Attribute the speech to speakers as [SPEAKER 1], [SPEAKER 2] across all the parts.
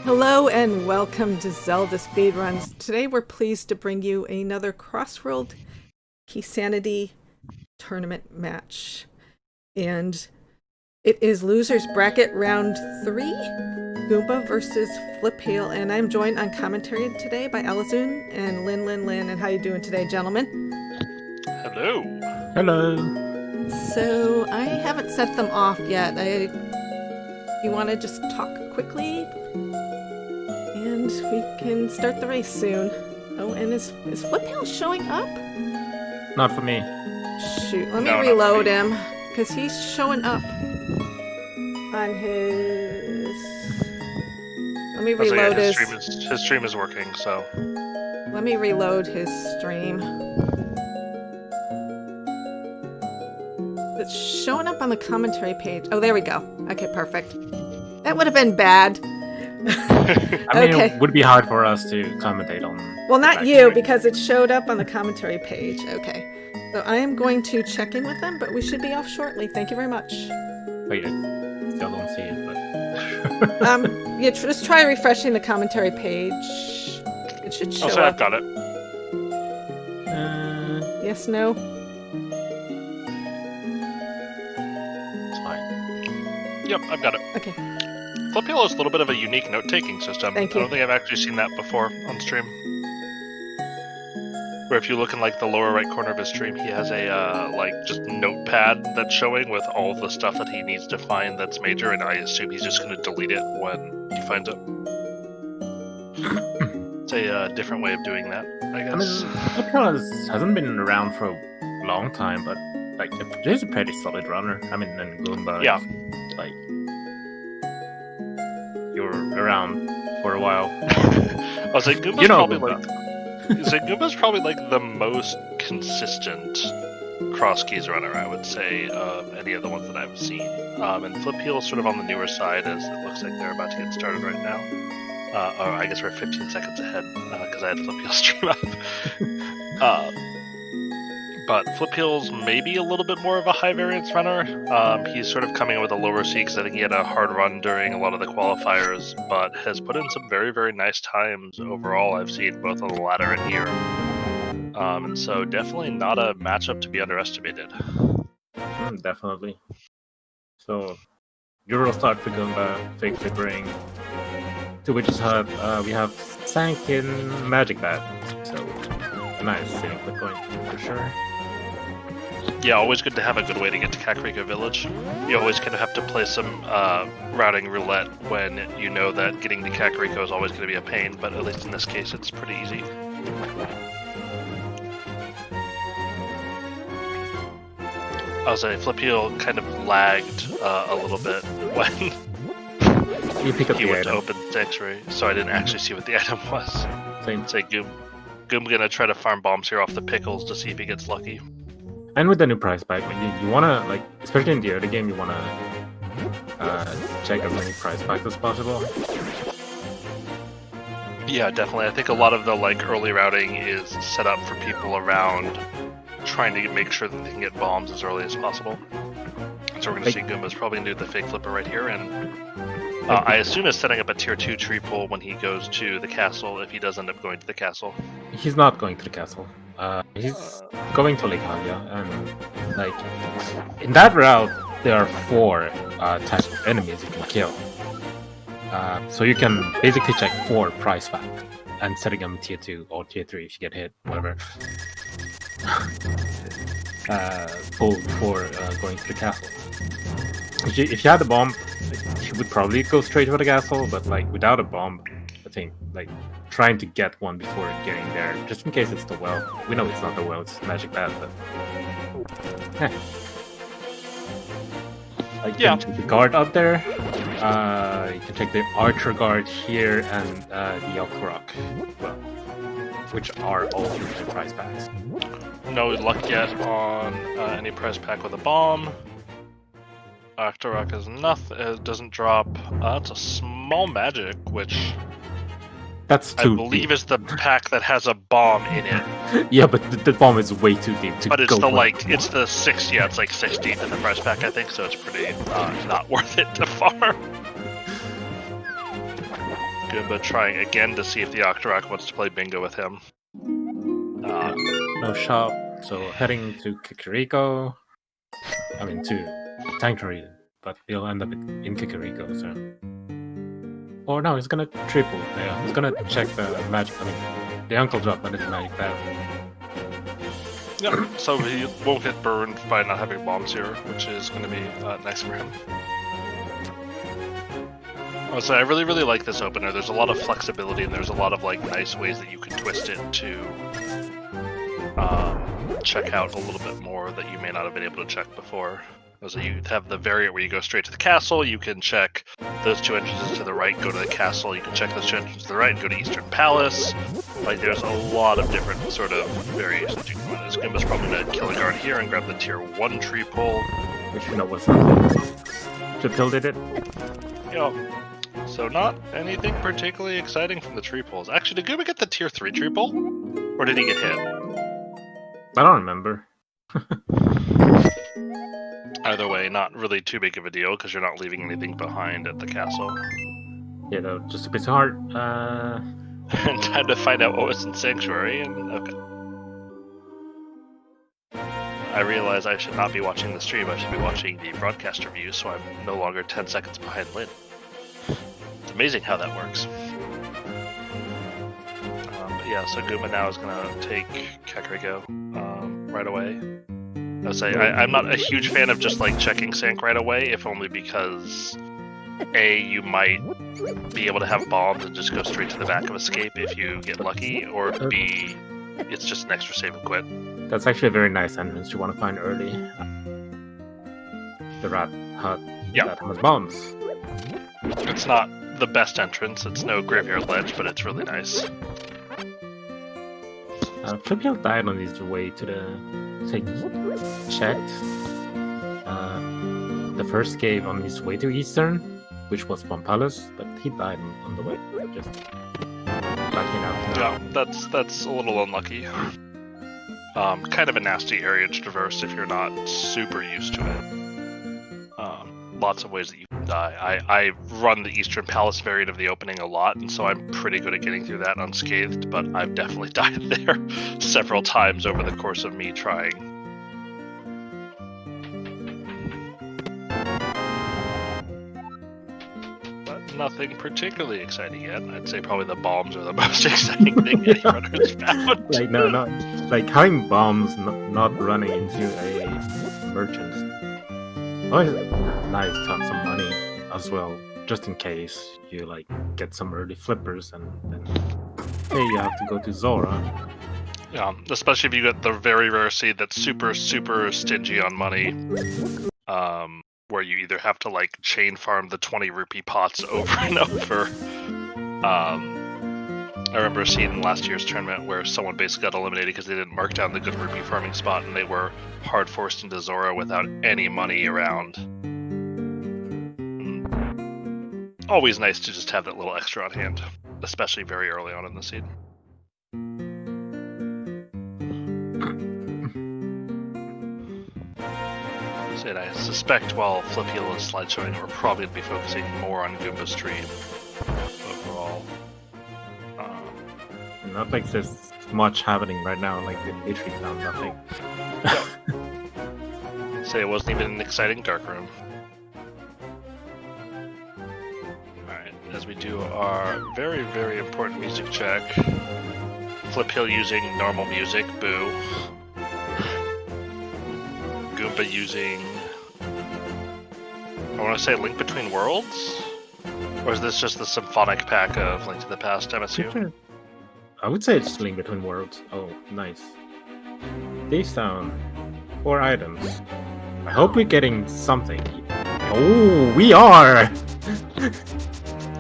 [SPEAKER 1] Hello and welcome to Zelda Speedruns. Today we're pleased to bring you another Crossworld Keysanity tournament match. And it is losers bracket round 3, Goomba versus Flipheal. And I'm joined on commentary today by Alazun and Lin. And how you doing today, gentlemen?
[SPEAKER 2] Hello.
[SPEAKER 3] Hello.
[SPEAKER 1] So I haven't set them off yet. You want to just talk quickly? And we can start the race soon. Oh, and is Flipheal showing up?
[SPEAKER 3] Not for me.
[SPEAKER 1] Shoot, let me reload him, because he's showing up on his... Let me reload his
[SPEAKER 2] stream is working, so...
[SPEAKER 1] Let me reload his stream. It's showing up on the commentary page. Oh, there we go. Okay, perfect. That would have been bad.
[SPEAKER 3] I mean, it would be hard for us to commentate on...
[SPEAKER 1] Well, not you, because it showed up on the commentary page. Okay. So I am going to check in with them, but we should be off shortly. Thank you very much.
[SPEAKER 3] Wait, I still don't see it, but...
[SPEAKER 1] yeah, just try refreshing the commentary page. It should show up.
[SPEAKER 2] I've got it.
[SPEAKER 1] Yes, no?
[SPEAKER 3] It's fine.
[SPEAKER 2] Yep, I've got it.
[SPEAKER 1] Okay.
[SPEAKER 2] Flipheal is a little bit of a unique note-taking system.
[SPEAKER 1] Thank you.
[SPEAKER 2] I don't think I've actually seen that before on stream. Where if you look in like the lower right corner of his stream, he has a like just notepad that's showing with all the stuff that he needs to find that's major, and I assume he's just going to delete it when he finds it. It's a different way of doing that, I guess.
[SPEAKER 3] I mean, Flipheal hasn't been around for a long time, but like he's a pretty solid runner. I mean, and Goomba is, like, you're around for a while.
[SPEAKER 2] I was like, Goomba's probably Goomba's probably like the most consistent cross keys runner, I would say, of any of the ones that I've seen. And Flipheal is sort of on the newer side, as it looks like they're about to get started right now. Or I guess we're 15 seconds ahead because I had Flipheal stream up. But Flipheal's maybe a little bit more of a high variance runner. He's sort of coming in with a lower C because I think he had a hard run during a lot of the qualifiers, but has put in some very, very nice times overall I've seen both on the ladder and here. And so definitely not a matchup to be underestimated.
[SPEAKER 3] Definitely. So, Euro start for Goomba, fake flippering. To Witch's Hut, we have Sank in Magic Bat. So, a nice saving flip point for sure.
[SPEAKER 2] Yeah, always good to have a good way to get to Kakariko Village. You always kind of have to play some routing roulette when you know that getting to Kakariko is always going to be a pain, but at least in this case it's pretty easy. I was saying, Flipheal kind of lagged a little bit when he went to open Sanctuary, so I didn't actually see what the item was.
[SPEAKER 3] Same.
[SPEAKER 2] Say Goom gonna try to farm bombs here off the pickles to see if he gets lucky.
[SPEAKER 3] And with the new price pack, you wanna, like, especially in the early game, you wanna check as many price packs as possible.
[SPEAKER 2] Yeah, definitely. I think a lot of the early routing is set up for people around trying to make sure that they can get bombs as early as possible. So we're gonna see Goomba's probably do the fake flipper right here, and I assume is setting up a tier 2 tree pull when he goes to the castle if he does end up going to the castle.
[SPEAKER 3] He's not going to the castle. He's going to Lake Hylia, and like in that route there are 4 types of enemies you can kill. So you can basically check 4 price packs and setting them tier 2 or tier 3 if you get hit, whatever. Pull before going to the castle. If you had a bomb, you would probably go straight for the castle, but like without a bomb, I think like trying to get one before getting there, just in case it's the well. We know it's not the well, it's Magic Bat, but like, you can take the guard up there. You can take the archer guard here and the elk rock, well, which are all different price packs.
[SPEAKER 2] No luck yet on any price pack with a bomb. Octorok is nothing. It doesn't drop. That's a small Mall Magic, which
[SPEAKER 3] That's
[SPEAKER 2] I
[SPEAKER 3] too
[SPEAKER 2] believe
[SPEAKER 3] deep.
[SPEAKER 2] is the pack that has a bomb in it.
[SPEAKER 3] Yeah, but the bomb is way too deep to
[SPEAKER 2] But it's
[SPEAKER 3] go
[SPEAKER 2] the
[SPEAKER 3] for.
[SPEAKER 2] it's the 6, yeah, it's like 6 deep in the prize pack, I think, so it's pretty not worth it to farm. Goomba trying again to see if the Octorok wants to play bingo with him.
[SPEAKER 3] No shop, so heading to Kikariko. I mean, to Sanctuary, but he'll end up in Kikariko, so. Or no, he's gonna triple. Yeah, he's gonna check the magic. I mean, the uncle drop on his magic battle.
[SPEAKER 2] Yeah, so he won't get burned by not having bombs here, which is going to be nice for him. So I really, really like this opener. There's a lot of flexibility, and there's a lot of like nice ways that you can twist it to check out a little bit more that you may not have been able to check before. So you have the variant where you go straight to the castle. You can check those 2 entrances to the right, go to the castle. You can check those 2 entrances to the right and go to Eastern Palace. Like, there's a lot of different sort of variations you can run. Goomba's probably going to kill a guard here and grab the tier 1 tree pull.
[SPEAKER 3] Which you know was something. Flipheal did it.
[SPEAKER 2] Yep. So not anything particularly exciting from the tree pulls. Actually, did Goomba get the tier 3 tree pull? Or did he get hit?
[SPEAKER 3] I don't remember.
[SPEAKER 2] Either way, not really too big of a deal because you're not leaving anything behind at the castle.
[SPEAKER 3] Yeah, though, just a bit hard.
[SPEAKER 2] And time to find out what was in Sanctuary, and okay. I realize I should not be watching the stream, I should be watching the broadcast review, so I'm no longer 10 seconds behind Lynn. It's amazing how that works. But yeah, so Goomba now is going to take Kakariko right away. I'll say I'm not a huge fan of just like checking Sank right away, if only because A, you might be able to have bombs and just go straight to the back of escape if you get lucky, or B, it's just an extra save and quit.
[SPEAKER 3] That's actually a very nice entrance you want to find early. The rat hut that has bombs.
[SPEAKER 2] It's not the best entrance, it's no graveyard ledge, but it's really nice.
[SPEAKER 3] Flipheal died on his way to the checked. The first cave on his way to Eastern, which was Bomb Palace, but he died on the way. Just lucky enough.
[SPEAKER 2] Yeah, that's a little unlucky. Kind of a nasty area to traverse if you're not super used to it. Lots of ways that you can die. I run the Eastern Palace variant of the opening a lot, and so I'm pretty good at getting through that unscathed, but I've definitely died there several times over the course of me trying. But nothing particularly exciting yet. I'd say probably the bombs are the most exciting thing any runner's found.
[SPEAKER 3] Like, no, like having bombs not running into a merchant. Oh, nice to have some money as well, just in case you like get some early flippers and then hey, you have to go to Zora.
[SPEAKER 2] Yeah, especially if you get the very rare seed that's super, super stingy on money. Where you either have to like chain farm the 20 rupee pots over and over. I remember seeing last year's tournament where someone basically got eliminated because they didn't mark down the good rupee farming spot and they were hard forced into Zora without any money around. Always nice to just have that little extra on hand, especially very early on in the seed. And I suspect while Flipheal is slideshowing, we're probably going to be focusing more on Goomba's stream overall.
[SPEAKER 3] Not like there's much happening right now, like they literally found nothing.
[SPEAKER 2] Say it wasn't even an exciting dark room. Alright, as we do our very, very important music check. Flipheal using normal music, boo. Goomba using, I want to say Link Between Worlds? Or is this just the symphonic pack of Link to the Past, I'm assuming?
[SPEAKER 3] I would say it's Link Between Worlds. Oh, nice. These sound 4 items. I hope we're getting something. Oh, we are!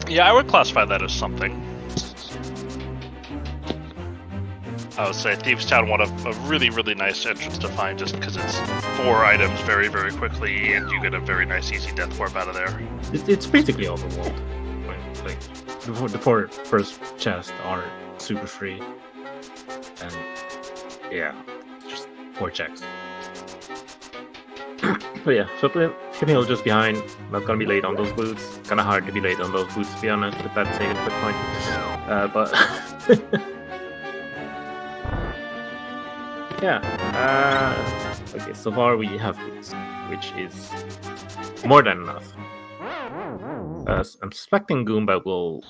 [SPEAKER 2] Yeah, I would classify that as something. I would say Thieves Town one of a really, really nice entrance to find just because it's 4 items very, very quickly and you get a very nice easy death warp out of there.
[SPEAKER 3] It's basically overworld. Like the four first chests are super free, and yeah, just 4 checks. But yeah, Flipheal just behind. Not gonna be late on those boots. Kinda hard to be late on those boots, to be honest, with that saving quick point. But yeah. Okay, so far we have boots, which is more than enough. I'm suspecting Goomba will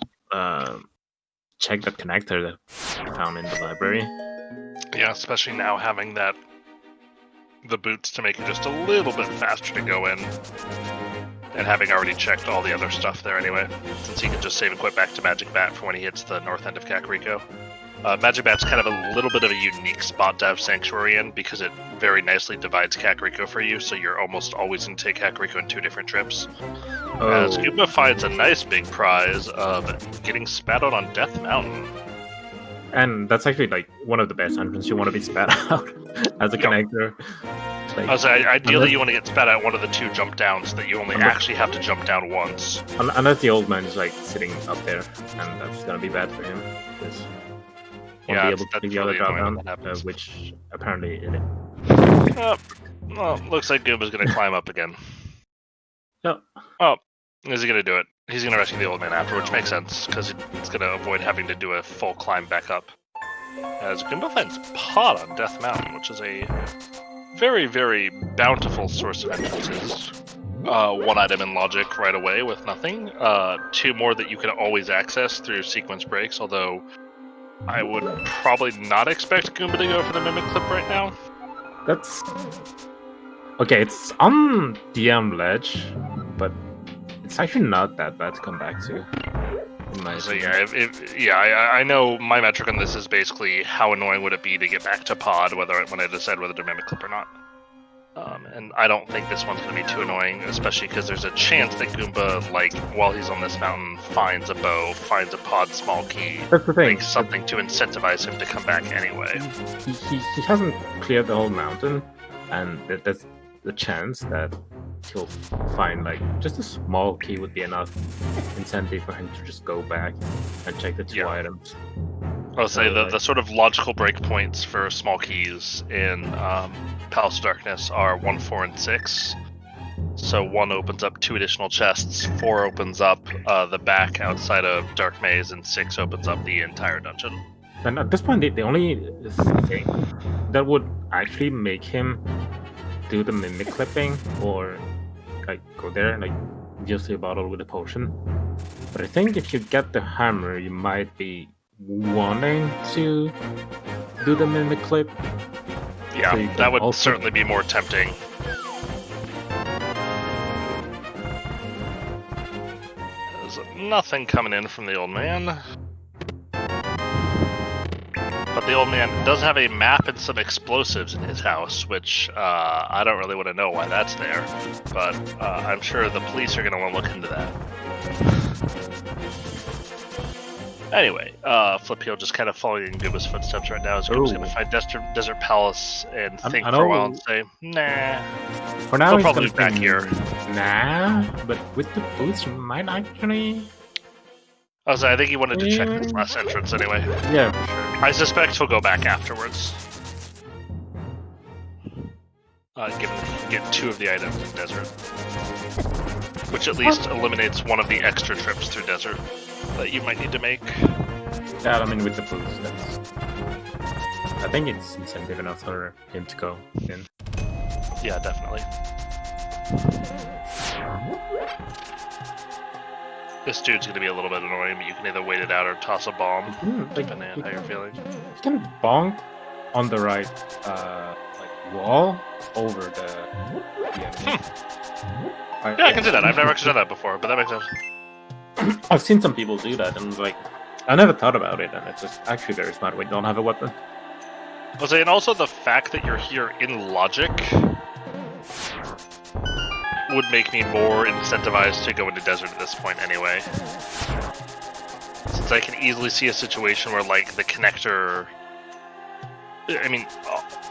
[SPEAKER 3] check that connector that we found in the library.
[SPEAKER 2] Yeah, especially now having the boots to make it just a little bit faster to go in, and having already checked all the other stuff there anyway, since he can just save and quit back to Magic Bat for when he hits the north end of Kakariko. Magic Bat's kind of a little bit of a unique spot to have Sanctuary in, because it very nicely divides Kakariko for you, so you're almost always going to take Kakariko in 2 different trips. As Goomba finds a nice big prize of getting spat out on Death Mountain.
[SPEAKER 3] And that's actually like one of the best entrances you want to be spat out as a connector. Like,
[SPEAKER 2] I was saying, ideally you want to get spat out one of the 2 jump downs that you only actually have to jump down once.
[SPEAKER 3] Unless the old man is like sitting up there, and that's gonna be bad for him. Won't be able to do the other drop down, which apparently it is.
[SPEAKER 2] Well, looks like Goomba's gonna climb up again.
[SPEAKER 3] No.
[SPEAKER 2] Oh, is he gonna do it? He's gonna rescue the old man after, which makes sense, because it's gonna avoid having to do a full climb back up. As Goomba finds Pod on Death Mountain, which is a very, very bountiful source of entrances. 1 item in logic right away with nothing. 2 more that you can always access through sequence breaks, although I would probably not expect Goomba to go for the Mimic Clip right now.
[SPEAKER 3] That's... Okay, it's on DM ledge, but it's actually not that bad to come back to.
[SPEAKER 2] So I know my metric on this is basically how annoying would it be to get back to Pod when I decide whether to Mimic Clip or not. And I don't think this one's going to be too annoying, especially because there's a chance that Goomba, like, while he's on this mountain, finds a bow, finds a Pod small key,
[SPEAKER 3] that's the thing.
[SPEAKER 2] Makes something to incentivize him to come back anyway.
[SPEAKER 3] He hasn't cleared the whole mountain, and that's the chance that he'll find, like, just a small key would be enough incentive for him to just go back and check the 2 items.
[SPEAKER 2] I'll say the sort of logical breakpoints for small keys in Palace of Darkness are 1, 4, and 6. So 1 opens up 2 additional chests, 4 opens up the back outside of Dark Maze, and 6 opens up the entire dungeon.
[SPEAKER 3] And at this point, the only thing that would actually make him do the Mimic Clipping, or like go there and like just a bottle with a potion. But I think if you get the hammer, you might be wanting to do the Mimic Clip.
[SPEAKER 2] Yeah, so that would certainly be more tempting. There's nothing coming in from the old man. But the old man does have a map and some explosives in his house, which I don't really want to know why that's there. But I'm sure the police are going to want to look into that. Anyway, Flipheal just kind of following in Goomba's footsteps right now. Is Goomba's going to find Desert Palace and think for a while and say, nah.
[SPEAKER 3] For now,
[SPEAKER 2] he'll probably be back here.
[SPEAKER 3] Nah, but with the boots, you might actually...
[SPEAKER 2] I think he wanted to check this last entrance anyway.
[SPEAKER 3] Yeah, for sure.
[SPEAKER 2] I suspect he'll go back afterwards. Given that he can get 2 of the items in Desert. Which at least eliminates one of the extra trips through Desert that you might need to make.
[SPEAKER 3] Yeah, I mean, with the boots, that's... I think it's incentive enough for him to go in.
[SPEAKER 2] Yeah, definitely. This dude's going to be a little bit annoying, but you can either wait it out or toss a bomb, depending on how you're feeling.
[SPEAKER 3] You can bonk on the right like wall over the enemy.
[SPEAKER 2] Yeah, I can do that. I've never actually done that before, but that makes sense.
[SPEAKER 3] I've seen some people do that, and like, I never thought about it, and it's just actually very smart when you don't have a weapon.
[SPEAKER 2] I'll say, and also the fact that you're here in logic would make me more incentivized to go into Desert at this point anyway. Since I can easily see a situation where, like, the connector... I mean,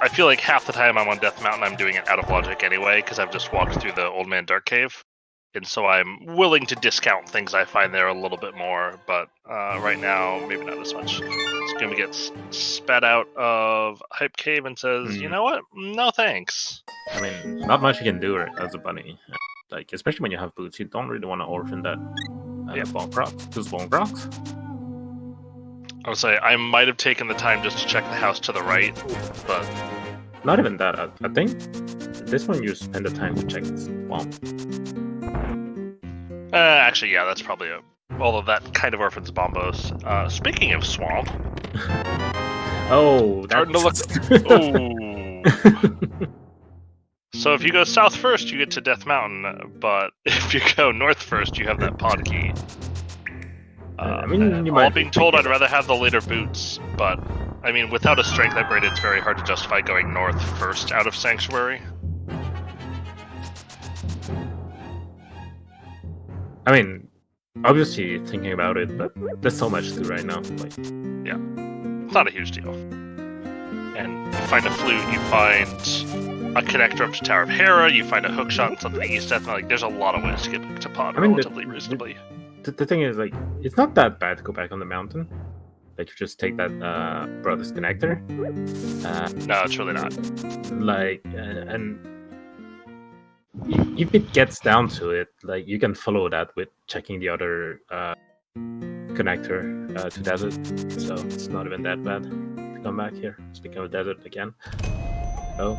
[SPEAKER 2] I feel like half the time I'm on Death Mountain, I'm doing it out of logic anyway, because I've just walked through the Old Man Dark Cave. and so I'm willing to discount things I find there a little bit more, but right now, maybe not as much. So Goomba gets spat out of Hype Cave and says, you know what? No thanks.
[SPEAKER 3] I mean, not much you can do as a bunny. Like, especially when you have boots, you don't really want to orphan that Bone Croc. Those Bone Crocs?
[SPEAKER 2] I would say I might have taken the time just to check the house to the right, but...
[SPEAKER 3] Not even that. I think this one you spend the time to check the swamp.
[SPEAKER 2] Actually, yeah, that's probably all of that kind of orphans bombos. Speaking of swamp...
[SPEAKER 3] Oh,
[SPEAKER 2] starting to look... Oh. So if you go south first, you get to Death Mountain, but if you go north first, you have that pod key.
[SPEAKER 3] I mean, you
[SPEAKER 2] all
[SPEAKER 3] might
[SPEAKER 2] being told, I'd rather have the later boots, but I mean, without a strength upgrade, it's very hard to justify going north first out of Sanctuary.
[SPEAKER 3] I mean, obviously thinking about it, but there's so much to do right now. Like,
[SPEAKER 2] yeah, it's not a huge deal. And you find a flute, you find a connector up to Tower of Hera, you find a hookshot and something to East Death. Like, there's a lot of ways to get to pod relatively reasonably.
[SPEAKER 3] The thing is, like, it's not that bad to go back on the mountain. Like, you just take that Brothers connector.
[SPEAKER 2] No, it's really not.
[SPEAKER 3] Like, and if it gets down to it, like, you can follow that with checking the other connector to Desert. So it's not even that bad to come back here. Speaking of Desert again. Oh.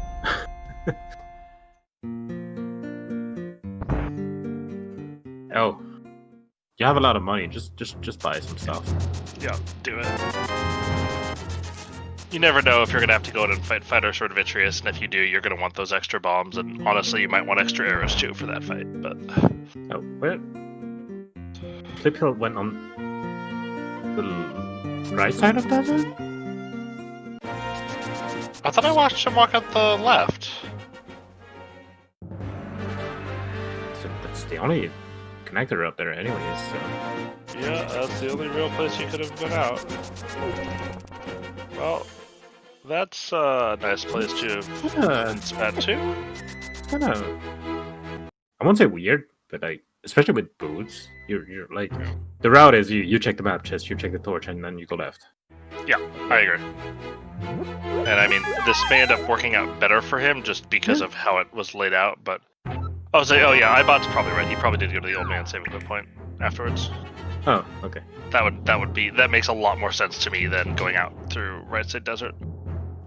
[SPEAKER 3] Oh. You have a lot of money. Just buy some stuff.
[SPEAKER 2] Yeah, do it. You never know if you're gonna have to go in and fight Fighter Sword of Vitreous, and if you do, you're gonna want those extra bombs. And honestly, you might want extra arrows too for that fight. But
[SPEAKER 3] oh, where? Flipheal went on the right side of Desert.
[SPEAKER 2] I thought I watched him walk out the left.
[SPEAKER 3] So that's the only connector up there anyways, so...
[SPEAKER 2] Yeah, that's the only real place you could have been out. Well, that's a nice place to spat to.
[SPEAKER 3] Kinda... I won't say weird, but like, especially with boots, you're like... The route is you check the map chest, you check the torch, and then you go left.
[SPEAKER 2] Yeah, I agree. And I mean, this may end up working out better for him just because of how it was laid out, but... I was like, oh yeah, Ibot's probably right. He probably did go to the old man saving point afterwards.
[SPEAKER 3] Oh, okay.
[SPEAKER 2] That makes a lot more sense to me than going out through Right Side Desert.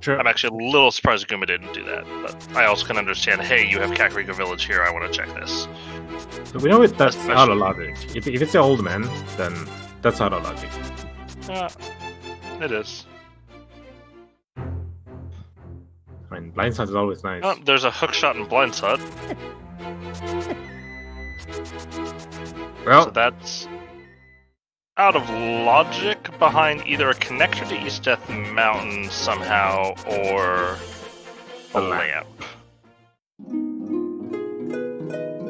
[SPEAKER 3] Sure.
[SPEAKER 2] I'm actually a little surprised Goomba didn't do that, but I also can understand, hey, you have Kakariko Village here, I want to check this.
[SPEAKER 3] So we know that's out of logic. If it's the old man, then that's out of logic.
[SPEAKER 2] Yeah, it is.
[SPEAKER 3] I mean, Blindside is always nice.
[SPEAKER 2] Oh, there's a hookshot in Blindside.
[SPEAKER 3] Well,
[SPEAKER 2] so that's out of logic behind either a connector to East Death Mountain somehow, or a lamp.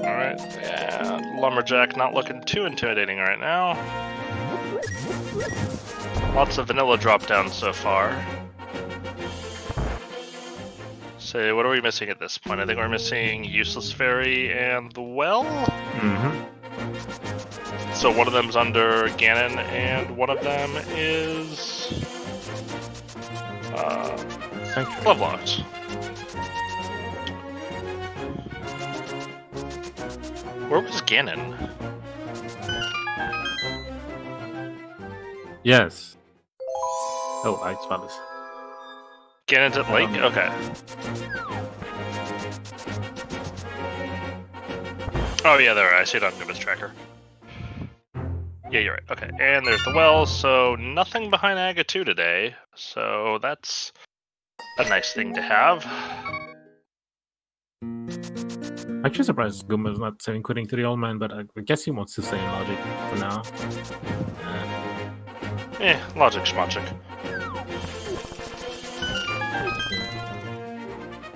[SPEAKER 2] Alright, yeah, Lumberjack not looking too intimidating right now. Lots of vanilla drop down so far. So what are we missing at this point? I think we're missing Useless Fairy and the Well?
[SPEAKER 3] Mm-hmm.
[SPEAKER 2] So one of them's under Ganon, and one of them is... Lovelocked. Where was Ganon?
[SPEAKER 3] Yes. Oh, I spot this.
[SPEAKER 2] Ganon's at Lake? Okay. Oh yeah, there. I see it on Goomba's tracker. Yeah, you're right. Okay, and there's the well, so nothing behind Aga 2 today. So that's a nice thing to have.
[SPEAKER 3] I'm actually surprised Goomba's not saving quitting to the old man, but I guess he wants to stay in logic for now.
[SPEAKER 2] Logic schmogic.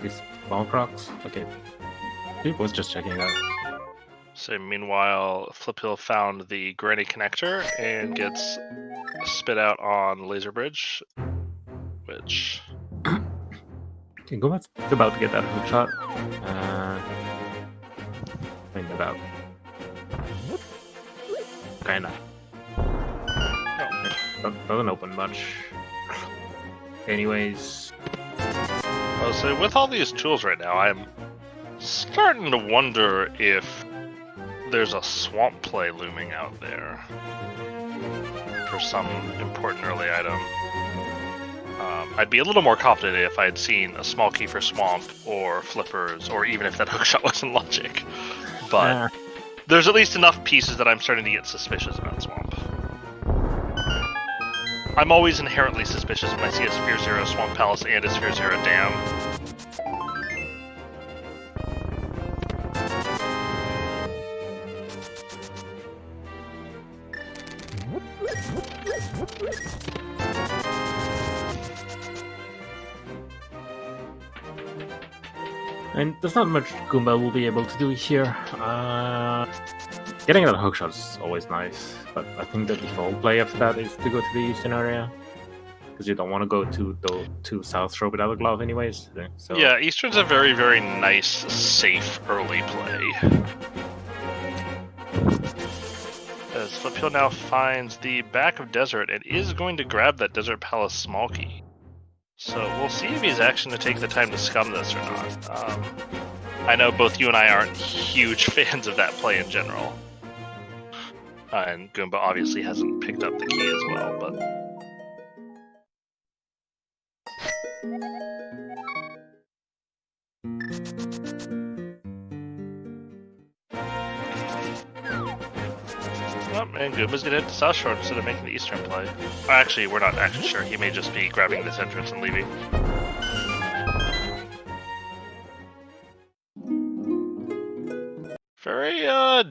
[SPEAKER 3] These ball crocs? Okay. He was just checking it out.
[SPEAKER 2] So meanwhile, Flipheal found the granny connector and gets spit out on Laser Bridge, which...
[SPEAKER 3] Okay, Goomba's about to get that hook shot. About kinda. Doesn't open much. Anyways.
[SPEAKER 2] I'll say, with all these tools right now, I'm starting to wonder if there's a swamp play looming out there for some important early item. I'd be a little more confident if I'd seen a small key for swamp or flippers, or even if that hookshot wasn't logic. But there's at least enough pieces that I'm starting to get suspicious about swamp. I'm always inherently suspicious when I see a Sphere Zero Swamp Palace and a Sphere Zero Dam.
[SPEAKER 3] And there's not much Goomba will be able to do here. Getting that hookshot is always nice, but I think the default play after that is to go to the eastern area. Because you don't want to go to South Shore without a glove anyways. So.
[SPEAKER 2] Yeah, Eastern's a very, very nice, safe early play. As Flipheal now finds the back of Desert and is going to grab that Desert Palace small key. So we'll see if he's actually going to take the time to scum this or not. I know both you and I aren't huge fans of that play in general. And Goomba obviously hasn't picked up the key as well, but... And Goomba's gonna hit the South Shore instead of making the Eastern play. Actually, we're not actually sure. He may just be grabbing this entrance and leaving. Very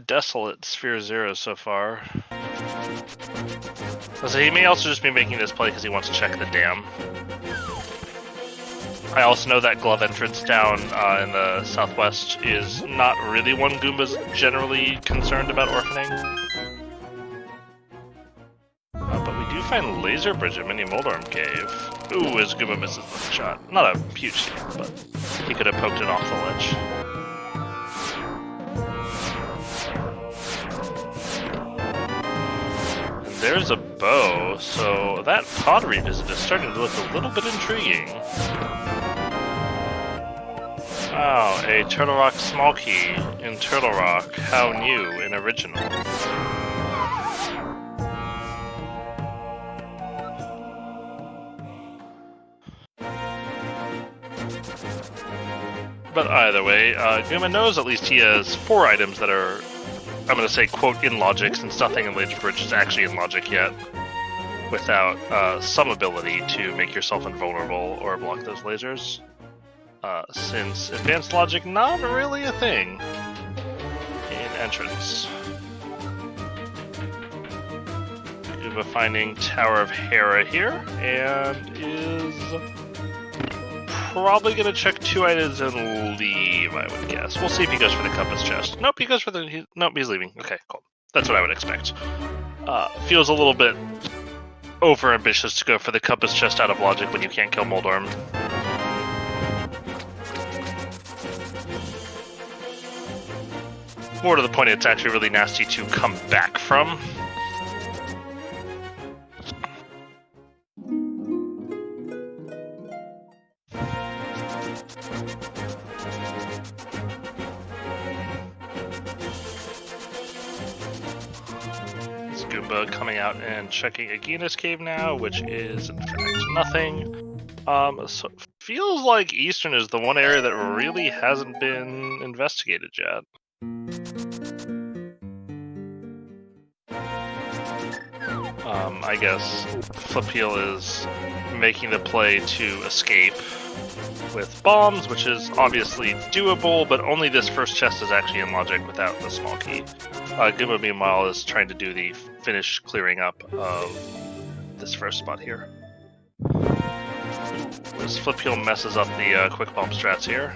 [SPEAKER 2] desolate Sphere Zero so far. So he may also just be making this play because he wants to check the dam. I also know that glove entrance down in the southwest is not really one Goomba's generally concerned about orphaning. But we do find Laser Bridge at Mini Moldorm Cave. Ooh, as Goomba misses the shot. Not a huge deal, but he could have poked it off the ledge. And there's a bow, so that pottery visit is starting to look a little bit intriguing. Wow, a Turtle Rock small key in Turtle Rock. How new and original. But either way, Goomba knows at least he has 4 items that are, I'm going to say, quote, in logic, since nothing in Laser Bridge is actually in logic yet, without some ability to make yourself invulnerable or block those lasers. Since advanced logic not really a thing in entrance. Goomba finding Tower of Hera here, and is probably going to check 2 items and leave, I would guess. We'll see if he goes for the compass chest. Nope, he goes for the... Nope, he's leaving. Okay, cool. That's what I would expect. Feels a little bit over-ambitious to go for the compass chest out of logic when you can't kill Moldorm. More to the point, it's actually really nasty to come back from. It's Goomba coming out and checking Agina's cave now, which is in fact nothing. So it feels like Eastern is the one area that really hasn't been investigated yet. I guess Flipheal is making the play to escape with bombs, which is obviously doable, but only this first chest is actually in logic without the small key. Goomba, meanwhile, is trying to do the finish clearing up of this first spot here. As Flipheal messes up the quick bomb strats here.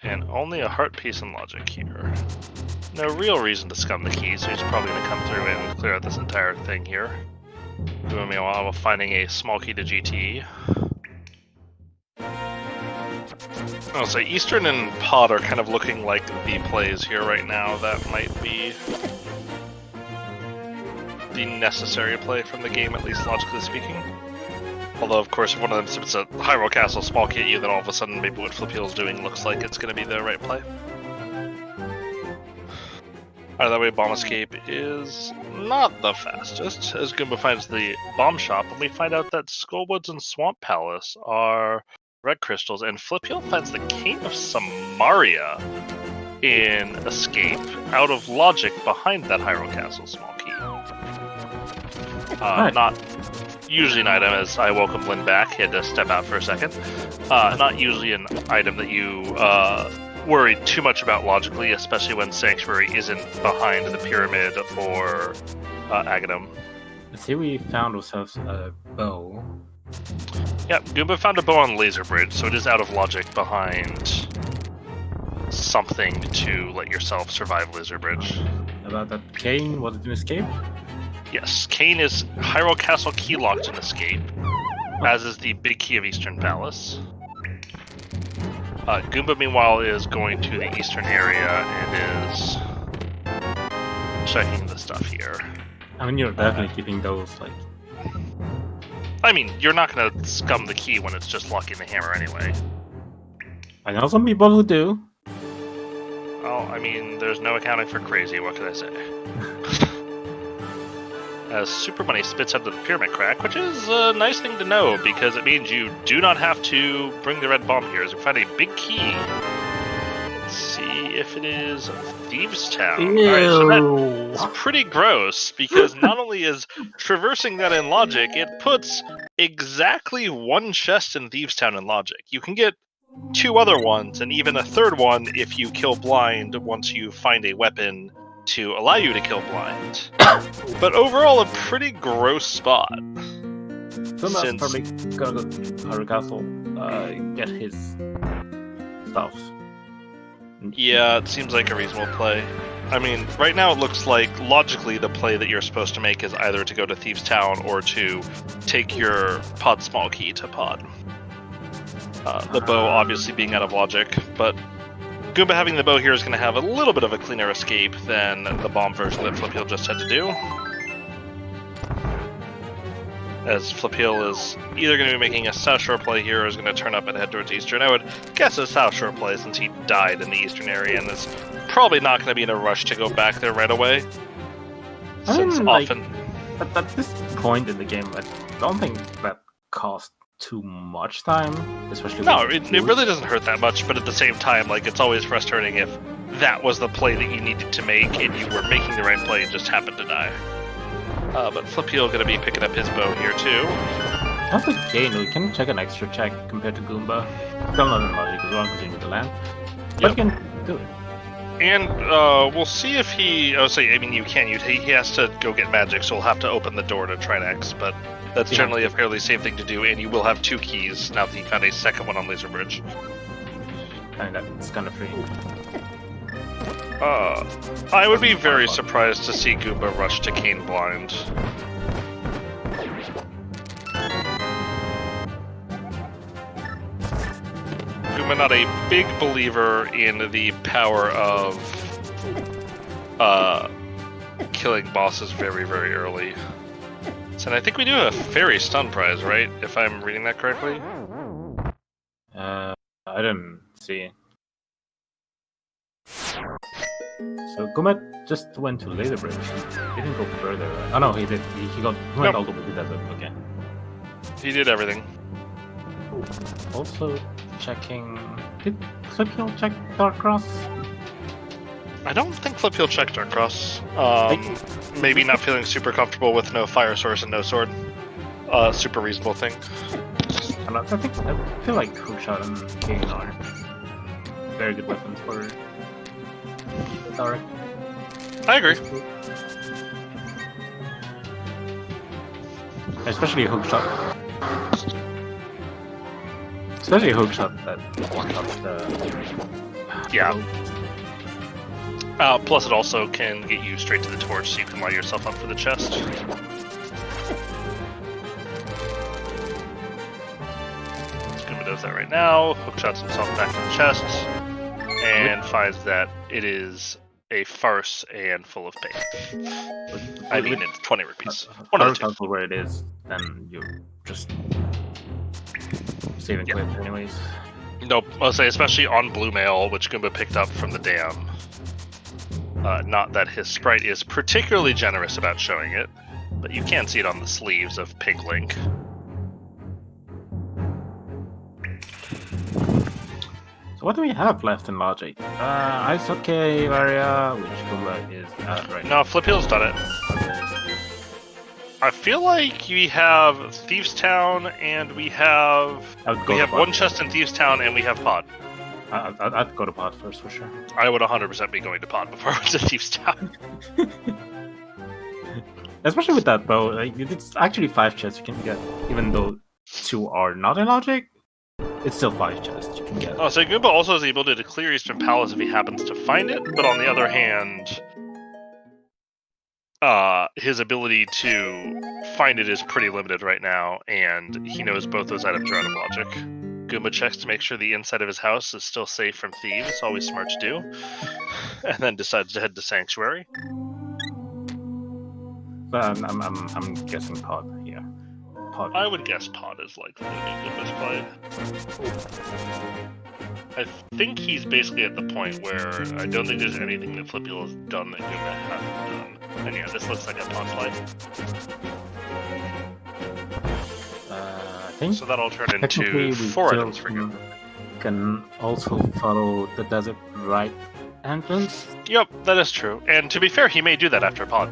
[SPEAKER 2] And only a heart piece in logic here. No real reason to scum the key, so he's probably going to come through and clear out this entire thing here. Doing meanwhile, finding a small key to GT. I'll say Eastern and Pod are kind of looking like the plays here right now. That might be the necessary play from the game, at least logically speaking. Although, of course, if one of them submits a Hyrule Castle small key at you, then all of a sudden maybe what Flipheal is doing looks like it's going to be the right play. Alright, that way Bomb Escape is not the fastest, as Goomba finds the Bomb Shop, and we find out that Skullwoods and Swamp Palace are red crystals, and Flipheal finds the Cane of Samaria in Escape, out of logic behind that Hyrule Castle small key. Not usually an item, as I welcome Lynn back, he had to step out for a second. Not usually an item that you worry too much about logically, especially when Sanctuary isn't behind the pyramid or Aghanim.
[SPEAKER 3] Let's see, we found ourselves a bow.
[SPEAKER 2] Yep, Goomba found a bow on Laser Bridge, so it is out of logic behind something to let yourself survive Laser Bridge.
[SPEAKER 3] About that cane, was it an escape?
[SPEAKER 2] Yes, Cane is Hyrule Castle key locked in Escape, as is the big key of Eastern Palace. Goomba, meanwhile, is going to the eastern area and is checking the stuff here.
[SPEAKER 3] I mean, you're definitely keeping those, like...
[SPEAKER 2] I mean, you're not going to scum the key when it's just locking the hammer anyway.
[SPEAKER 3] I know some people who do.
[SPEAKER 2] Well, I mean, there's no accounting for crazy, what can I say? As Super Money spits out the pyramid crack, which is a nice thing to know, because it means you do not have to bring the red bomb here, as we find a big key. Let's see if it is Thieves' Town. Alright, so that's pretty gross, because not only is traversing that in logic, it puts exactly one chest in Thieves' Town in logic. You can get 2 other ones, and even a 3rd one if you kill blind once you find a weapon to allow you to kill blind. But overall, a pretty gross spot.
[SPEAKER 3] Goomba's probably gonna go to Hyrule Castle, get his stuff.
[SPEAKER 2] Yeah, it seems like a reasonable play. I mean, right now it looks like, logically, the play that you're supposed to make is either to go to Thieves' Town or to take your Pod small key to Pod. The bow obviously being out of logic, but Goomba having the bow here is going to have a little bit of a cleaner escape than the bomb version that Flipheal just had to do. As Flipheal is either going to be making a South Shore play here or is going to turn up and head towards Eastern. I would guess a South Shore play since he died in the Eastern area and is probably not going to be in a rush to go back there right away. Since often...
[SPEAKER 3] At this point in the game, I don't think that cost too much time, especially.
[SPEAKER 2] No, it really doesn't hurt that much, but at the same time, like, it's always frustrating if that was the play that you needed to make and you were making the right play and just happened to die. But Flipheal going to be picking up his bow here too.
[SPEAKER 3] That's a gain. We can check an extra check compared to Goomba. Still not in logic as well, continue to land. But you can do it.
[SPEAKER 2] And we'll see if he. I mean, you can. He has to go get magic, so we'll have to open the door to Trinex, but that's generally a fairly safe thing to do, and you will have 2 keys now that you found a second one on Laser Bridge.
[SPEAKER 3] I mean, that's kind of free.
[SPEAKER 2] I would be very surprised to see Goomba rush to Cane Blind. Goomba not a big believer in the power of killing bosses very, very early. And I think we do a fairy stun prize, right? If I'm reading that correctly?
[SPEAKER 3] I didn't see. So Goomba just went to Laser Bridge. He didn't go further. Right? Oh no, he did. He went all the way to Desert. Okay.
[SPEAKER 2] He did everything.
[SPEAKER 3] Also checking. Did Flipheal check Dark Cross?
[SPEAKER 2] I don't think Flipheal checked Dark Cross. Maybe not feeling super comfortable with no fire source and no sword. Super reasonable thing.
[SPEAKER 3] I feel like Hookshot and King are very good weapons for the Dark.
[SPEAKER 2] I agree.
[SPEAKER 3] Especially Hookshot. Especially Hookshot that one-shots the...
[SPEAKER 2] Yeah. Plus it also can get you straight to the torch, so you can light yourself up for the chest. Goomba knows that right now. Hookshots himself back to the chest and finds that it is a farce and full of pain. I mean, it's 20 rupees. One of the two.
[SPEAKER 3] Where it is, then you just save and quit anyways.
[SPEAKER 2] Nope, I'll say especially on Blue Mail, which Goomba picked up from the dam. Not that his sprite is particularly generous about showing it, but you can see it on the sleeves of Pink Link.
[SPEAKER 3] So what do we have left in Logic? Ice Cave area, which Goomba is at right now.
[SPEAKER 2] No, Flipheal's done it. I feel like we have Thieves Town and we have one chest in Thieves Town and we have Pod.
[SPEAKER 3] I'd go to Pod first for sure.
[SPEAKER 2] I would 100% be going to Pod before I went to Thieves Town.
[SPEAKER 3] Especially with that bow, like, it's actually 5 chests you can get, even though 2 are not in Logic. It's still 5 chests you can get.
[SPEAKER 2] Oh, so Goomba also has the ability to clear Eastern Palace if he happens to find it, but on the other hand, his ability to find it is pretty limited right now, and he knows both those items are out of Logic. Goomba checks to make sure the inside of his house is still safe from thieves, always smart to do, and then decides to head to Sanctuary.
[SPEAKER 3] But I'm guessing Pod here. Pod.
[SPEAKER 2] I would guess Pod is likely to be Goomba's play. I think he's basically at the point where I don't think there's anything that Flipheal has done that Goomba hasn't done. And yeah, this looks like a Pod play.
[SPEAKER 3] I think
[SPEAKER 2] so that'll turn into 4 items for Goomba.
[SPEAKER 3] Can also follow the desert right entrance.
[SPEAKER 2] Yep, that is true. And to be fair, he may do that after Pod.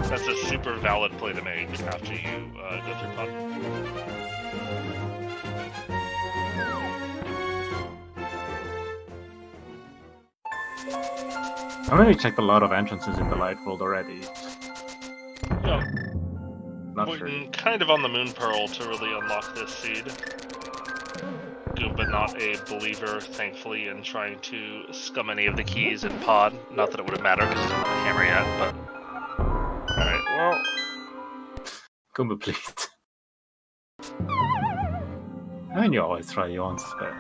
[SPEAKER 2] That's a super valid play to make after you go through Pod.
[SPEAKER 3] I mean, we checked a lot of entrances in the Light World already.
[SPEAKER 2] Yeah.
[SPEAKER 3] Not
[SPEAKER 2] We're
[SPEAKER 3] sure.
[SPEAKER 2] kind of on the Moon Pearl to really unlock this seed. Goomba not a believer, thankfully, in trying to scum any of the keys in Pod. Not that it would have mattered because he doesn't have a hammer yet, but... Alright, well...
[SPEAKER 3] Goomba, please. I mean, you always try once, but...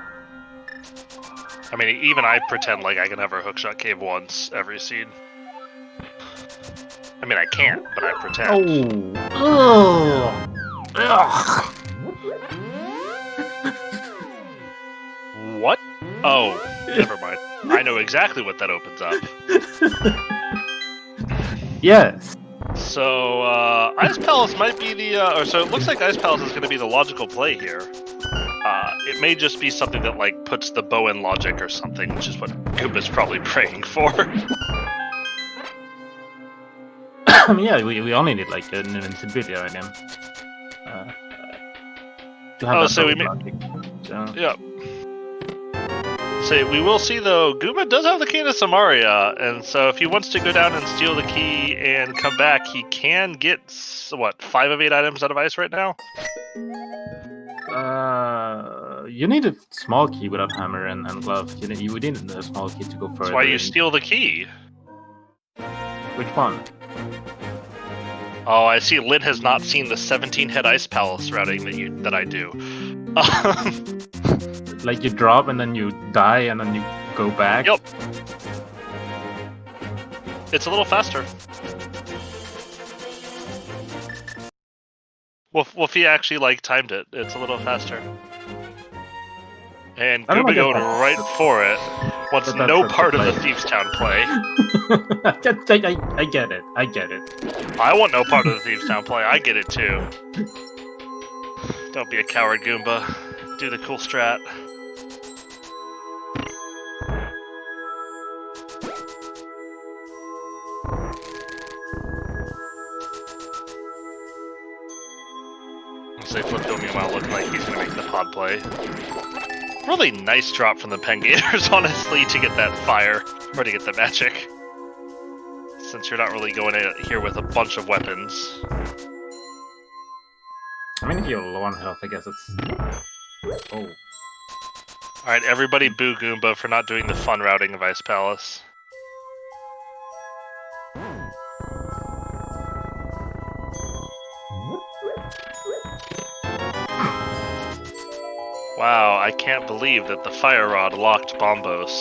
[SPEAKER 2] I mean, even I pretend like I can have a hookshot cave once every seed. I mean, I can't, but I pretend.
[SPEAKER 3] Oh! Ugh.
[SPEAKER 2] What? Oh, never mind. I know exactly what that opens up.
[SPEAKER 3] Yes.
[SPEAKER 2] So, Ice Palace might be the, so it looks like Ice Palace is going to be the logical play here. It may just be something that, like, puts the bow in Logic or something, which is what Goomba's probably praying for.
[SPEAKER 3] I mean, yeah, we only need, like, an invincibility item. To have
[SPEAKER 2] so we yeah. So we will see, though, Goomba does have the key to Samaria, and so if he wants to go down and steal the key and come back, he can get, what, 5 of 8 items out of ice right now?
[SPEAKER 3] You need a small key without hammer and glove. You would need a small key to go further.
[SPEAKER 2] That's why you steal the key.
[SPEAKER 3] Which one?
[SPEAKER 2] Oh, I see. Lynn has not seen the 17-head Ice Palace routing that I do.
[SPEAKER 3] Like you drop and then you die and then you go back?
[SPEAKER 2] Yep. It's a little faster. Wolfie actually, like, timed it. It's a little faster. And Goomba going right for it. Wants no part of the Thieves Town play.
[SPEAKER 3] I get it. I get it.
[SPEAKER 2] I want no part of the Thieves Town play. I get it too. Don't be a coward, Goomba. Do the cool strat. Say Flipheal meanwhile looking like he's gonna make the pod play. Really nice drop from the Pengators, honestly, to get that fire, or to get the magic. Since you're not really going in here with a bunch of weapons.
[SPEAKER 3] I mean, if you're low on health, I guess it's... Oh.
[SPEAKER 2] Alright, everybody boo Goomba for not doing the fun routing of Ice Palace. Wow, I can't believe that the fire rod locked Bombos.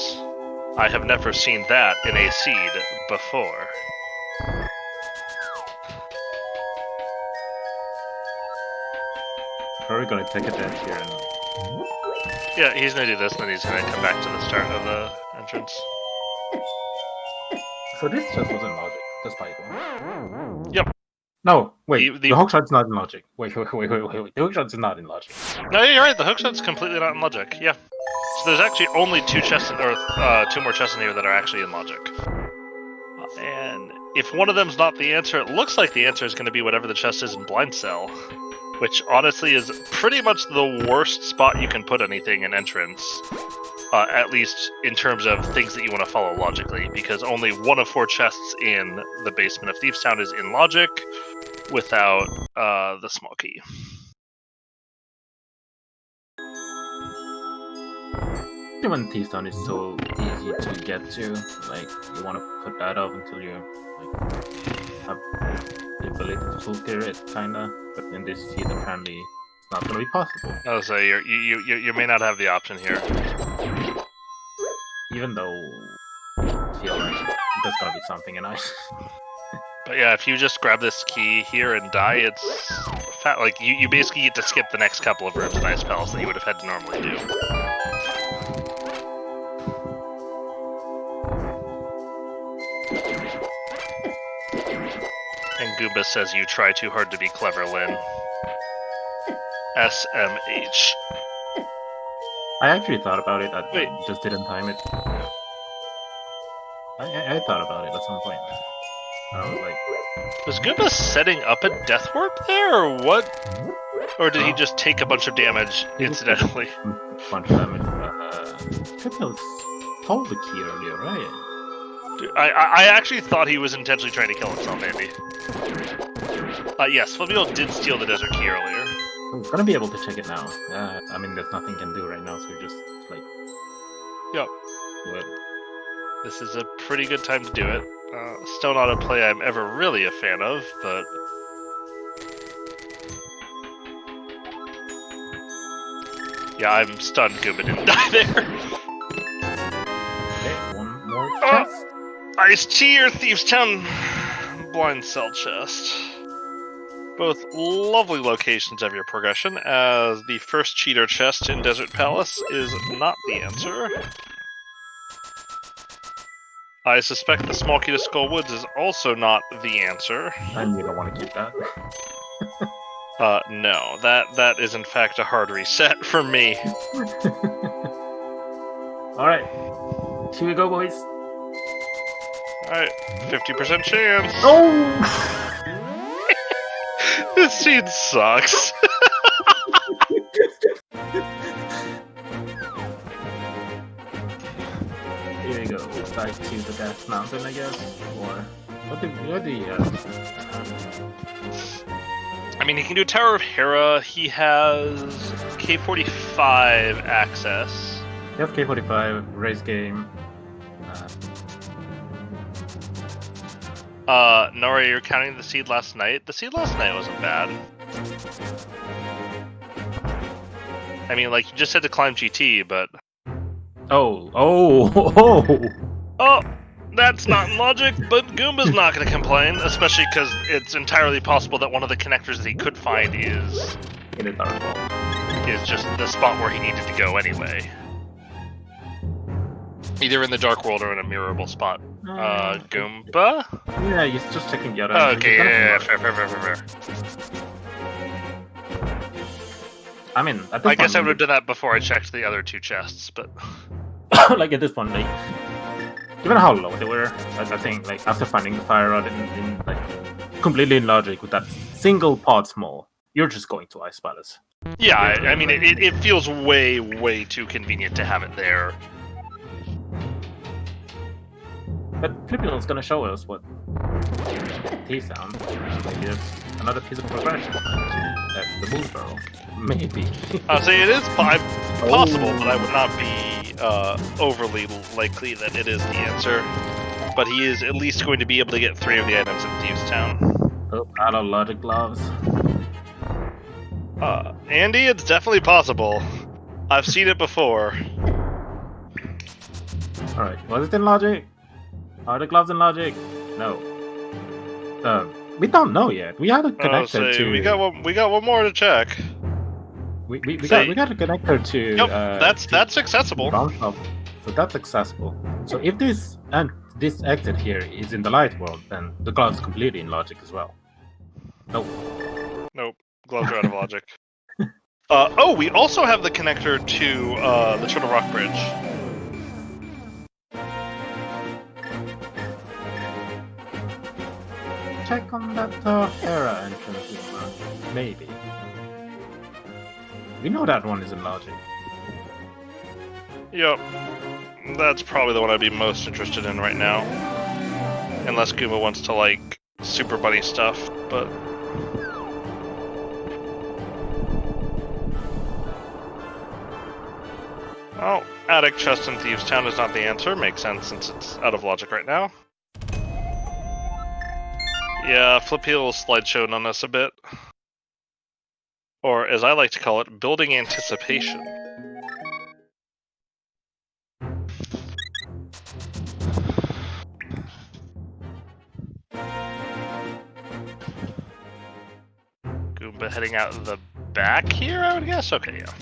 [SPEAKER 2] I have never seen that in a seed before.
[SPEAKER 3] Probably gonna take a dash here and...
[SPEAKER 2] Yeah, he's gonna do this, and then he's gonna come back to the start of the entrance.
[SPEAKER 3] So this just wasn't logic, despite one.
[SPEAKER 2] Yep.
[SPEAKER 3] No, wait,
[SPEAKER 2] The
[SPEAKER 3] the hookshot's not in logic. Wait. The hookshot's not in logic.
[SPEAKER 2] No, you're right, the hookshot's completely not in logic, yeah. So there's actually only two more chests in here that are actually in logic. And if one of them's not the answer, it looks like the answer is going to be whatever the chest is in Blind Cell. Which honestly is pretty much the worst spot you can put anything in entrance. At least in terms of things that you want to follow logically. Because only one of 4 chests in the basement of Thieves Town is in logic without the small key.
[SPEAKER 3] Even Thieves Town is so easy to get to, like, you want to put that off until you, like, have the ability to full clear it, kinda. But in this seed, apparently, it's not gonna be possible.
[SPEAKER 2] I'll say you may not have the option here.
[SPEAKER 3] Even though I feel like there's gonna be something in ice.
[SPEAKER 2] But yeah, if you just grab this key here and die, it's like you basically get to skip the next couple of rooms in Ice Palace that you would have had to normally do. And Goomba says you try too hard to be clever, Lynn. SMH.
[SPEAKER 3] I actually thought about it, I just didn't time it. I thought about it at some point. I was like...
[SPEAKER 2] Was Goomba setting up a death warp there, or what? Or did he just take a bunch of damage incidentally?
[SPEAKER 3] A bunch of damage. Flipheal stole the key earlier, right?
[SPEAKER 2] Dude, I actually thought he was intentionally trying to kill himself, maybe. Yes, Flipheal did steal the desert key earlier.
[SPEAKER 3] I'm gonna be able to check it now. I mean, there's nothing you can do right now, so just, like...
[SPEAKER 2] Yep.
[SPEAKER 3] Do it.
[SPEAKER 2] This is a pretty good time to do it. Still not a play I'm ever really a fan of, but... Yeah, I'm stunned Goomba didn't die there.
[SPEAKER 3] Okay, one more chest.
[SPEAKER 2] Ice Tea or Thieves Town Blind Cell chest. Both lovely locations of your progression, as the first cheater chest in Desert Palace is not the answer. I suspect the small key to Skull Woods is also not the answer.
[SPEAKER 3] And you don't want to keep that.
[SPEAKER 2] No, that is in fact a hard reset for me.
[SPEAKER 3] Alright. Here we go, boys.
[SPEAKER 2] Alright, 50% chance.
[SPEAKER 3] Oh!
[SPEAKER 2] This scene sucks.
[SPEAKER 3] Here we go. Dive to the Death Mountain, I guess? Or... What do you
[SPEAKER 2] I mean, he can do Tower of Hera. He has K45 access.
[SPEAKER 3] You have K45, race game.
[SPEAKER 2] Nora, you're counting the seed last night. The seed last night wasn't bad. I mean, like, you just had to climb GT, but...
[SPEAKER 3] Oh!
[SPEAKER 2] That's not in logic, but Goomba's not going to complain, especially because it's entirely possible that one of the connectors that he could find is just the spot where he needed to go anyway. Either in the Dark World or in a mirrorable spot. Goomba?
[SPEAKER 3] Yeah, he's just checking the other.
[SPEAKER 2] Okay, yeah, fair.
[SPEAKER 3] I mean, at this
[SPEAKER 2] I guess
[SPEAKER 3] point,
[SPEAKER 2] I would have done that before I checked the other 2 chests, but...
[SPEAKER 3] like, at this point, like... Given how low they were, I think, like, after finding the fire rod in like, completely in logic with that single pod small, you're just going to Ice Palace.
[SPEAKER 2] Yeah, I mean, it feels way too convenient to have it there.
[SPEAKER 3] But Flipheal's gonna show us what Thieves Town. Maybe there's another piece of progression. The Bull Barrel. Maybe.
[SPEAKER 2] I'll say it is possible, but I would not be overly likely that it is the answer. But he is at least going to be able to get 3 of the items in Thieves Town.
[SPEAKER 3] Oh, out of logic gloves.
[SPEAKER 2] Andy, it's definitely possible. I've seen it before.
[SPEAKER 3] Alright, was it in logic? Are the gloves in logic? No. We don't know yet. We had it connected to.
[SPEAKER 2] We got one more to check.
[SPEAKER 3] We got a connector to.
[SPEAKER 2] Yep, that's accessible.
[SPEAKER 3] So that's accessible. So if this exit here is in the light world, then the glove's completely in logic as well. Nope.
[SPEAKER 2] Gloves are out of logic. We also have the connector to the Turtle Rock Bridge.
[SPEAKER 3] Check on that Hera entrance, maybe. We know that one is in logic.
[SPEAKER 2] Yep. That's probably the one I'd be most interested in right now. Unless Goomba wants to, like, Super Bunny stuff, but... Oh, Attic, Chest, and Thieves Town is not the answer. Makes sense since it's out of logic right now. Yeah, Flipheal slideshowed on us a bit. Or, as I like to call it, building anticipation. Goomba heading out the back here, I would guess? Okay, yeah.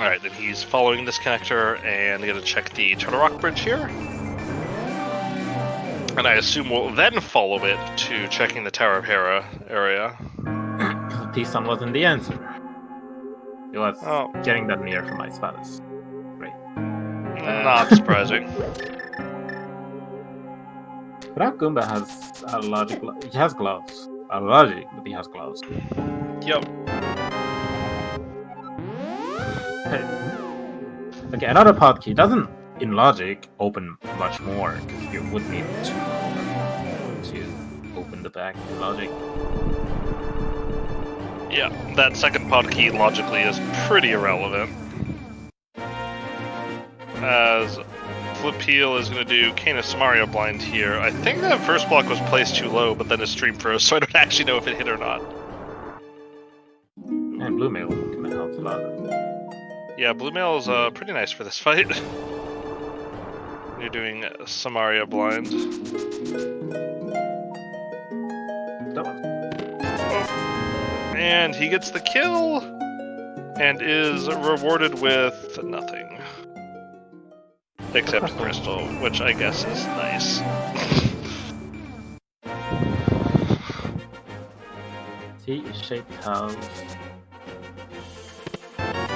[SPEAKER 2] Alright, then he's following this connector and gonna check the Turtle Rock Bridge here. And I assume we'll then follow it to checking the Tower of Hera area.
[SPEAKER 3] T-Sun wasn't the answer. It was getting that near from my status. Great.
[SPEAKER 2] Not surprising.
[SPEAKER 3] But now Goomba has a logic. He has gloves. A logic, but he has gloves.
[SPEAKER 2] Yep.
[SPEAKER 3] Okay, another pod key doesn't, in logic, open much more, because you would need two more to open the back in logic.
[SPEAKER 2] Yeah, that second pod key logically is pretty irrelevant. As Flipheal is going to do Canis Mario Blind here. I think that first block was placed too low, but then his stream froze, so I don't actually know if it hit or not.
[SPEAKER 3] And Blue Mail can help a lot.
[SPEAKER 2] Yeah, Blue Mail is pretty nice for this fight. You're doing Samaria Blind. And he gets the kill! And is rewarded with nothing. Except Crystal, which I guess is nice.
[SPEAKER 3] T-shaped house.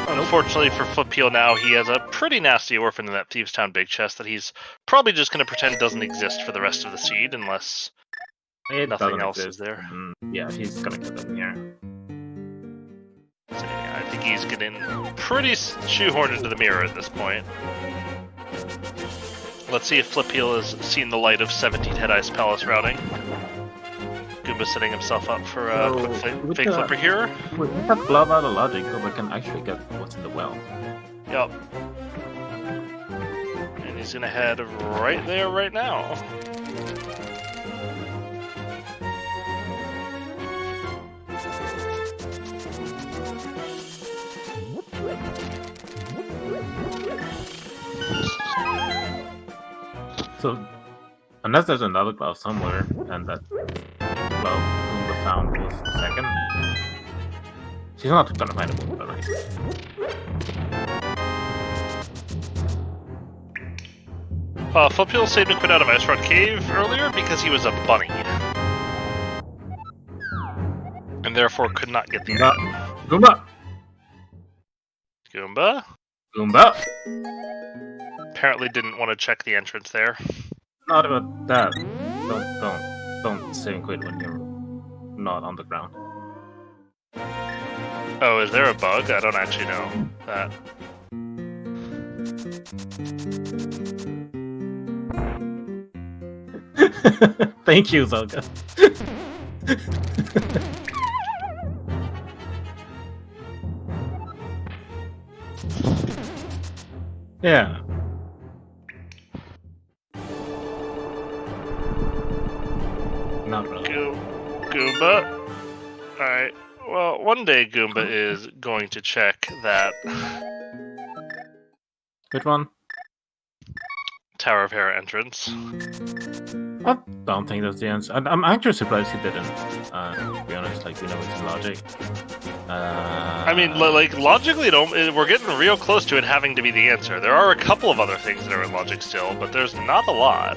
[SPEAKER 2] Unfortunately for Flipheal now, he has a pretty nasty orphan in that Thieves Town big chest that he's probably just going to pretend doesn't exist for the rest of the seed unless nothing else is there.
[SPEAKER 3] Yeah, he's going to get them here.
[SPEAKER 2] So, yeah, I think he's getting pretty shoehorned into the mirror at this point. Let's see if Flipheal has seen the light of 17 Head Ice Palace routing. Goomba setting himself up for a quick fake flipper here.
[SPEAKER 3] With that glove out of logic, Goomba can actually get what's in the well.
[SPEAKER 2] Yep. And he's gonna head right there right now.
[SPEAKER 3] So, unless there's another glove somewhere, and that glove Goomba found was the second, she's not gonna find a Goomba, right?
[SPEAKER 2] Flipheal saved a quit out of Ice Rod Cave earlier because he was a bunny. And therefore could not get the item.
[SPEAKER 3] Goomba!
[SPEAKER 2] Goomba?
[SPEAKER 3] Goomba!
[SPEAKER 2] Apparently didn't want to check the entrance there.
[SPEAKER 3] Not about that. Don't save and quit when you're not on the ground.
[SPEAKER 2] Oh, is there a bug? I don't actually know that.
[SPEAKER 3] Thank you, Zelda. Yeah. Not really.
[SPEAKER 2] Goomba? Alright. Well, one day Goomba is going to check that
[SPEAKER 3] Which one?
[SPEAKER 2] Tower of Hera entrance.
[SPEAKER 3] I don't think that's the answer. I'm actually surprised he didn't. To be honest, like, we know it's in logic.
[SPEAKER 2] I mean, like, logically, we're getting real close to it having to be the answer. There are a couple of other things that are in logic still, but there's not a lot.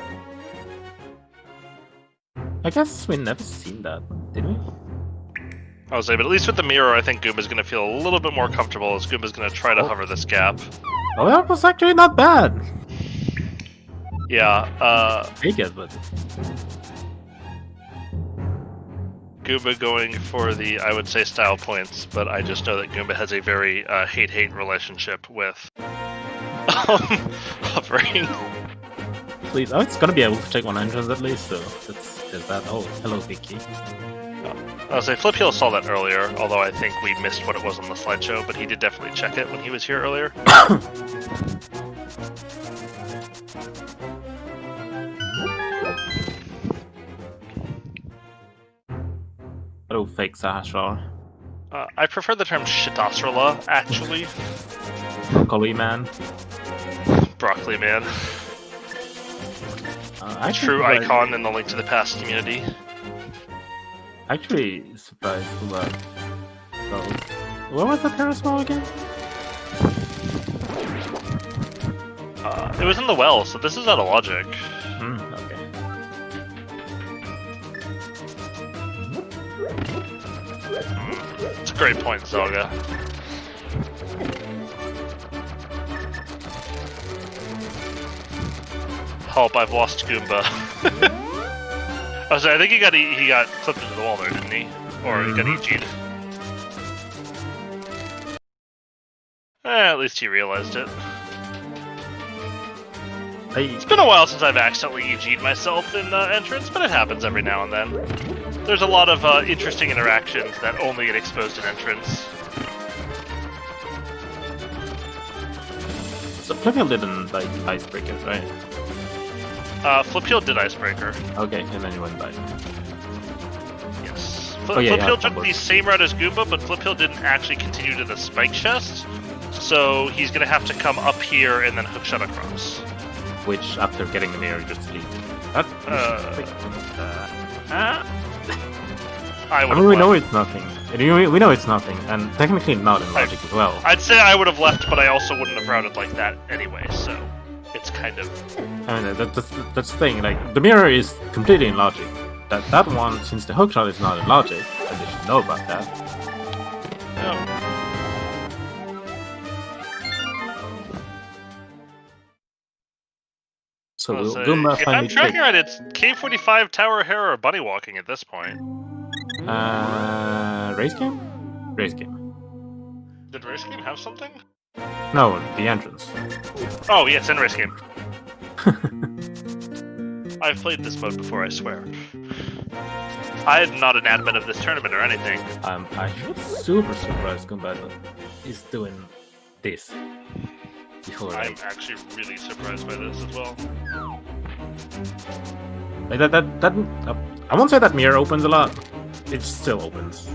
[SPEAKER 3] I guess we never seen that, did we?
[SPEAKER 2] I would say, but at least with the mirror, I think Goomba's going to feel a little bit more comfortable as Goomba's going to try to hover this gap.
[SPEAKER 3] Oh, that was actually not bad.
[SPEAKER 2] Yeah,
[SPEAKER 3] Big it, but
[SPEAKER 2] Goomba going for the, I would say, style points, but I just know that Goomba has a very hate-hate relationship with hovering.
[SPEAKER 3] please, oh, it's gonna be able to take one entrance at least, so there's that. Oh, hello, Vicky.
[SPEAKER 2] I would say Flipheal saw that earlier, although I think we missed what it was on the slideshow, but he did definitely check it when he was here earlier.
[SPEAKER 3] Hello, fake Sahashar.
[SPEAKER 2] I prefer the term Shitasrala, actually.
[SPEAKER 3] Broccoli man.
[SPEAKER 2] Broccoli Man.
[SPEAKER 3] Actually,
[SPEAKER 2] True icon in the Link to the Past community.
[SPEAKER 3] Actually, surprised about those. What was the parasol again?
[SPEAKER 2] It was in the well, so this is out of logic.
[SPEAKER 3] Okay.
[SPEAKER 2] It's a great point, Zelda. Help, I've lost Goomba. Oh, sorry, I think he got clipped into the wall there, didn't he? Or he got EG'd. At least he realized it. It's been a while since I've accidentally EG'd myself in entrance, but it happens every now and then. There's a lot of interesting interactions that only get exposed in entrance.
[SPEAKER 3] So Flipheal didn't like icebreaker, right?
[SPEAKER 2] Flipheal did Icebreaker.
[SPEAKER 3] Okay, and then you went back.
[SPEAKER 2] Yes.
[SPEAKER 3] Yeah,
[SPEAKER 2] Flipheal took the same route as Goomba, but Flipheal didn't actually continue to the spike chest, so he's gonna have to come up here and then hookshot across.
[SPEAKER 3] Which, after getting the mirror, just leave. That,
[SPEAKER 2] I
[SPEAKER 3] mean, we know it's nothing. We know it's nothing, and technically not in logic as well.
[SPEAKER 2] I'd say I would have left, but I also wouldn't have routed like that anyway, so it's kind of...
[SPEAKER 3] I mean, that's the thing, like, the mirror is completely in logic. That one, since the hookshot is not in logic, and they should know about that.
[SPEAKER 2] Yeah.
[SPEAKER 3] So
[SPEAKER 2] I'll
[SPEAKER 3] will
[SPEAKER 2] say,
[SPEAKER 3] Goomba
[SPEAKER 2] if I'm
[SPEAKER 3] finally
[SPEAKER 2] tracking
[SPEAKER 3] take...
[SPEAKER 2] right, it's K45, Tower of Hera, or Bunny Walking at this point.
[SPEAKER 3] Race game? Race game.
[SPEAKER 2] Did Race Game have something?
[SPEAKER 3] No, the entrance.
[SPEAKER 2] Oh, yeah, it's in Race Game. I've played this mode before, I swear. I am not an admin of this tournament or anything.
[SPEAKER 3] I'm actually super surprised Goomba is doing this. Before,
[SPEAKER 2] I'm
[SPEAKER 3] like,
[SPEAKER 2] actually really surprised by this as well.
[SPEAKER 3] like I won't say that mirror opens a lot. It still opens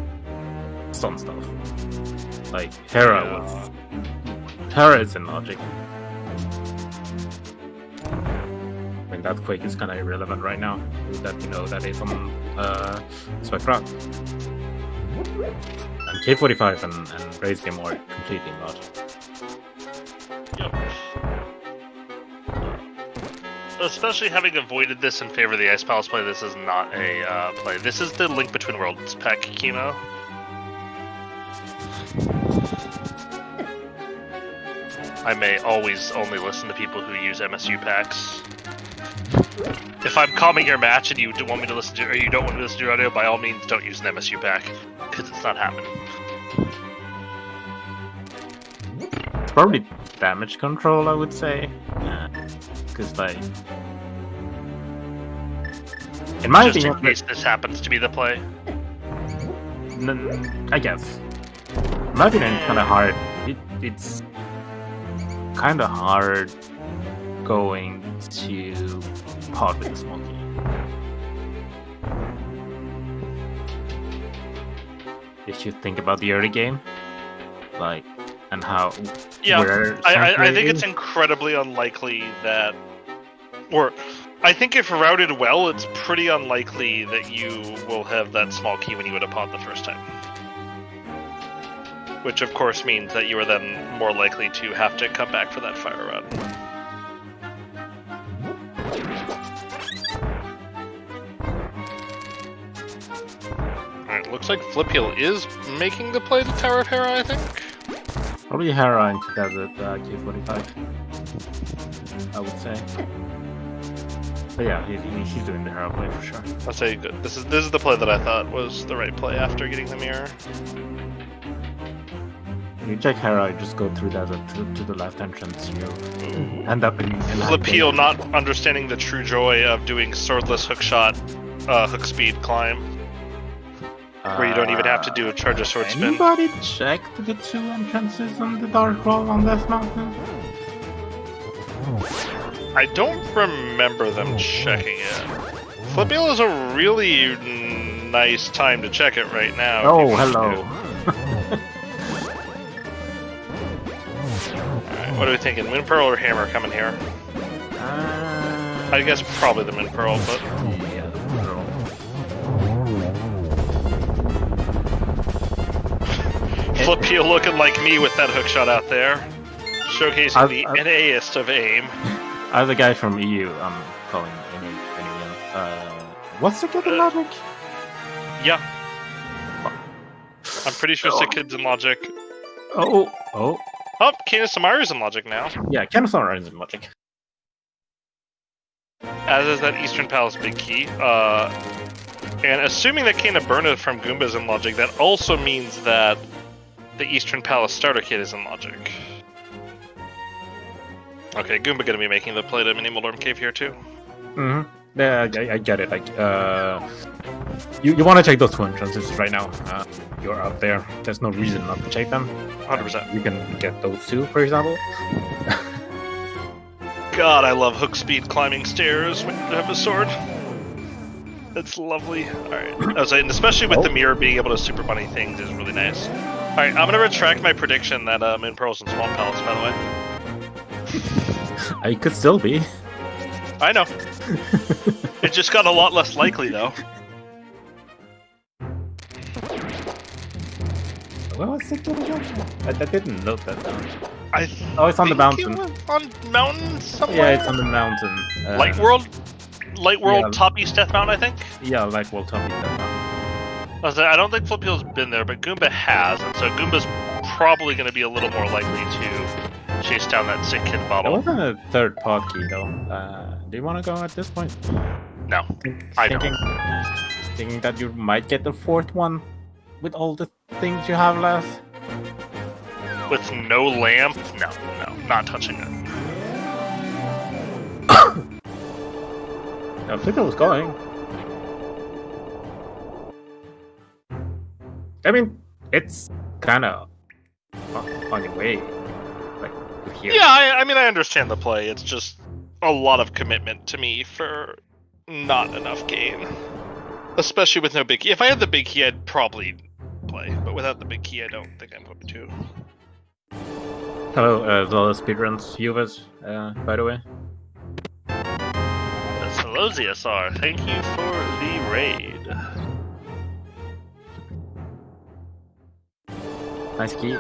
[SPEAKER 3] some stuff. Like Hera is in logic. I mean, that quick is kind of irrelevant right now. That we know that it's on Swipe Rock. And K45 and Raise Game are completely in logic.
[SPEAKER 2] Yep. Especially having avoided this in favor of the Ice Palace play, this is not a play. This is the Link Between Worlds pack, Kino. I may always only listen to people who use MSU packs. If I'm calming your match and you don't want me to listen to, or you don't want me to listen to your audio, by all means, don't use an MSU pack, because it's not happening.
[SPEAKER 3] It's probably damage control, I would say. Because, like, in my
[SPEAKER 2] Just
[SPEAKER 3] opinion,
[SPEAKER 2] in case this happens to be the play.
[SPEAKER 3] I guess. In my opinion, it's kind of hard. It's kind of hard going to pod with the small key. If you think about the early game, like, and how.
[SPEAKER 2] Yeah, I think it's incredibly unlikely that, or I think if routed well, it's pretty unlikely that you will have that small key when you would have pod the first time. Which of course means that you are then more likely to have to come back for that fire run. Alright, looks like Flipheal is making the play to Tower of Hera, I think.
[SPEAKER 3] Probably Hera into Desert Q45, I would say. But yeah, he's doing the Hera play for sure.
[SPEAKER 2] I'll say good. This is the play that I thought was the right play after getting the mirror.
[SPEAKER 3] When you check Hera, you just go through Desert to the left entrance. You end up in
[SPEAKER 2] Flipheal not understanding the true joy of doing swordless hookshot, hook speed climb. Where you don't even have to do a charge of sword spin.
[SPEAKER 3] Anybody checked the 2 entrances on the Dark Wall on Death Mountain?
[SPEAKER 2] I don't remember them checking it. Flipheal is a really nice time to check it right now.
[SPEAKER 3] Oh, hello.
[SPEAKER 2] Alright, what are we thinking? Moon Pearl or Hammer coming here? I guess probably the Moon Pearl, but...
[SPEAKER 3] Yeah, the Moon Pearl.
[SPEAKER 2] Flipheal looking like me with that hookshot out there. Showcasing the NAist of aim.
[SPEAKER 3] As a guy from EU, I'm calling anyone. What's the kid in Logic?
[SPEAKER 2] Yeah. I'm pretty sure it's the kids in Logic.
[SPEAKER 3] Oh,
[SPEAKER 2] Canis Samari's in Logic now.
[SPEAKER 3] yeah, Canis Samari's in Logic.
[SPEAKER 2] As is that Eastern Palace big key. And assuming that Kana Burna from Goomba is in Logic, that also means that the Eastern Palace starter kit is in Logic. Okay, Goomba gonna be making the play to Mini Moldorm Cave here too.
[SPEAKER 3] Mm-hmm. Yeah, I get it. Like, you want to check those 2 entrances right now. You're up there. There's no reason not to check them.
[SPEAKER 2] 100%.
[SPEAKER 3] You can get those 2, for example.
[SPEAKER 2] God, I love hook speed climbing stairs when you have a sword. That's lovely. Alright. I was saying, especially with the mirror being able to super bunny things is really nice. Alright, I'm gonna retract my prediction that Moon Pearl's in Swamp Palace, by the way.
[SPEAKER 3] I could still be.
[SPEAKER 2] I know. It just got a lot less likely, though.
[SPEAKER 3] Where was it? I didn't note that down.
[SPEAKER 2] Oh,
[SPEAKER 3] it's on the mountain.
[SPEAKER 2] On mountain somewhere?
[SPEAKER 3] Yeah, it's on the mountain.
[SPEAKER 2] Light World,
[SPEAKER 3] yeah.
[SPEAKER 2] Top East Death Mountain, I think?
[SPEAKER 3] Yeah, Light World Top East Death Mountain.
[SPEAKER 2] I don't think Flipheal's been there, but Goomba has, and so Goomba's probably going to be a little more likely to chase down that sick kid
[SPEAKER 3] There
[SPEAKER 2] bottle.
[SPEAKER 3] wasn't a 3rd pod key, though. Do you want to go at this point?
[SPEAKER 2] No, I don't.
[SPEAKER 3] Thinking that you might get the 4th one with all the things you have left?
[SPEAKER 2] With no lamp? No, not touching it.
[SPEAKER 3] I think I was going. I mean, it's kind of on your way. Like, here.
[SPEAKER 2] Yeah, I mean, I understand the play. It's just a lot of commitment to me for not enough gain. Especially with no big key. If I had the big key, I'd probably play. But without the big key, I don't think I'm going to.
[SPEAKER 3] Hello, ZeldaSpeedRuns viewers, by the way.
[SPEAKER 2] Hello, ZSR. Thank you for the raid.
[SPEAKER 3] Nice key.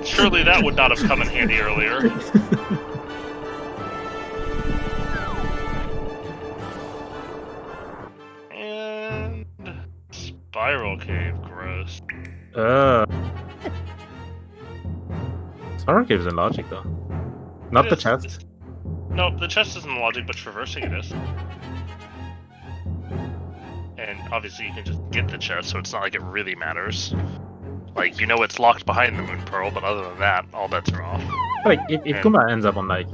[SPEAKER 2] Surely that would not have come in handy earlier. And Spiral Cave, gross.
[SPEAKER 3] Spiral Cave's in Logic, though. Not the chest.
[SPEAKER 2] No, the chest isn't Logic, but traversing it is. And obviously you can just get the chest, so it's not like it really matters. Like, you know it's locked behind the Moon Pearl, but other than that, all bets are off.
[SPEAKER 3] Like, if Goomba ends up on, like,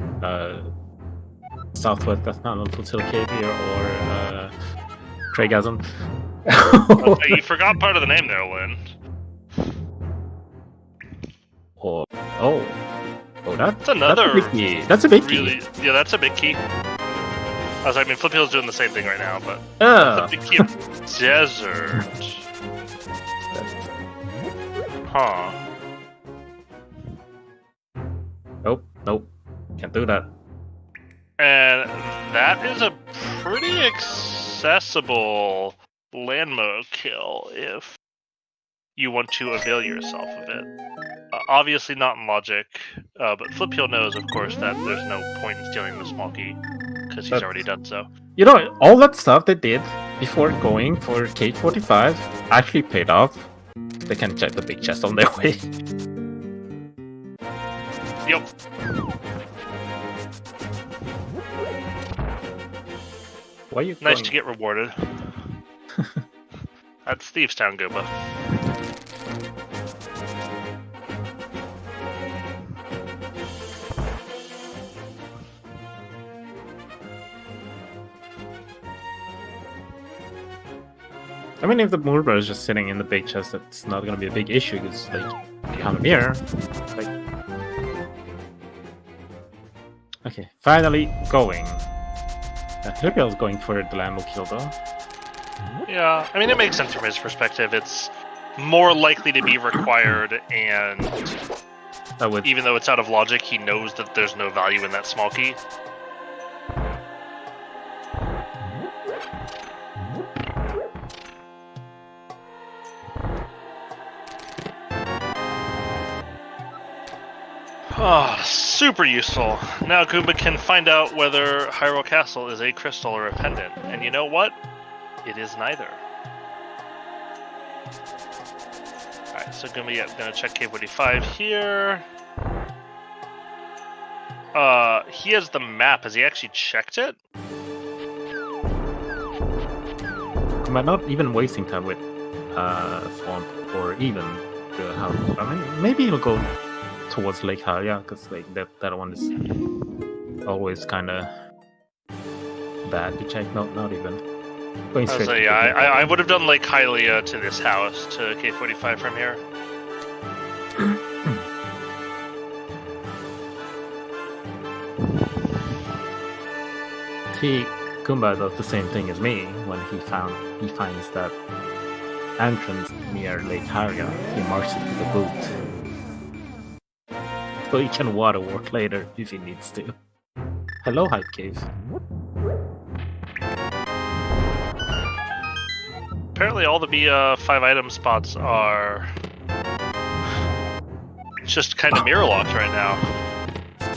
[SPEAKER 3] Southwest, that's not until Cave here, or, Craigasm.
[SPEAKER 2] You forgot part of the name there, Lynn.
[SPEAKER 3] Oh, that's
[SPEAKER 2] another.
[SPEAKER 3] That's a big key. That's a big
[SPEAKER 2] Really,
[SPEAKER 3] key.
[SPEAKER 2] yeah, that's a big key. I mean, Flipheal's doing the same thing right now, but that's a big key of desert. Huh.
[SPEAKER 3] Nope. Can't do that.
[SPEAKER 2] And that is a pretty accessible land mode kill if you want to avail yourself of it. Obviously not in logic, but Flipheal knows, of course, that there's no point in stealing the small key, because he's already done so.
[SPEAKER 3] You know, all that stuff they did before going for K45 actually paid off. They can check the big chest on their way.
[SPEAKER 2] Yep.
[SPEAKER 3] Why are you
[SPEAKER 2] Nice
[SPEAKER 3] going...
[SPEAKER 2] to get rewarded. That's Thieves Town, Goomba.
[SPEAKER 3] I mean, if the Moonbird is just sitting in the big chest, that's not gonna be a big issue, because, like, you have a mirror. Like... Okay, finally going. Flipheal's going for the Lambo kill, though.
[SPEAKER 2] Yeah, I mean, it makes sense from his perspective. It's more likely to be required, and even though it's out of logic, he knows that there's no value in that small key. Oh, super useful. Now Goomba can find out whether Hyrule Castle is a crystal or a pendant. And you know what? It is neither. Alright, so Goomba gonna check Cave 45 here. He has the map. Has he actually checked it?
[SPEAKER 3] Am I not even wasting time with Swamp or even the house? I mean, maybe he'll go towards Lake Hylia, because like that one is always kind of bad to check. No, not even. Going straight.
[SPEAKER 2] So, yeah, I would have done Lake Hylia to this house to K45 from here.
[SPEAKER 3] See, Goomba does the same thing as me when he finds that entrance near Lake Hylia. He marks it with a boot. So he can water walk later if he needs to. Hello, Hype Cave.
[SPEAKER 2] Apparently all the B5 item spots are just kind of mirror locked right now.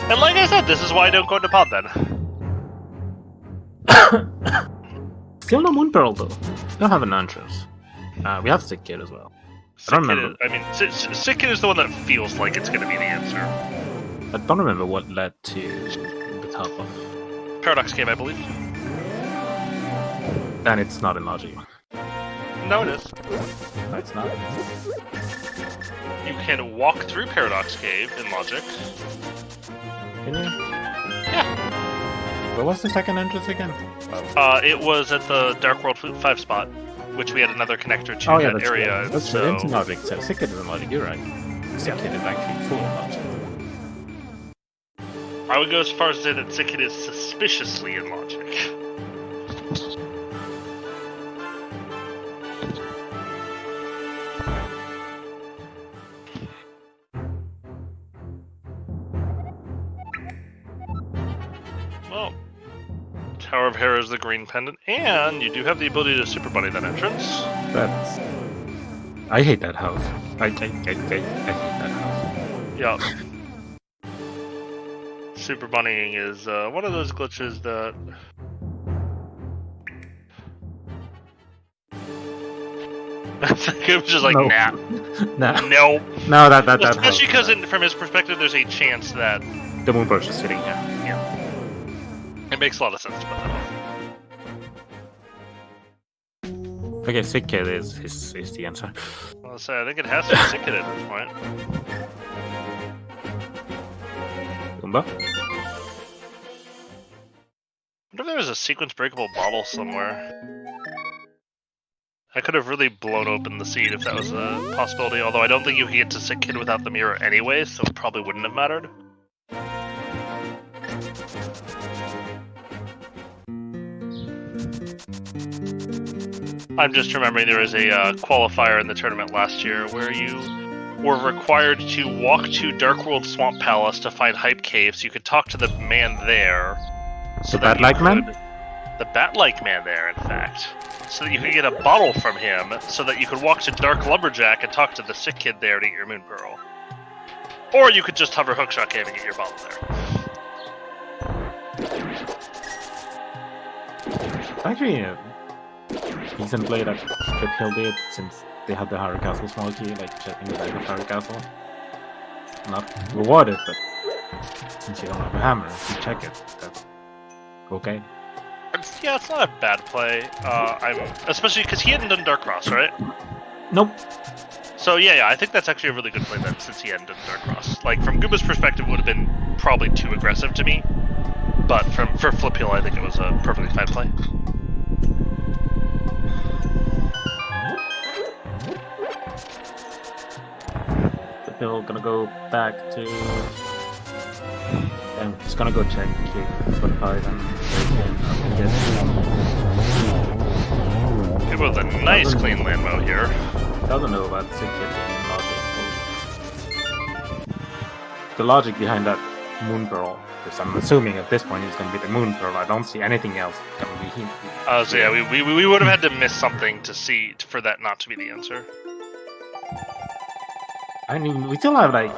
[SPEAKER 2] And like I said, this is why I don't go into pod then.
[SPEAKER 3] Still no Moon Pearl though. We don't have an entrance. We have Sick Kid as well.
[SPEAKER 2] Sick Kid is the one that feels like it's going to be the answer.
[SPEAKER 3] I don't remember what led to the top of
[SPEAKER 2] Paradox Cave, I believe.
[SPEAKER 3] Then it's not in logic.
[SPEAKER 2] No, it is.
[SPEAKER 3] No, it's not.
[SPEAKER 2] You can walk through Paradox Cave in logic.
[SPEAKER 3] Can you?
[SPEAKER 2] Yeah.
[SPEAKER 3] Where was the second entrance again?
[SPEAKER 2] It was at the Dark World 5 spot, which we had another connector to that area.
[SPEAKER 3] Right. That's
[SPEAKER 2] so...
[SPEAKER 3] it's in logic. So Sick Kid is in logic. You're right. Sick Kid is actually full of logic.
[SPEAKER 2] I would go as far as to say that Sick Kid is suspiciously in logic. Well, Tower of Hera is the green pendant, and you do have the ability to Super Bunny that entrance.
[SPEAKER 3] I hate that house. I hate that house.
[SPEAKER 2] Yeah. Super Bunnying is one of those glitches that... It was just like,
[SPEAKER 3] Nope.
[SPEAKER 2] nah.
[SPEAKER 3] No. No, that
[SPEAKER 2] Especially because from his perspective, there's a chance that...
[SPEAKER 3] the Moonburst is sitting here.
[SPEAKER 2] Yeah. It makes a lot of sense to put that off.
[SPEAKER 3] Okay, Sick Kid is the answer.
[SPEAKER 2] Well, I'll say, I think it has to be Sick Kid at this point.
[SPEAKER 3] Goomba?
[SPEAKER 2] I wonder if there was a sequence breakable bottle somewhere. I could have really blown open the seed if that was a possibility, although I don't think you could get to Sick Kid without the mirror anyway, so it probably wouldn't have mattered. I'm just remembering there was a qualifier in the tournament last year where you were required to walk to Darkworld Swamp Palace to find Hype Cave, so you could talk to the man there. So
[SPEAKER 3] The Bat-like man?
[SPEAKER 2] The Bat-like man there, in fact. So that you could get a bottle from him, so that you could walk to Dark Lumberjack and talk to the Sick Kid there to get your Moon Pearl. Or you could just hover Hookshot Cave and get your bottle there.
[SPEAKER 3] Actually, decent play that Flipheal did, since they had the Harry Castle small key, like checking the bag of Harry Castle. Not rewarded, but since you don't have a hammer, you check it. That's okay.
[SPEAKER 2] Yeah, it's not a bad play. Especially because he hadn't done Dark Cross, right?
[SPEAKER 3] Nope.
[SPEAKER 2] So yeah, I think that's actually a really good play then, since he hadn't done Dark Cross. Like, from Goomba's perspective, it would have been probably too aggressive to me. But for Flipheal, I think it was a perfectly fine play.
[SPEAKER 3] Flipheal gonna go back to... I'm just gonna go check Cave for the fight and get...
[SPEAKER 2] It was a nice clean land mow here.
[SPEAKER 3] Doesn't know about Sick Kid logic. The logic behind that Moon Pearl, because I'm assuming at this point it's gonna be the Moon Pearl. I don't see anything else gonna be him.
[SPEAKER 2] So yeah, we would have had to miss something to see for that not to be the answer.
[SPEAKER 3] I mean, we still have like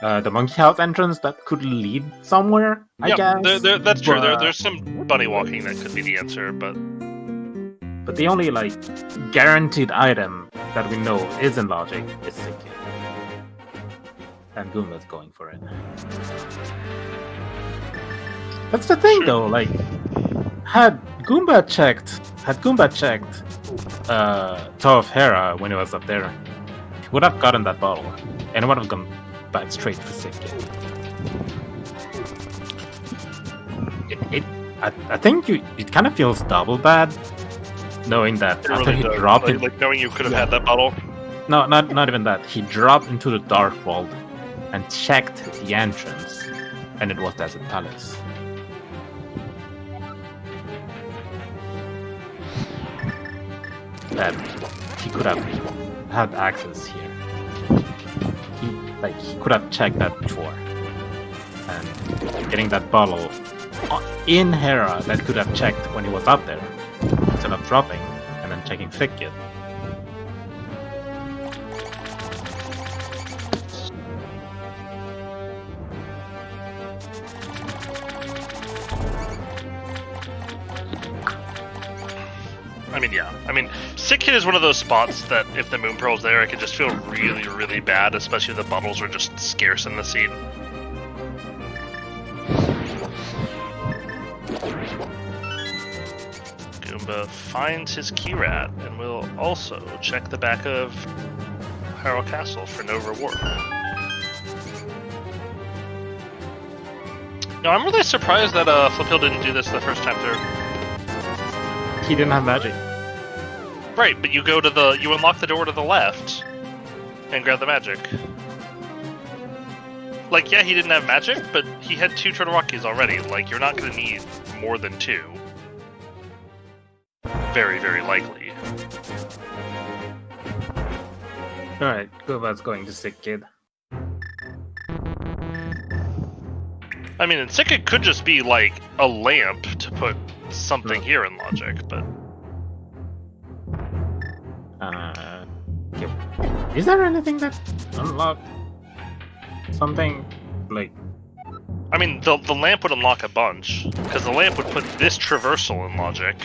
[SPEAKER 3] the Monkey House entrance that could lead somewhere, I guess.
[SPEAKER 2] That's true. There's some bunny walking that could be the answer, but
[SPEAKER 3] the only like guaranteed item that we know is in logic is Sick Kid. And Goomba's going for it. That's the thing though, like had Goomba checked Toe of Hera when he was up there, he would have gotten that bottle. And it would have gone back straight for Sick Kid. I think it kind of feels double bad, knowing that
[SPEAKER 2] it
[SPEAKER 3] after
[SPEAKER 2] really
[SPEAKER 3] he
[SPEAKER 2] does.
[SPEAKER 3] dropped it,
[SPEAKER 2] like knowing you could have had that bottle.
[SPEAKER 3] no, not even that. He dropped into the Dark World and checked the entrance, and it was Desert Palace. That he could have had access here. He could have checked that before, and getting that bottle in Hera that could have checked when he was up there instead of dropping and then checking Sick Kid.
[SPEAKER 2] I mean, Sick Kid is one of those spots that if the Moon Pearl's there, it can just feel really, really bad, especially if the bottles are just scarce in the scene. Goomba finds his key rat, and will also check the back of Harrow Castle for no reward. No, I'm really surprised that Flipheal didn't do this the first time through.
[SPEAKER 3] He didn't have magic.
[SPEAKER 2] Right, but you unlock the door to the left and grab the magic. Like, yeah, he didn't have magic, but he had 2 Turtlerock already. Like, you're not gonna need more than 2. Very, very likely.
[SPEAKER 3] Alright, Goomba's going to Sick Kid.
[SPEAKER 2] I mean, and Sick Kid could just be, like, a lamp to put something here in logic, but...
[SPEAKER 3] Okay. Is there anything that unlocked something like?
[SPEAKER 2] I mean, the lamp would unlock a bunch, because the lamp would put this traversal in logic.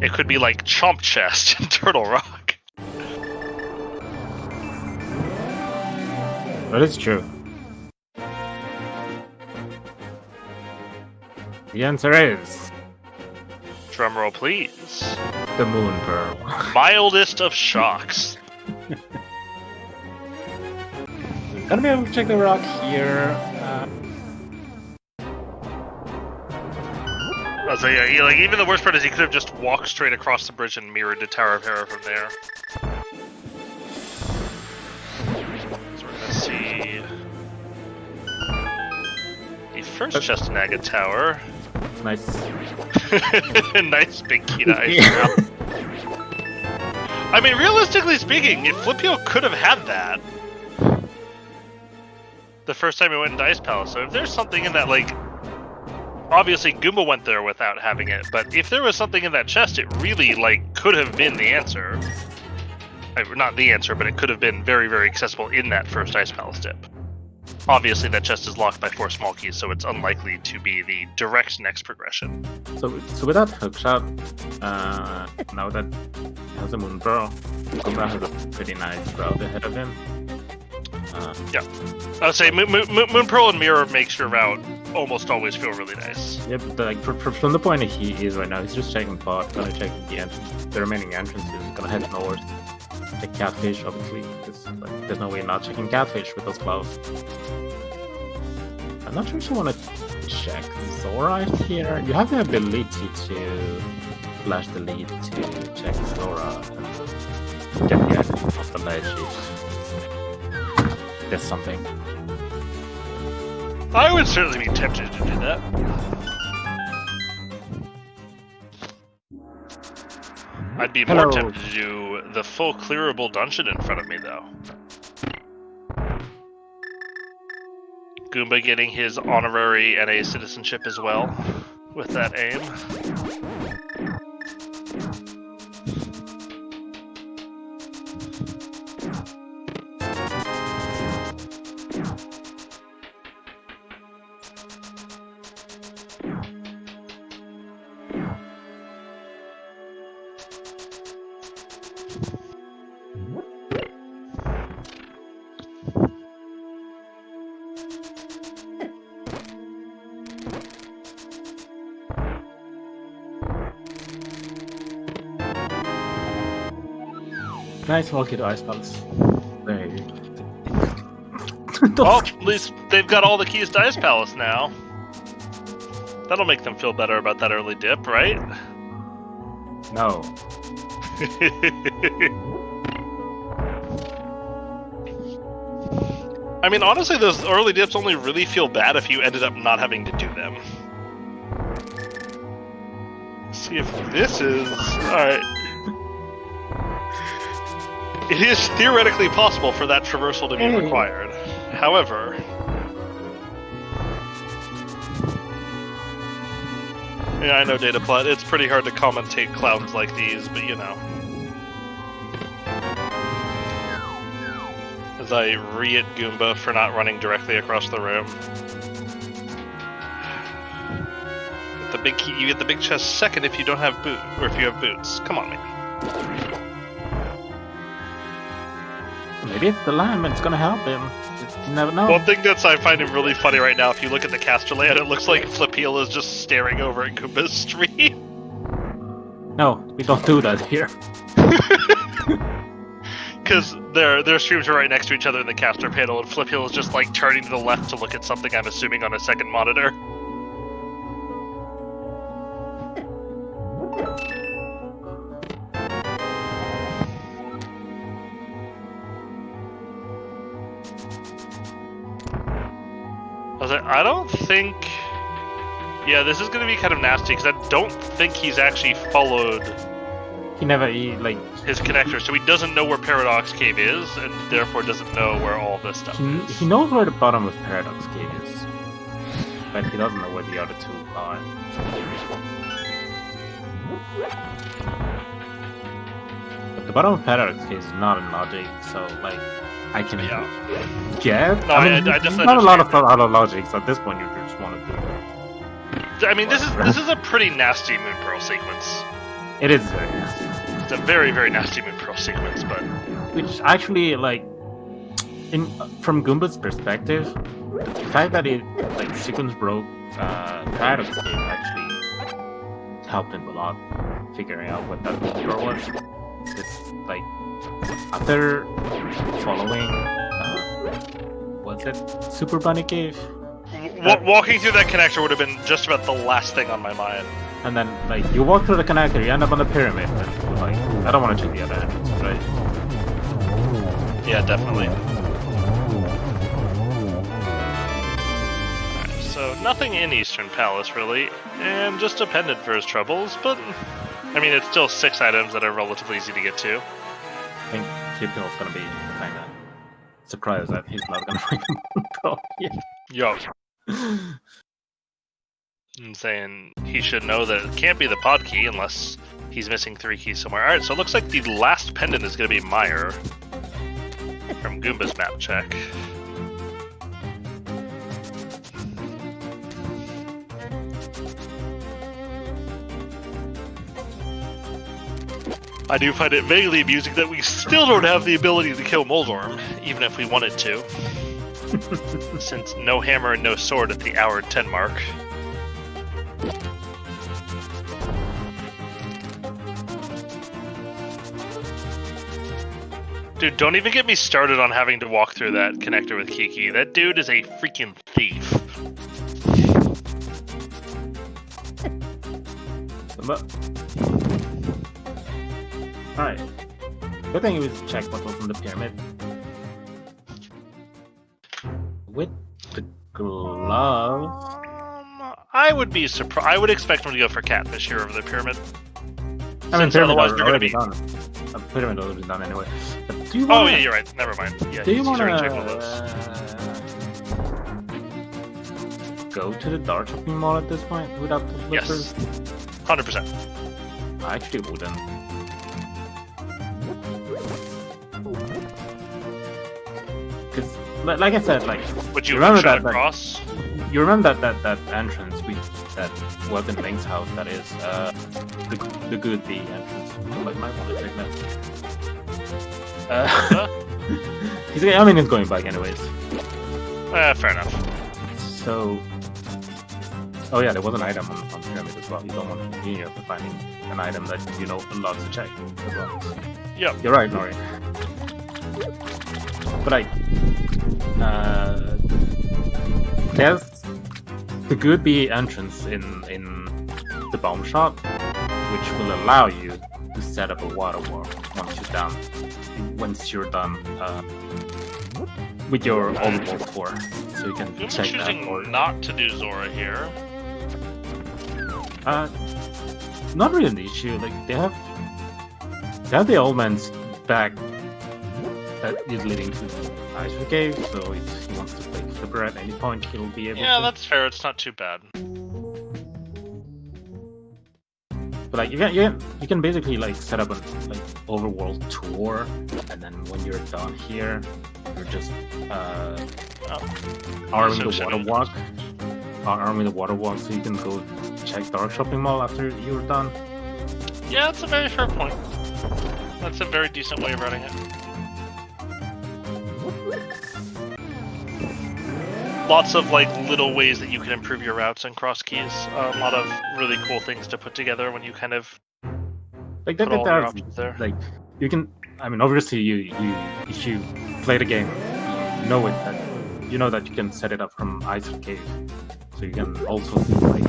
[SPEAKER 2] It could be like Chomp Chest in Turtle Rock.
[SPEAKER 3] That is true. The answer is
[SPEAKER 2] Drumroll, please.
[SPEAKER 3] the Moon Pearl.
[SPEAKER 2] Mildest of shocks.
[SPEAKER 3] Gonna be able to check the rock here.
[SPEAKER 2] I was like, yeah, like, even the worst part is he could have just walked straight across the bridge and mirrored the Tower of Hera from there. So we're gonna see the first chest in Agate Tower.
[SPEAKER 3] Nice.
[SPEAKER 2] Nice big key to ice trap. I mean, realistically speaking, if Flipheal could have had that the first time he went into Ice Palace, so if there's something in that, like, obviously Goomba went there without having it, but if there was something in that chest, it really, like, could have been the answer. Not the answer, but it could have been very, very accessible in that first Ice Palace dip. Obviously, that chest is locked by 4 small keys, so it's unlikely to be the direct next progression.
[SPEAKER 3] So with that hookshot, now that he has a Moon Pearl, Goomba has a pretty nice route ahead of him.
[SPEAKER 2] Yeah. I would say Moon Pearl and Mirror makes your route almost always feel really nice.
[SPEAKER 3] Yeah, but like from the point he is right now, he's just checking pot, gonna check the remaining entrances, gonna head north. Check Catfish, obviously, because like, there's no way not checking Catfish with those clouds. I'm not sure if you want to check Zora here. You have the ability to flash the lead to check Zora and get the item off the ledge if there's something.
[SPEAKER 2] I would certainly be tempted to do that. I'd be more tempted to do the full clearable dungeon in front of me, though. Goomba getting his honorary NA citizenship as well, with that aim.
[SPEAKER 3] Nice walkie to Ice Palace. There you go.
[SPEAKER 2] Well, at least they've got all the keys to Ice Palace now. That'll make them feel better about that early dip, right?
[SPEAKER 3] No.
[SPEAKER 2] I mean, honestly, those early dips only really feel bad if you ended up not having to do them. Let's see if this is... Alright. It is theoretically possible for that traversal to be required. However... Yeah, I know, Dataplat. It's pretty hard to commentate clouds like these, but you know. As I re-hit Goomba for not running directly across the room. Get the big key, you get the big chest second if you don't have boot, or if you have boots. Come on, man.
[SPEAKER 3] Maybe it's the lime and it's gonna help him. You never know.
[SPEAKER 2] One thing that's I find him really funny right now, if you look at the caster layout, it looks like Flipheal is just staring over at Goomba's stream.
[SPEAKER 3] No, we don't do that here.
[SPEAKER 2] Because their streams are right next to each other in the caster panel, and Flipheal is just like turning to the left to look at something, I'm assuming, on a second monitor. I don't think... Yeah, this is going to be kind of nasty, because I don't think he's actually followed... his connector, so he doesn't know where Paradox Cave is, and therefore doesn't know where all this stuff is.
[SPEAKER 3] He knows where the bottom of Paradox Cave is, but he doesn't know where the other two are. But the bottom of Paradox Cave is not in logic, so like I can get.
[SPEAKER 2] No,
[SPEAKER 3] I mean,
[SPEAKER 2] I
[SPEAKER 3] there's
[SPEAKER 2] definitely
[SPEAKER 3] not a lot of
[SPEAKER 2] understand.
[SPEAKER 3] other logic, so at this point you just want to do it.
[SPEAKER 2] I mean, this is a pretty nasty Moon Pearl sequence.
[SPEAKER 3] It is very nasty.
[SPEAKER 2] It's a very, very nasty Moon Pearl sequence, but...
[SPEAKER 3] Which actually, like, from Goomba's perspective, the fact that it, like, sequence broke Paradox Cave actually helped him a lot figuring out what that mirror was. It's, like, after following was it Super Bunny Cave?
[SPEAKER 2] Walking through that connector would have been just about the last thing on my mind.
[SPEAKER 3] And then, like, you walk through the connector, you end up on the pyramid, and, like, I don't want to check the other entrance, right?
[SPEAKER 2] Yeah, definitely. Alright, so nothing in Eastern Palace, really, and just a pendant for his troubles, but, I mean, it's still 6 items that are relatively easy to get to.
[SPEAKER 3] I think Flipheal's gonna be kind of surprised that he's not gonna bring him go here.
[SPEAKER 2] Yo. I'm saying he should know that it can't be the pod key unless he's missing 3 keys somewhere. Alright, so it looks like the last pendant is going to be Meyer from Goomba's map check. I do find it vaguely amusing that we still don't have the ability to kill Moldorm, even if we wanted to. Since no hammer and no sword at the hour 10 mark. Dude, don't even get me started on having to walk through that connector with Kiki. That dude is a freaking thief.
[SPEAKER 3] Alright. Good thing it was check what was in the pyramid. With the glove.
[SPEAKER 2] I would be surprised. I would expect him to go for catfish here over the pyramid.
[SPEAKER 3] I mean,
[SPEAKER 2] Since
[SPEAKER 3] pyramid
[SPEAKER 2] otherwise
[SPEAKER 3] are
[SPEAKER 2] you're
[SPEAKER 3] already
[SPEAKER 2] gonna
[SPEAKER 3] done. Pyramid already done anyway. But do you
[SPEAKER 2] Oh
[SPEAKER 3] wanna,
[SPEAKER 2] yeah, you're right. Never mind. Yeah,
[SPEAKER 3] do you
[SPEAKER 2] he's
[SPEAKER 3] want
[SPEAKER 2] already checked all those.
[SPEAKER 3] to go to the Dart Shopping Mall at this point without the flippers?
[SPEAKER 2] Yes, 100%.
[SPEAKER 3] I actually wouldn't. Because, like I said, like
[SPEAKER 2] Would you
[SPEAKER 3] remember
[SPEAKER 2] shot
[SPEAKER 3] that
[SPEAKER 2] across?
[SPEAKER 3] you remember that entrance that was in Link's house. That is the good B entrance. I might want to check that. I mean, it's going back anyways.
[SPEAKER 2] Fair enough.
[SPEAKER 3] So, oh yeah, there was an item on pyramid as well. You don't want to, you have to find an item that you know lots to check as well.
[SPEAKER 2] Yep.
[SPEAKER 3] You're right, Nori. But there's the good B entrance in the bomb shop, which will allow you to set up a water wall once you're done with your overworld tour, so you can
[SPEAKER 2] I'm
[SPEAKER 3] check that.
[SPEAKER 2] choosing
[SPEAKER 3] Or
[SPEAKER 2] not to do Zora here.
[SPEAKER 3] not really an issue. Like they have the old man's back that is leading to the Ice Cave, so if he wants to play Flipper at any point, he'll be able to.
[SPEAKER 2] Yeah, that's fair. It's not too bad.
[SPEAKER 3] But like you can basically like set up a like overworld tour, and then when you're done here, you're just arming the water walk. Arming the water walk, so you can go check Dark Shopping Mall after you're done.
[SPEAKER 2] Yeah, that's a very fair point. That's a very decent way of running it. Lots of like little ways that you can improve your routes and cross keys. A lot of really cool things to put together when you kind of
[SPEAKER 3] Like
[SPEAKER 2] put all your options there.
[SPEAKER 3] like you can. I mean, obviously, you if you play the game, you know that you can set it up from Ice Cave, so you can also like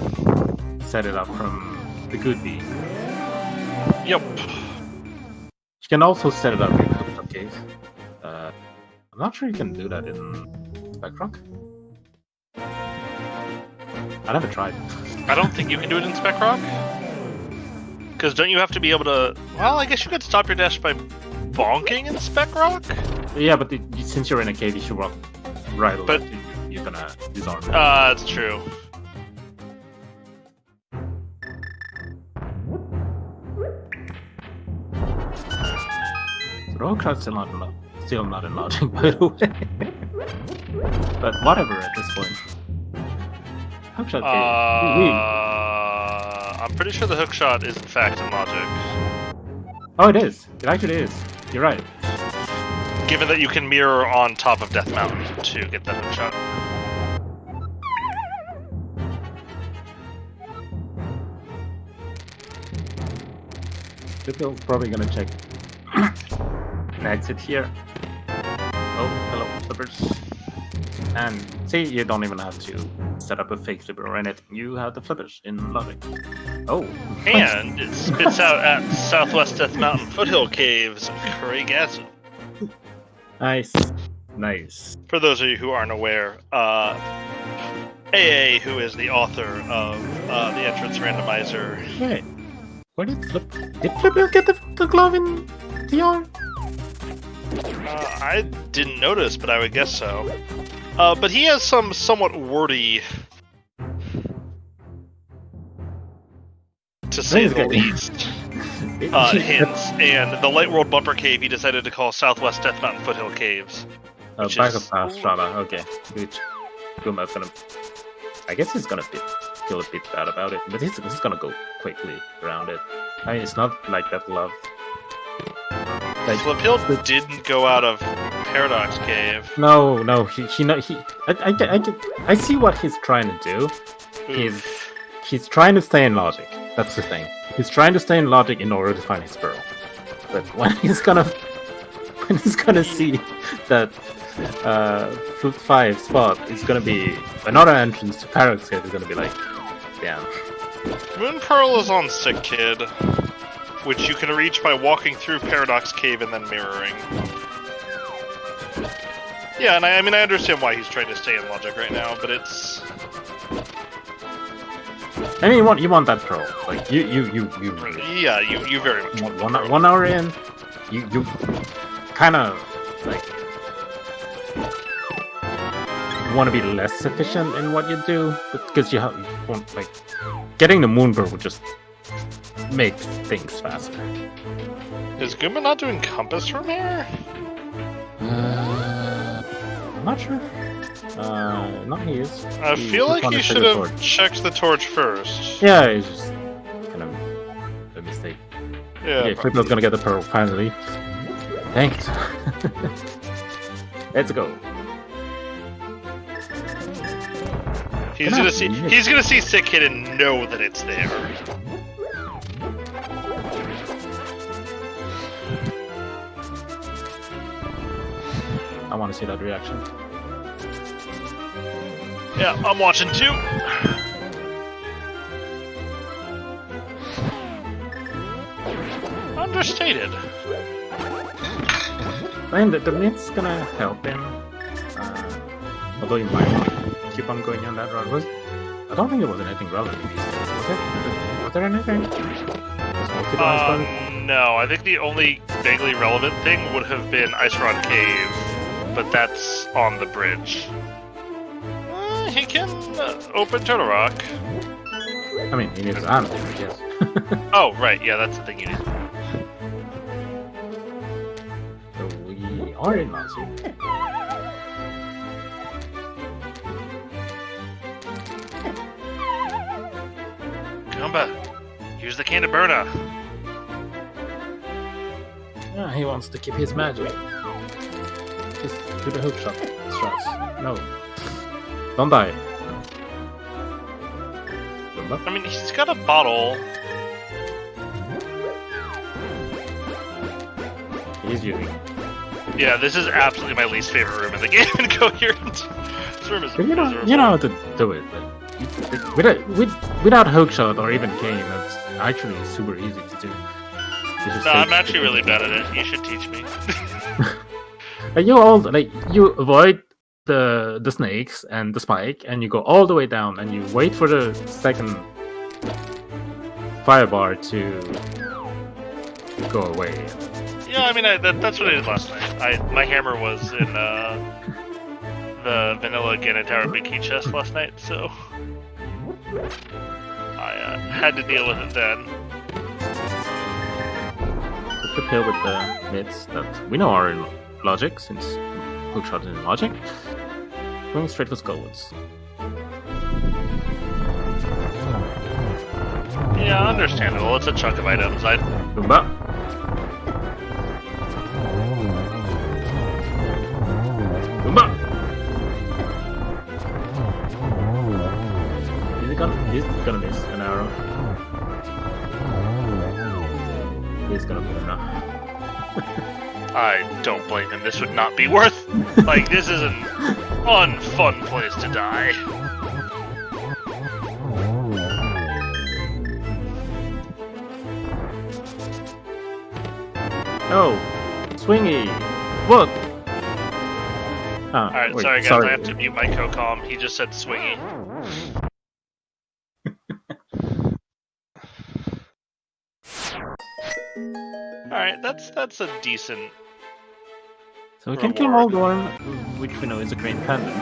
[SPEAKER 3] set it up from the Good Bee.
[SPEAKER 2] Yep.
[SPEAKER 3] You can also set it up in Hooked Cave. I'm not sure you can do that in Specrock. I never tried.
[SPEAKER 2] I don't think you can do it in Spec Rock. Because don't you have to be able to... Well, I guess you could stop your dash by bonking in Spec Rock?
[SPEAKER 3] Yeah, but since you're in a cave, you should walk right over.
[SPEAKER 2] But-
[SPEAKER 3] You're gonna disarm it.
[SPEAKER 2] That's true.
[SPEAKER 3] The road crowd's still not in logic, by the way. But whatever at this point. Hookshot cave.
[SPEAKER 2] I'm pretty sure the hookshot is in fact in logic.
[SPEAKER 3] Oh, it is. It actually is. You're right.
[SPEAKER 2] Given that you can mirror on top of Death Mountain to get that hookshot.
[SPEAKER 3] Flipheal's probably gonna check an exit here. Oh, hello, flippers. And see, you don't even have to set up a fake flipper or anything. You have the flippers in logic. Oh.
[SPEAKER 2] And it spits out at Southwest Death Mountain Foothill Caves, Craigasm.
[SPEAKER 3] Nice. Nice.
[SPEAKER 2] For those of you who aren't aware, AA, who is the author of the Entrance Randomizer.
[SPEAKER 3] Hey, where did Flipheal get the glove in TR?
[SPEAKER 2] I didn't notice, but I would guess so. But he has some somewhat wordy, to say the least, hints. And the Light World Bumper Cave he decided to call Southwest Death Mountain Foothill Caves.
[SPEAKER 3] Oh, back of past Strava. Okay, which Goomba's gonna. I guess he's gonna feel a bit bad about it, but he's gonna go quickly around it. I mean, it's not like that glove. Like,
[SPEAKER 2] Flipheal didn't go out of Paradox Cave.
[SPEAKER 3] No, I see what he's trying to do. He's trying to stay in logic. That's the thing. He's trying to stay in logic in order to find his pearl. But when he's gonna see that Flip 5 spot is gonna be another entrance to Paradox Cave, is gonna be like, damn.
[SPEAKER 2] Moon Pearl is on Sick Kid, which you can reach by walking through Paradox Cave and then mirroring. Yeah, and I mean I understand why he's trying to stay in logic right now, but it's.
[SPEAKER 3] I mean, you want that pearl, like you.
[SPEAKER 2] Yeah, you very much want
[SPEAKER 3] 1 hour in, you kind of like want to be less efficient in what you do, because you want like getting the moon pearl would just make things faster.
[SPEAKER 2] Is Goomba not doing compass from here?
[SPEAKER 3] I'm not sure. Not he is.
[SPEAKER 2] I feel like he should have checked the torch first.
[SPEAKER 3] Yeah, it's just kind of a mistake.
[SPEAKER 2] Yeah.
[SPEAKER 3] Okay, Flipheal's gonna get the pearl finally. Thanks. Let's go.
[SPEAKER 2] He's gonna see Sick Kid and know that it's there.
[SPEAKER 3] I want to see that reaction.
[SPEAKER 2] Yeah, I'm watching too. Understated.
[SPEAKER 3] I mean, the mid's gonna help him. Although you might want to keep on going on that road. I don't think there was anything relevant in these days. Was there anything?
[SPEAKER 2] No, I think the only vaguely relevant thing would have been Ice Rod Cave, but that's on the bridge. He can open Turtle Rock.
[SPEAKER 3] I mean, he needs an yes.
[SPEAKER 2] Oh, right, yeah, that's the thing you need.
[SPEAKER 3] So we are in Mazu.
[SPEAKER 2] Goomba, use the Canterburna.
[SPEAKER 3] Yeah, he wants to keep his magic. Just do the hook shot. Shots. No. Don't die.
[SPEAKER 2] I mean, he's got a bottle.
[SPEAKER 3] He's using.
[SPEAKER 2] Yeah, this is absolutely my least favorite room in the game. Incoherent. This room is miserable.
[SPEAKER 3] You know how to do it. Like, without hookshot or even cane, that's actually super easy to do.
[SPEAKER 2] No, I'm actually really bad at it. You should teach me.
[SPEAKER 3] You avoid the snakes and the spike, and you go all the way down, and you wait for the second firebar to go away.
[SPEAKER 2] Yeah, I mean, that's what I did last night. My hammer was in the vanilla Ganotara Big Key chest last night, so I had to deal with it then.
[SPEAKER 3] To prepare with the mids that we know are in logic, since hookshot is in logic. Going straight for Skullwoods.
[SPEAKER 2] Yeah, understandable. It's a chunk of items.
[SPEAKER 3] Goomba. Goomba. He's gonna miss an arrow. He's gonna put enough.
[SPEAKER 2] I don't blame him. This would not be worth. Like, this isn't. unfun place to die.
[SPEAKER 3] Oh, swingy! Look!
[SPEAKER 2] Alright,
[SPEAKER 3] wait,
[SPEAKER 2] sorry guys, I have to mute my co-comm. He just said swingy. Alright, that's a decent...
[SPEAKER 3] So we can kill Moldorm, which we know is a green pendant.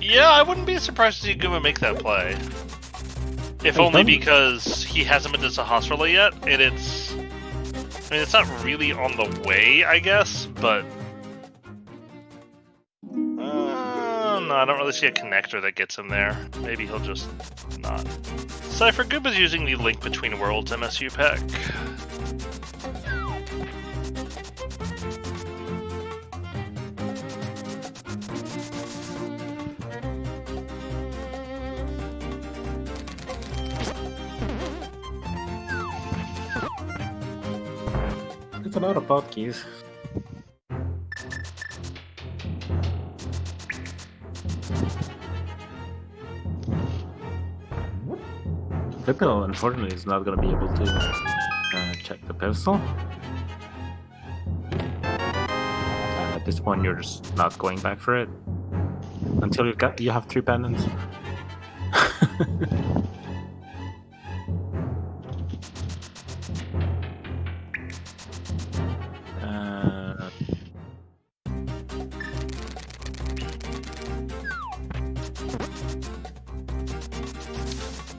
[SPEAKER 2] Yeah, I wouldn't be surprised to see Goomba make that play. If only because he hasn't been to Sahasrahla yet, and it's... I mean, it's not really on the way, I guess, but... no, I don't really see a connector that gets him there. Maybe he'll just not. Cypher Goomba's using the Link Between Worlds MSU pack.
[SPEAKER 3] It's a lot of podkeys. Flipheal, unfortunately, is not going to be able to check the pistol. At this point, you're just not going back for it until you have 3 pendants.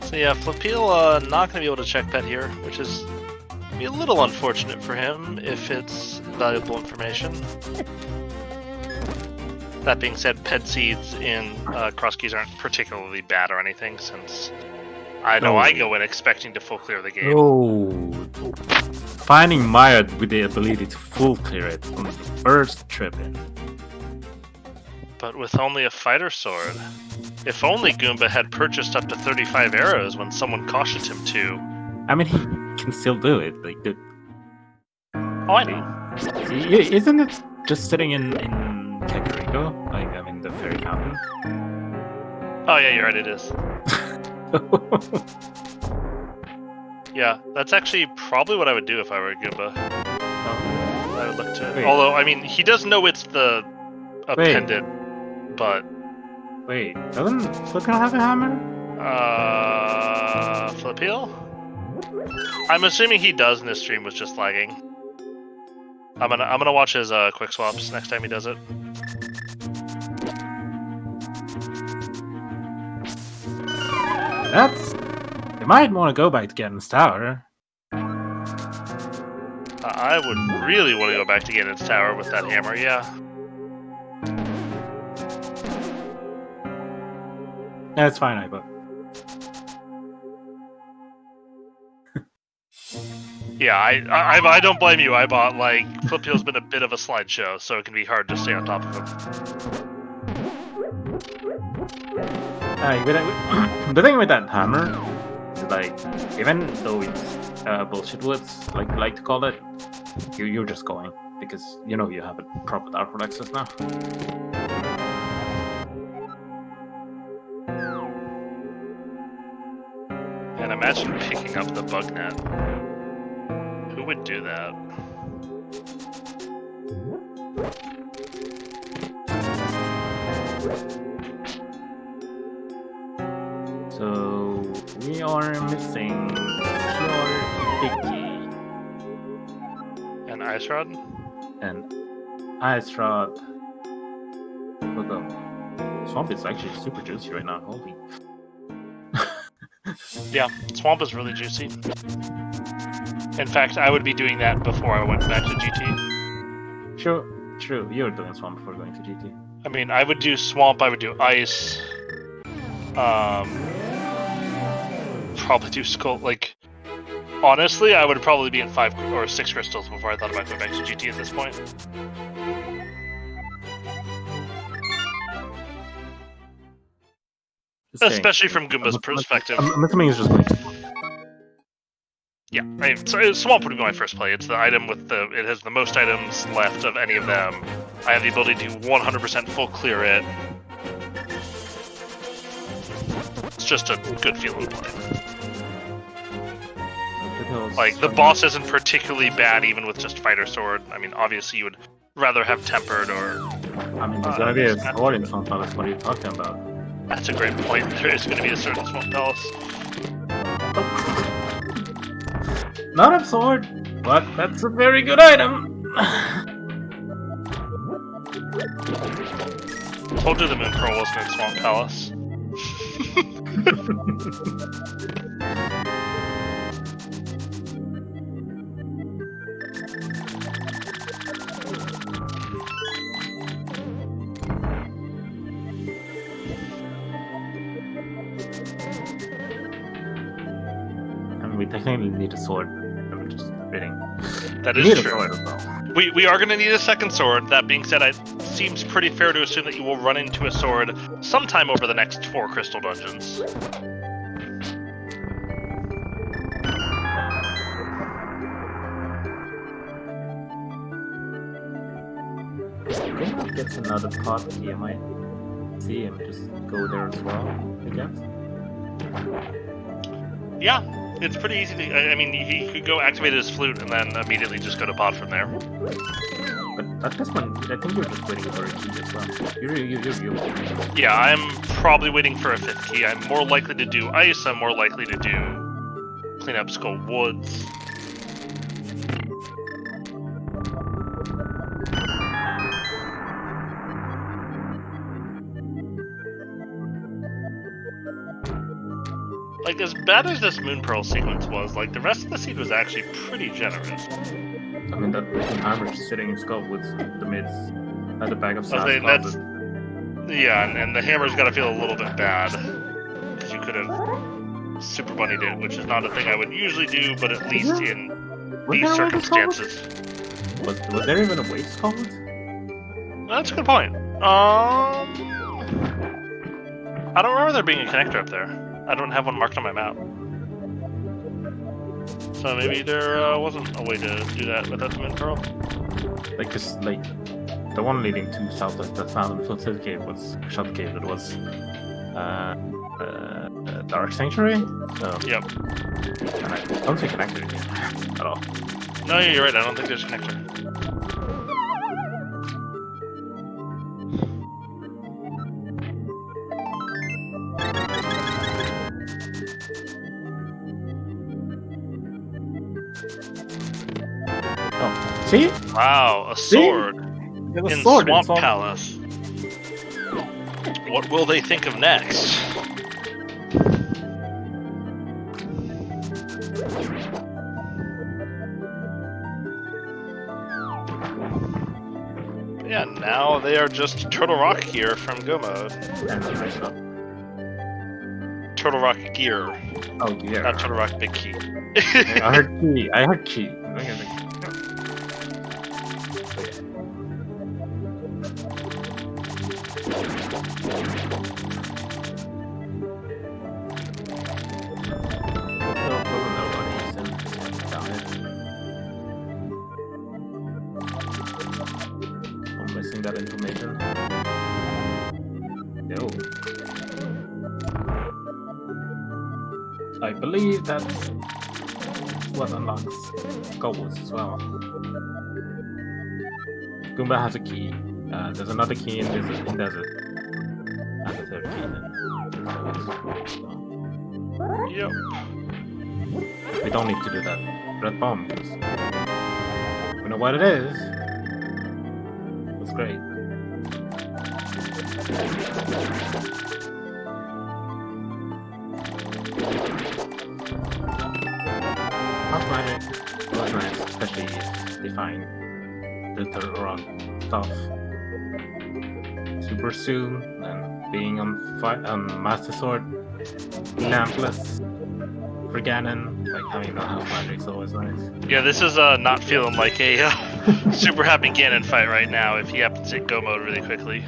[SPEAKER 2] So yeah, Flipheal not going to be able to check pet here, which is be a little unfortunate for him if it's valuable information. That being said, pet seeds in cross keys aren't particularly bad or anything, since I know I go in expecting to full clear the game.
[SPEAKER 3] Oh, finding Maya with the ability to full clear it on the first trip in.
[SPEAKER 2] But with only a fighter sword. If only Goomba had purchased up to 35 arrows when someone cautioned him to.
[SPEAKER 3] I mean, he can still do it. Like,
[SPEAKER 2] oh, I know.
[SPEAKER 3] See, isn't it just sitting in Kakariko? Like, I mean, the fairy fountain?
[SPEAKER 2] Oh yeah, you're right, it is. Yeah, that's actually probably what I would do if I were Goomba. I would look to it. Although, I mean, he does know it's a pendant, but...
[SPEAKER 3] Wait, doesn't Flipheal have a hammer?
[SPEAKER 2] Flipheal? I'm assuming he does and his stream was just lagging. I'm gonna watch his quick swaps next time he does it.
[SPEAKER 3] You might want to go back to Ganon's Tower.
[SPEAKER 2] I would really want to go back to Ganon's Tower with that hammer, yeah.
[SPEAKER 3] That's fine, I bought.
[SPEAKER 2] Yeah, I don't blame you. I bought, like, Flipheal's been a bit of a slideshow, so it can be hard to stay on top of him.
[SPEAKER 3] The thing with that hammer is, like, even though it's bullshit woods, like you like to call it, you're just going because you know you have a proper Dark access now.
[SPEAKER 2] And imagine picking up the bug net. Who would do that?
[SPEAKER 3] So we are missing pure Icky
[SPEAKER 2] An ice rod?
[SPEAKER 3] and Ice Rod. Look up. Swamp is actually super juicy right now. Holy.
[SPEAKER 2] Yeah, Swamp is really juicy. In fact, I would be doing that before I went back to GT.
[SPEAKER 3] True. You were doing Swamp before going to GT.
[SPEAKER 2] I mean, I would do Swamp, I would do Ice. Probably do Skull. Like, honestly, I would probably be in 5 or 6 crystals before I thought about going back to GT at this point. Especially from Goomba's perspective.
[SPEAKER 3] I'm assuming he's just going to.
[SPEAKER 2] Yeah, so Swamp would be my first play. It's the item with it has the most items left of any of them. I have the ability to 100% full clear it. It's just a good feeling play. Like, the boss isn't particularly bad even with just Fighter Sword. I mean, obviously you would rather have Tempered or...
[SPEAKER 3] I mean, there's gonna be a sword in Swamp Palace, what are you talking about?
[SPEAKER 2] That's a great point. There is gonna be a sword in Swamp Palace.
[SPEAKER 3] Not a sword, but that's a very good item!
[SPEAKER 2] Told you the Moon Pearl wasn't in Swamp Palace.
[SPEAKER 3] We technically need a sword. I'm just kidding.
[SPEAKER 2] That
[SPEAKER 3] We
[SPEAKER 2] is
[SPEAKER 3] need a
[SPEAKER 2] true.
[SPEAKER 3] sword as well.
[SPEAKER 2] We are going to need a second sword. That being said, it seems pretty fair to assume that you will run into a sword sometime over the next 4 crystal dungeons.
[SPEAKER 3] If he gets another pot key, I might see him just go there as well, I guess.
[SPEAKER 2] Yeah, it's pretty easy to... I mean, he could go activate his flute and then immediately just go to pod from there.
[SPEAKER 3] But at this point, I think you're just waiting for a key as well. You're
[SPEAKER 2] Yeah, I'm probably waiting for a 5th key. I'm more likely to do ice, I'm more likely to do clean up Skull Woods. Like, as bad as this Moon Pearl sequence was, like, the rest of the seed was actually pretty generous.
[SPEAKER 3] I mean, that hammer sitting in Skull with the mids at the back of Sass
[SPEAKER 2] that's... Yeah, and the hammer's gotta feel a little bit bad. Because you could have Super Bunnied it, which is not a thing I would usually do, but at least in these circumstances.
[SPEAKER 3] Was there even a waste Skull?
[SPEAKER 2] That's a good point. I don't remember there being a connector up there. I don't have one marked on my map. So maybe there wasn't a way to do that with that Moon Pearl.
[SPEAKER 3] Like, this, like, the one leading to southwest that found in Flipheal Cave was Shut Cave. It was Dark Sanctuary. So,
[SPEAKER 2] Yep.
[SPEAKER 3] and I don't see connected again at all.
[SPEAKER 2] No, you're right. I don't think there's a connector.
[SPEAKER 3] Oh, see?
[SPEAKER 2] Wow, a sword
[SPEAKER 3] There's a
[SPEAKER 2] in
[SPEAKER 3] sword
[SPEAKER 2] Swamp
[SPEAKER 3] in Swamp
[SPEAKER 2] Palace. What will they think of next? Yeah, now they are just Turtle Rock gear from Goomba.
[SPEAKER 3] And the nice shop.
[SPEAKER 2] Turtle Rock gear,
[SPEAKER 3] Oh, yeah.
[SPEAKER 2] not Turtle Rock Big Key.
[SPEAKER 3] I heard key. I heard key. I'm missing that information. No. I believe that's what unlocks goals as well. Goomba has a key. There's another key in Desert. And a third key in
[SPEAKER 2] Yep.
[SPEAKER 3] We don't need to do that red bomb because we know what it is. It's great. Half magic was nice, especially if they find the third run stuff super soon and being on Master Sword, lampless for Ganon, like having no half magic is always nice.
[SPEAKER 2] Yeah, this is not feeling like a super happy Ganon fight right now if he happens to go mode really quickly.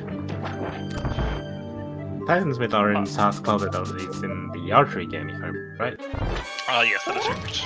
[SPEAKER 3] Titans are in Sass Clouded, at least in the archery game, if I'm right.
[SPEAKER 2] Yes, that is correct.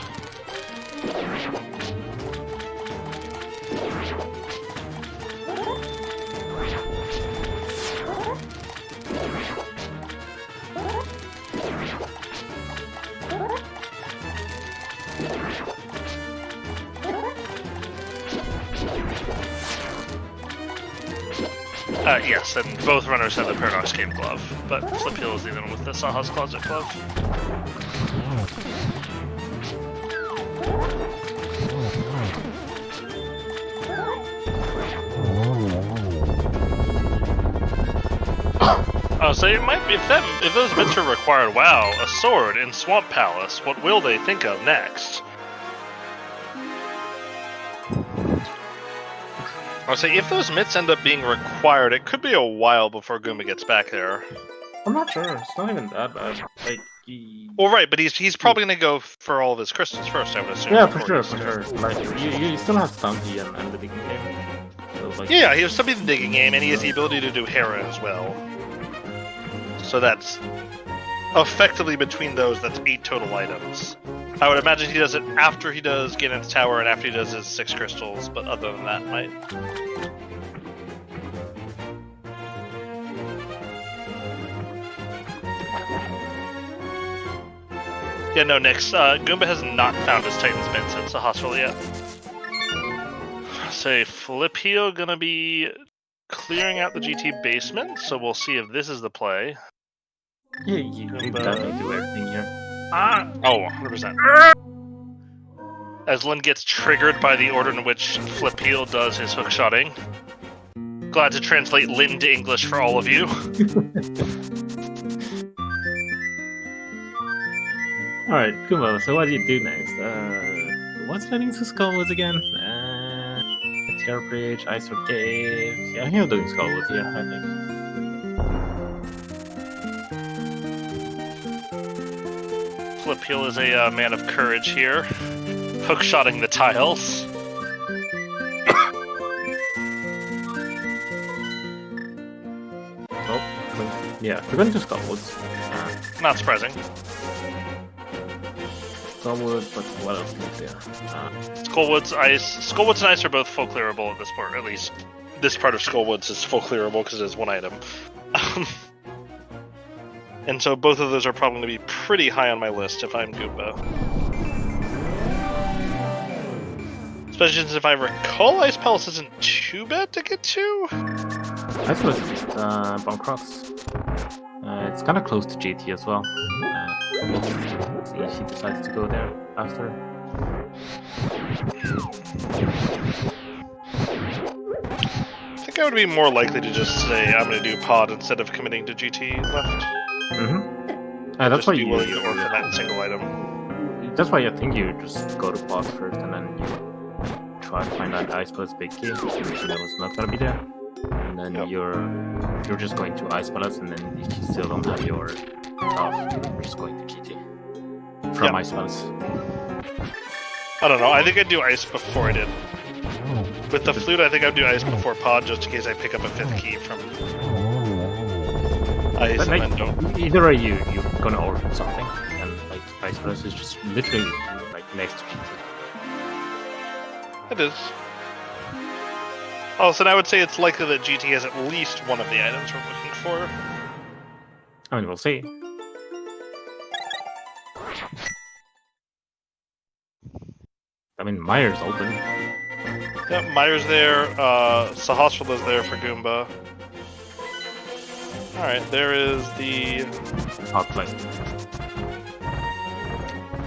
[SPEAKER 2] Yes, and both runners have the Paradox Game glove, but Flipheal is the one with the Saha's Closet glove. So it might be if those mitts are required. Wow, a sword in Swamp Palace. What will they think of next? I'll say if those mitts end up being required, it could be a while before Goomba gets back there.
[SPEAKER 3] I'm not sure. It's not even that bad. Like,
[SPEAKER 2] well, right, but he's probably gonna go for all of his crystals first, I would assume.
[SPEAKER 3] Yeah, for sure. Like, you still have Stumpy and the digging game. So, like,
[SPEAKER 2] yeah, he has Stumpy the digging game, and he has the ability to do Hera as well. So that's effectively between those. That's 8 total items. I would imagine he does it after he does Ganon's Tower and after he does his 6 crystals, but other than that, might. Yeah, no, Nix. Goomba has not found his Titan's Mint since the hospital yet. Say, Flipheal gonna be clearing out the GT basement, so we'll see if this is the play.
[SPEAKER 3] Yeah, you definitely do everything here.
[SPEAKER 2] Oh, 100%. As Lynn gets triggered by the order in which Flipheal does his hookshotting. Glad to translate Lynn to English for all of you.
[SPEAKER 3] Alright, Goomba, so what do you do next? What's heading to Skullwoods again? Tear Bridge, Ice Sword Cave. Yeah, he'll do Skullwoods here, I think.
[SPEAKER 2] Flipheal is a man of courage here, hookshotting the tiles.
[SPEAKER 3] Oh, yeah, we're going to Skullwoods.
[SPEAKER 2] Not surprising.
[SPEAKER 3] Skullwoods, but what else can we do?
[SPEAKER 2] Skullwoods and Ice are both full clearable at this point, or at least this part of Skullwoods is full clearable because it's one item. And so both of those are probably going to be pretty high on my list if I'm Goomba. Especially since if I recall, Ice Palace isn't too bad to get to.
[SPEAKER 3] Ice Palace is just Bunkross. It's kind of close to GT as well. Let's see if she decides to go there after.
[SPEAKER 2] I think I would be more likely to just say I'm going to do Pod instead of committing to GT left.
[SPEAKER 3] That's why
[SPEAKER 2] you
[SPEAKER 3] you
[SPEAKER 2] willing to orphan that single item.
[SPEAKER 3] That's why I think you just go to Pod first and then you try to find out Ice Palace big key, which you know is not gonna be there. And then you're just going to Ice Palace, and then if you still don't have your stuff, you're just going to GT from Ice Palace.
[SPEAKER 2] I don't know. I think I'd do Ice before I did. With the flute, I think I'd do Ice before Pod, just in case I pick up a 5th key from Ice,
[SPEAKER 3] but
[SPEAKER 2] and then don't.
[SPEAKER 3] Either way, you're gonna orphan something, and like Ice Palace is just literally like next to GT.
[SPEAKER 2] It is. Oh, so I would say it's likely that GT has at least one of the items we're looking for.
[SPEAKER 3] I mean, we'll see. I mean, Myers open.
[SPEAKER 2] Yep, Myers there. Sahasrahla is there for Goomba. Alright, there is the...
[SPEAKER 3] Hot play.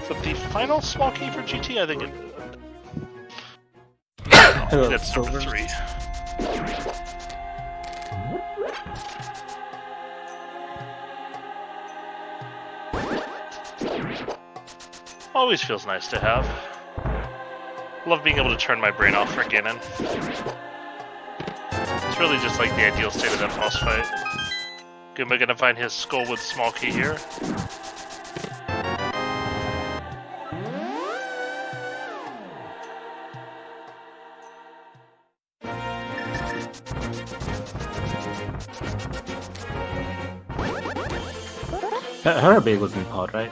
[SPEAKER 2] So the final small key for GT, I think it's number 3. Always feels nice to have. Love being able to turn my brain off for Ganon. It's really just like the ideal state of that boss fight. Goomba gonna find his Skullwood small key here.
[SPEAKER 3] Her big was in Pod, right?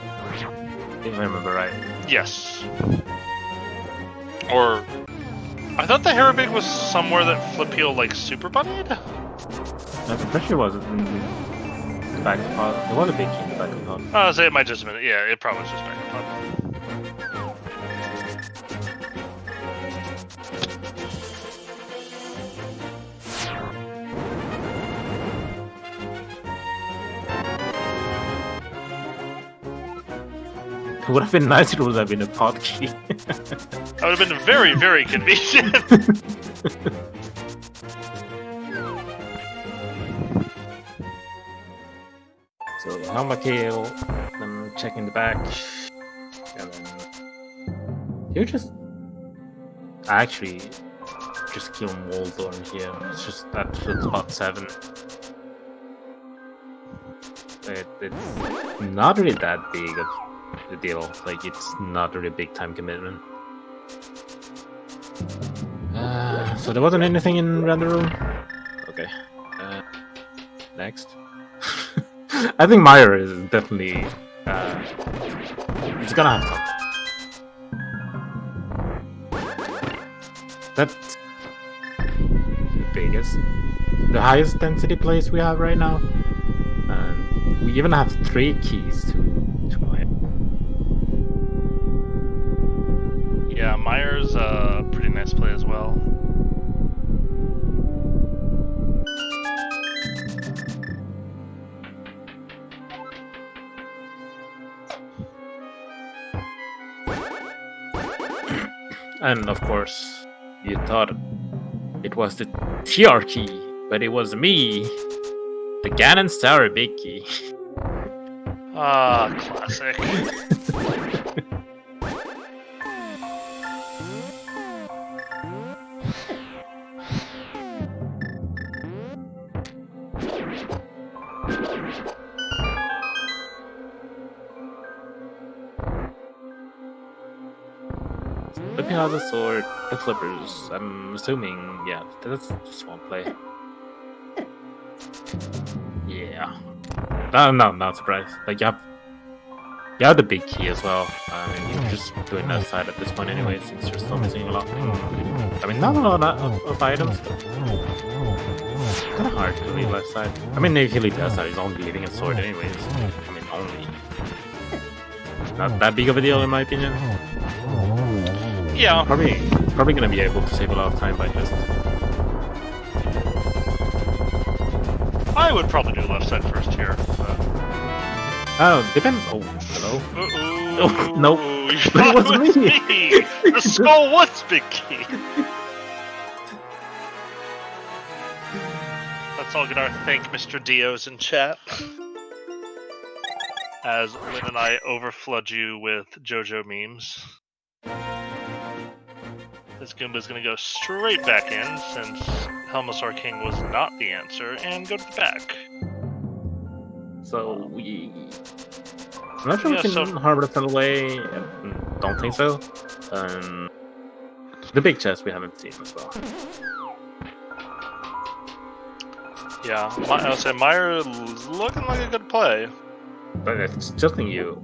[SPEAKER 3] If I remember right.
[SPEAKER 2] Yes. Or... I thought the Harabig was somewhere that Flipheal, like, super bunnied?
[SPEAKER 3] I'm pretty sure it was in the back of Pod. There was a big key in the back of Pod.
[SPEAKER 2] Oh, so it might just have been... Yeah, it probably was just back of Pod.
[SPEAKER 3] would have been nice if it would have been a pod key.
[SPEAKER 2] That would have been very, very convenient.
[SPEAKER 3] So helmet kill, then checking the back, and then you just actually just kill Moldorm here. It's just at spot 7. It's not really that big of a deal. Like, it's not really a big time commitment. So there wasn't anything in random room. Okay. Next. I think Meyer is definitely. He's gonna have something. That's the biggest, the highest density place we have right now. And we even have 3 keys to Meyer.
[SPEAKER 2] Yeah, Meyer's a pretty nice play as well.
[SPEAKER 3] And of course, you thought it was the TR key, but it was me, the Ganon Tower big key.
[SPEAKER 2] Ah, classic.
[SPEAKER 3] Flipheal has a sword, the flippers. I'm assuming, yeah, that's just one play. Yeah. No, not surprised. Like, you have the big key as well. You're just doing that side at this point anyway, since you're still missing a lot. I mean, not a lot of items, but it's kind of hard to leave left side. I mean, if you leave that side, he's only leaving a sword anyways. I mean, only. Not that big of a deal, in my opinion.
[SPEAKER 2] Yeah.
[SPEAKER 3] Probably gonna be able to save a lot of time by just.
[SPEAKER 2] I would probably do left side first here.
[SPEAKER 3] Oh, depends. Oh, hello.
[SPEAKER 2] Oh,
[SPEAKER 3] nope.
[SPEAKER 2] But
[SPEAKER 3] it wasn't me.
[SPEAKER 2] The skull was big key. Let's all get our thank Mr. Dios in chat. As Lynn and I overflood you with JoJo memes. This Goomba's gonna go straight back in, since Helmasaur King was not the answer, and go to the back.
[SPEAKER 3] So I'm not sure we can harbor the away. Don't think so. The big chest we haven't seen as well.
[SPEAKER 2] Yeah, I would say Meyer looking like a good play.
[SPEAKER 3] But it's just something you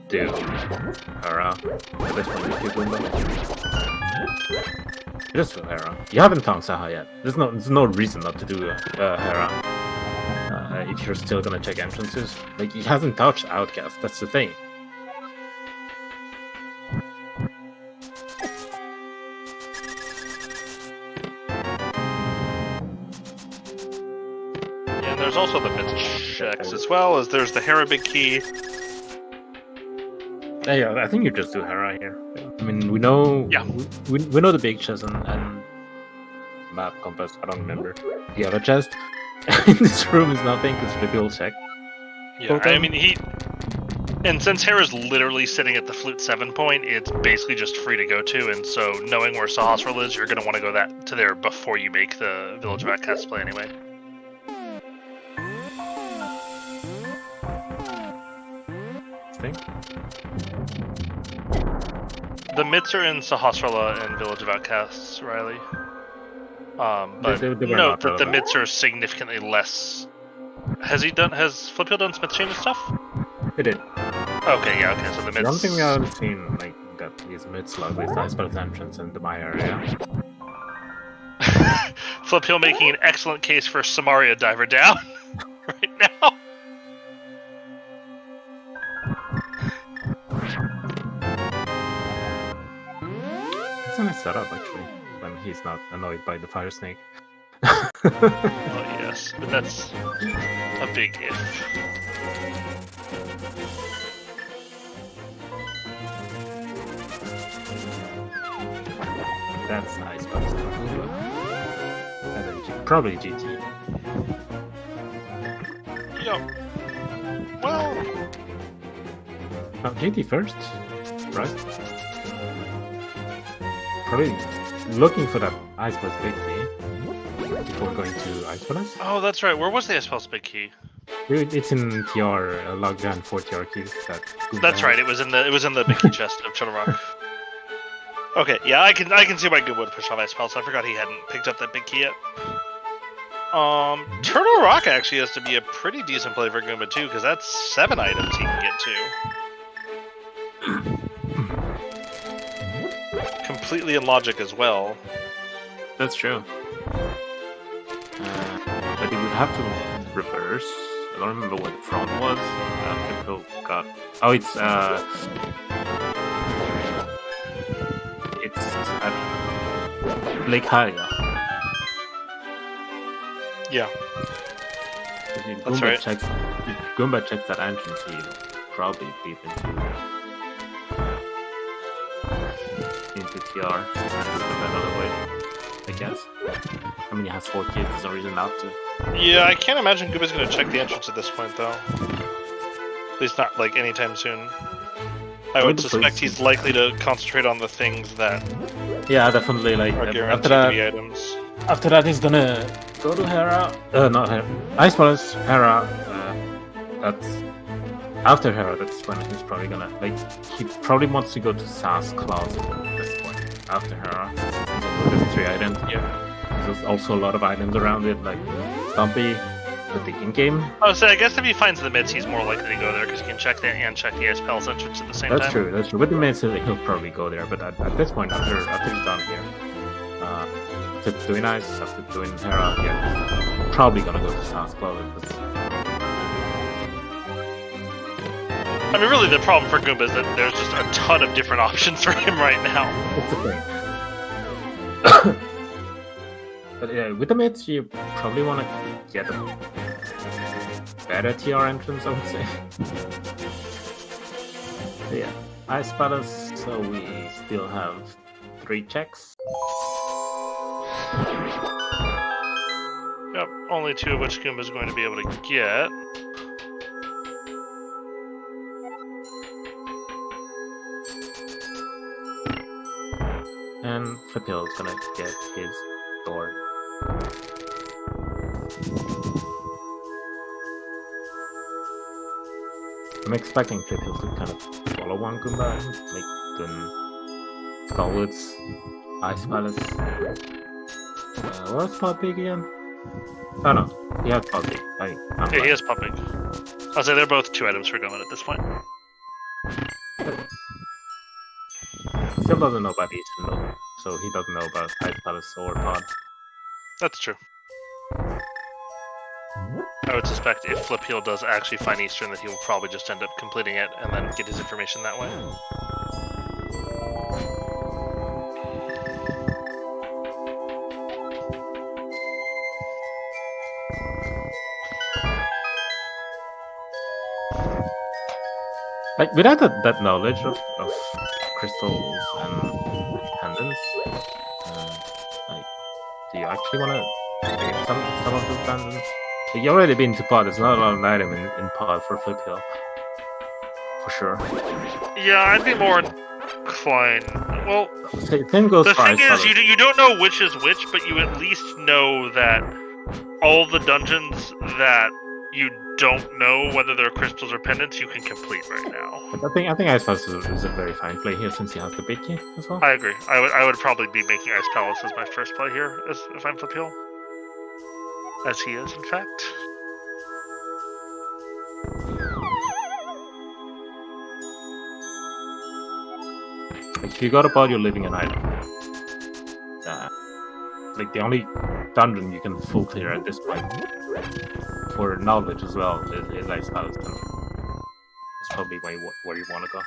[SPEAKER 3] do. Hera. At this point, you Goomba. Just do Hera. You haven't found Saha yet. There's no reason not to do Hera. If you're still gonna check entrances. Like, he hasn't touched Outcast, that's the thing.
[SPEAKER 2] Yeah, and there's also the mid checks as well, as there's the Hera big key.
[SPEAKER 3] Yeah, I think you just do Hera here. I mean, we know.
[SPEAKER 2] Yeah.
[SPEAKER 3] We know the big chest and map compass. I don't remember the other chest. In this room is nothing because Flipheal check.
[SPEAKER 2] Yeah, I mean and since Hera's literally sitting at the Flute 7 point, it's basically just free to go to, and so knowing where Sahasrahla is, you're gonna want to go to there before you make the Village of Outcasts play anyway.
[SPEAKER 3] Thing.
[SPEAKER 2] The mids are in Sahasrahla and Village of Outcasts, Riley. But
[SPEAKER 3] they
[SPEAKER 2] note that the mids are significantly less. Has Flipheal done Smith Chain and stuff?
[SPEAKER 3] It did.
[SPEAKER 2] Okay, yeah, okay, so the mids.
[SPEAKER 3] One thing we haven't seen, like, that is mid slug with Ice Battle Entrance and the Maya area.
[SPEAKER 2] Flipheal making an excellent case for Samaria Diver down right now.
[SPEAKER 3] It's a nice setup, actually, when he's not annoyed by the Fire Snake.
[SPEAKER 2] Oh yes, but that's a big if.
[SPEAKER 3] That's nice, but it's Goomba. And then probably GT.
[SPEAKER 2] Yep. Well,
[SPEAKER 3] GT first, right? Probably looking for that Ice Palace big key before going to Ice Palace.
[SPEAKER 2] oh, that's right. Where was the Ice Palace big key?
[SPEAKER 3] It's in TR, Lockdown 4 TR keys.
[SPEAKER 2] That's right. It was in the big key chest of Turtle Rock. Okay, yeah, I can see why Goomba would push off Ice Palace. I forgot he hadn't picked up that big key yet. Turtle Rock actually has to be a pretty decent play for Goomba too, because that's 7 items he can get to. Completely illogic as well.
[SPEAKER 3] That's true. But he would have to reverse. I don't remember what the front was. Flipheal got. Oh, it's at Lake Hylia.
[SPEAKER 2] Yeah.
[SPEAKER 3] If
[SPEAKER 2] That's
[SPEAKER 3] Goomba
[SPEAKER 2] right.
[SPEAKER 3] checks, if Goomba checks that entrance, he'll probably deep into TR and another way, I guess. I mean, he has 4 kids, there's no reason not to.
[SPEAKER 2] Yeah, I can't imagine Goomba's gonna check the entrance at this point, though. At least not like anytime soon. I would suspect he's likely to concentrate on the things that
[SPEAKER 3] Yeah, definitely. Like
[SPEAKER 2] are guaranteed
[SPEAKER 3] after
[SPEAKER 2] to be
[SPEAKER 3] that,
[SPEAKER 2] items.
[SPEAKER 3] after that, he's gonna go to Hera. Not Hera. Ice Palace, Hera. That's after Hera. That's when he's probably gonna like. He probably wants to go to Sass Closet at this point. After Hera, there's 3 items here. There's also a lot of items around it, like Stumpy, the in-game.
[SPEAKER 2] Oh, so I guess if he finds the mids, he's more likely to go there because he can check that and check the Ice Palace entrance at the same time.
[SPEAKER 3] That's true. That's true. With the mids, he'll probably go there. But at this point, after he's done here, after doing Ice, after doing Hera, yeah, he's probably gonna go to Sass Closet.
[SPEAKER 2] I mean, really, the problem for Goomba is that there's just a ton of different options for him right now.
[SPEAKER 3] That's the thing. But yeah, with the mids, you probably want to get a better TR entrance, I would say. But yeah, Ice Palace, so we still have 3 checks.
[SPEAKER 2] Yep, only 2 of which Goomba's going to be able to get.
[SPEAKER 3] And Flipheal is gonna get his sword. I'm expecting Flipheal to kind of follow one Goomba, like Skullwoods, Ice Palace. What's Pop Big again? Oh no, he has Pop Big.
[SPEAKER 2] Yeah, he has Pop Big. I'll say they're both 2 items for Goomba at this point.
[SPEAKER 3] Still doesn't know about Eastern though, so he doesn't know about Ice Palace or Pod.
[SPEAKER 2] That's true. I would suspect if Flipheal does actually find Eastern that he will probably just end up completing it and then get his information that way.
[SPEAKER 3] Like, without that knowledge of crystals and pendants, like, do you actually want to get some of those pendants? Like, you already been to Pod, there's not a lot of item in Pod for Flipheal. For sure.
[SPEAKER 2] Yeah, I'd be more inclined. Well,
[SPEAKER 3] Same goes
[SPEAKER 2] the
[SPEAKER 3] for
[SPEAKER 2] thing
[SPEAKER 3] Ice
[SPEAKER 2] is, you don't know which is which, but you at least know that all the dungeons that you don't know whether they're crystals or pendants, you can complete right now.
[SPEAKER 3] But I think Ice Palace is a very fine play here since he has the big key as well.
[SPEAKER 2] I agree. I would probably be making Ice Palace as my first play here, if I'm Flipheal. As he is, in fact.
[SPEAKER 3] If you got a Pod, you're living an item. Like, the only dungeon you can full clear at this point for knowledge as well is Ice Palace. It's probably where you want to go.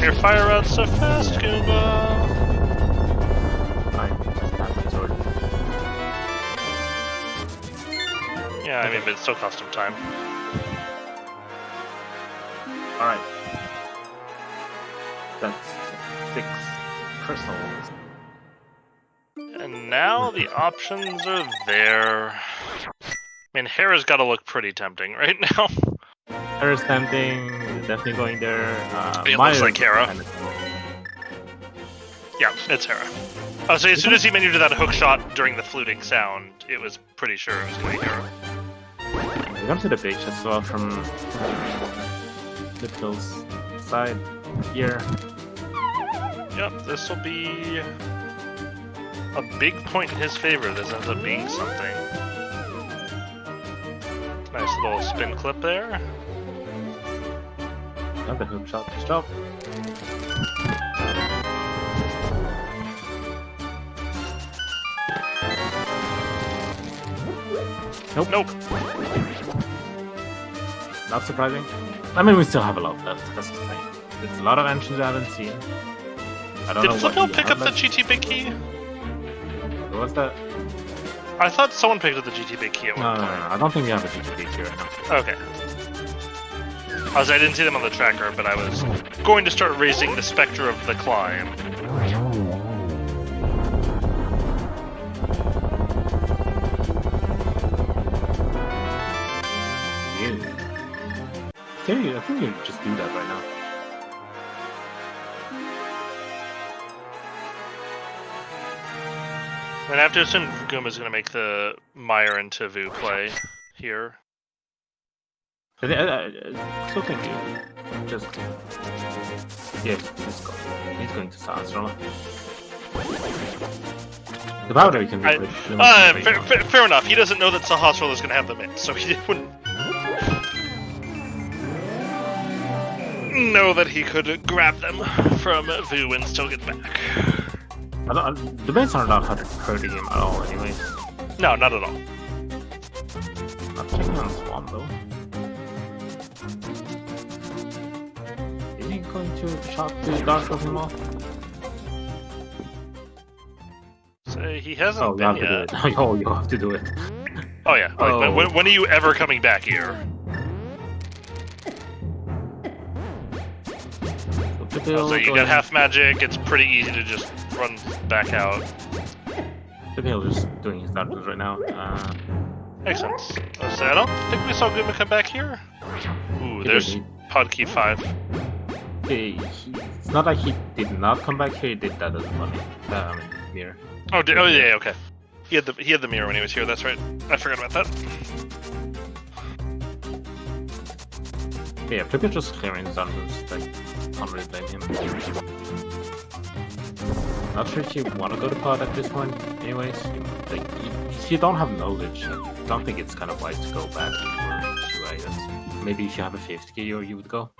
[SPEAKER 2] your fire out so fast, Goomba. Yeah, I mean, but it still cost him time.
[SPEAKER 3] Alright. That's 6 crystals.
[SPEAKER 2] And now the options are there. I mean, Hera's got to look pretty tempting right now.
[SPEAKER 3] Hera's tempting, definitely going there.
[SPEAKER 2] It looks like Hera. Yeah, it's Hera. So as soon as he maneuvered that hook shot during the fluting sound, it was pretty sure it was going to be Hera.
[SPEAKER 3] We come to the beach as well from Flipheal's side here.
[SPEAKER 2] Yep, this will be a big point in his favor. This ends up being something. Nice little spin clip there.
[SPEAKER 3] Another hook shot to stop. Nope.
[SPEAKER 2] Nope.
[SPEAKER 3] Not surprising. I mean, we still have a lot left. That's the thing. There's a lot of engines I haven't seen. I don't
[SPEAKER 2] Did
[SPEAKER 3] know
[SPEAKER 2] Flipheal pick up the GT Big Key?
[SPEAKER 3] What was that?
[SPEAKER 2] I thought someone picked up the GT Big Key at one
[SPEAKER 3] No,
[SPEAKER 2] point.
[SPEAKER 3] I don't think we have a GT Big Key right now.
[SPEAKER 2] Okay. I didn't see them on the tracker, but I was going to start raising the specter of the climb.
[SPEAKER 3] I think you just do that right now.
[SPEAKER 2] And I have to assume Goomba's going to make the Meyer into Vu play here.
[SPEAKER 3] I still think you just... Yeah, he's going to Sastra. The powder you can do with...
[SPEAKER 2] Fair enough. He doesn't know that Sahasrahla is going to have the mix, so he wouldn't know that he could grab them from Vu and still get back.
[SPEAKER 3] The bits are not hurting him at all anyways.
[SPEAKER 2] No, not at all.
[SPEAKER 3] Not checking on Swan though. Is he going to shot the Dark of him off?
[SPEAKER 2] So he hasn't been yet.
[SPEAKER 3] Oh, you have to do it.
[SPEAKER 2] Oh yeah. Like, when are you ever coming back here? So you got half magic, it's pretty easy to just run back out.
[SPEAKER 3] Flipheal is doing his dark right now.
[SPEAKER 2] Makes sense. So I don't think we saw Goomba come back here. Ooh, there's pod key 5.
[SPEAKER 3] It's not like he did not come back here, he did that as money. Mirror.
[SPEAKER 2] Oh yeah, okay. He had the mirror when he was here, that's right. I forgot about that.
[SPEAKER 3] Yeah, Flipheal just clearing his dungeons, like, can't really blame him. Not sure if you want to go to pod at this point, anyways. If you don't have knowledge, I don't think it's kind of wise to go back for QA. Maybe if you have a 5th gear, you would go.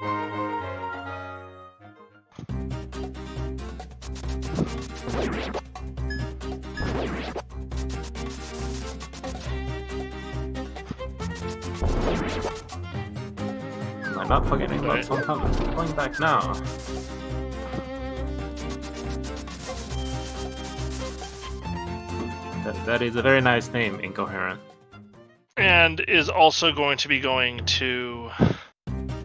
[SPEAKER 3] I'm not forgetting about some comments. Going back now. That is a very nice name, Incoherent.
[SPEAKER 2] And is also going to be going to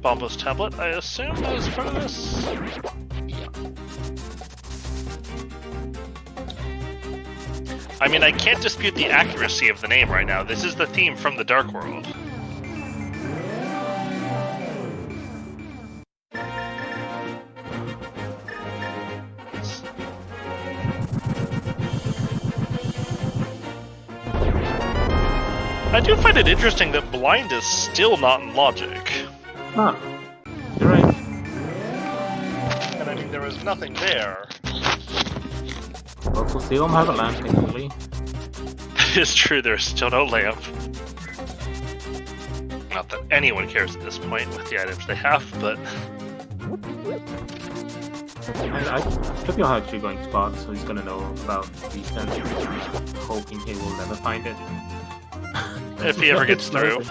[SPEAKER 2] Bombo's tablet, I assume, as part of this?
[SPEAKER 3] Yeah.
[SPEAKER 2] I mean, I can't dispute the accuracy of the name right now. This is the theme from the Dark World. I do find it interesting that blind is still not in logic.
[SPEAKER 3] Huh. You're right.
[SPEAKER 2] And I mean, there was nothing there.
[SPEAKER 3] Well, we'll still don't have a lamp, technically.
[SPEAKER 2] It's true, there's still no lamp. Not that anyone cares at this point with the items they have, but...
[SPEAKER 3] Flipheal actually going to pod, so he's gonna know about these things. Hoping he will never find it.
[SPEAKER 2] If he ever gets through.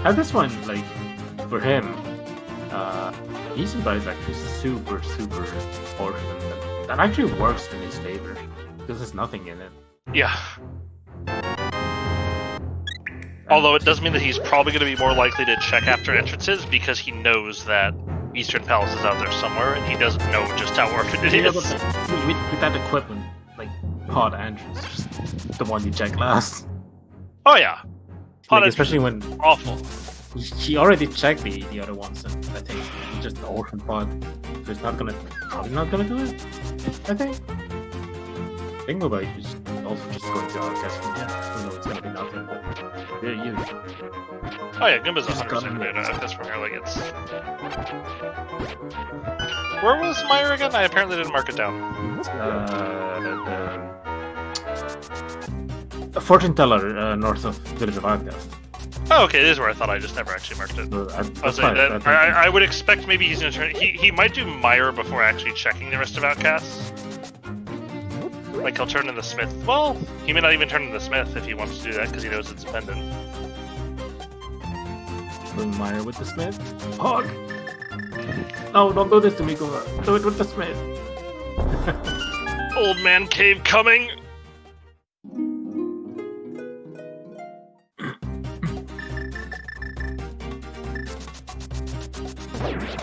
[SPEAKER 3] at this point, like for him, Eastern is actually super orphan. That actually works in his favor because there's nothing in it.
[SPEAKER 2] Yeah. Although it does mean that he's probably going to be more likely to check after entrances because he knows that Eastern Palace is out there somewhere and he doesn't know just how orphaned it is.
[SPEAKER 3] With that equipment, like pod entrance, just the one you check last.
[SPEAKER 2] Oh yeah.
[SPEAKER 3] Like, especially when
[SPEAKER 2] awful.
[SPEAKER 3] He already checked the other ones, and I think just the orphan pod, so it's probably not gonna do it. I think. Think about it, just also just going to our guess. Yeah, you know it's gonna be nothing. But yeah, you.
[SPEAKER 2] Oh yeah, Goomba's 100% good at this from here. Like it's. Where was Meyer again? I apparently didn't mark it down.
[SPEAKER 3] A fortune teller north of Village of Outcast.
[SPEAKER 2] Oh, okay, it is where I thought. I just never actually marked it. I would expect maybe he's gonna turn. He might do Meyer before actually checking the rest of Outcasts. Like he'll turn in the Smith. Well, he may not even turn in the Smith if he wants to do that because he knows it's pendant.
[SPEAKER 3] Doing Meyer with the Smith. Hog. No, don't do this to me, Goomba. Do it with the Smith.
[SPEAKER 2] Old man cave coming.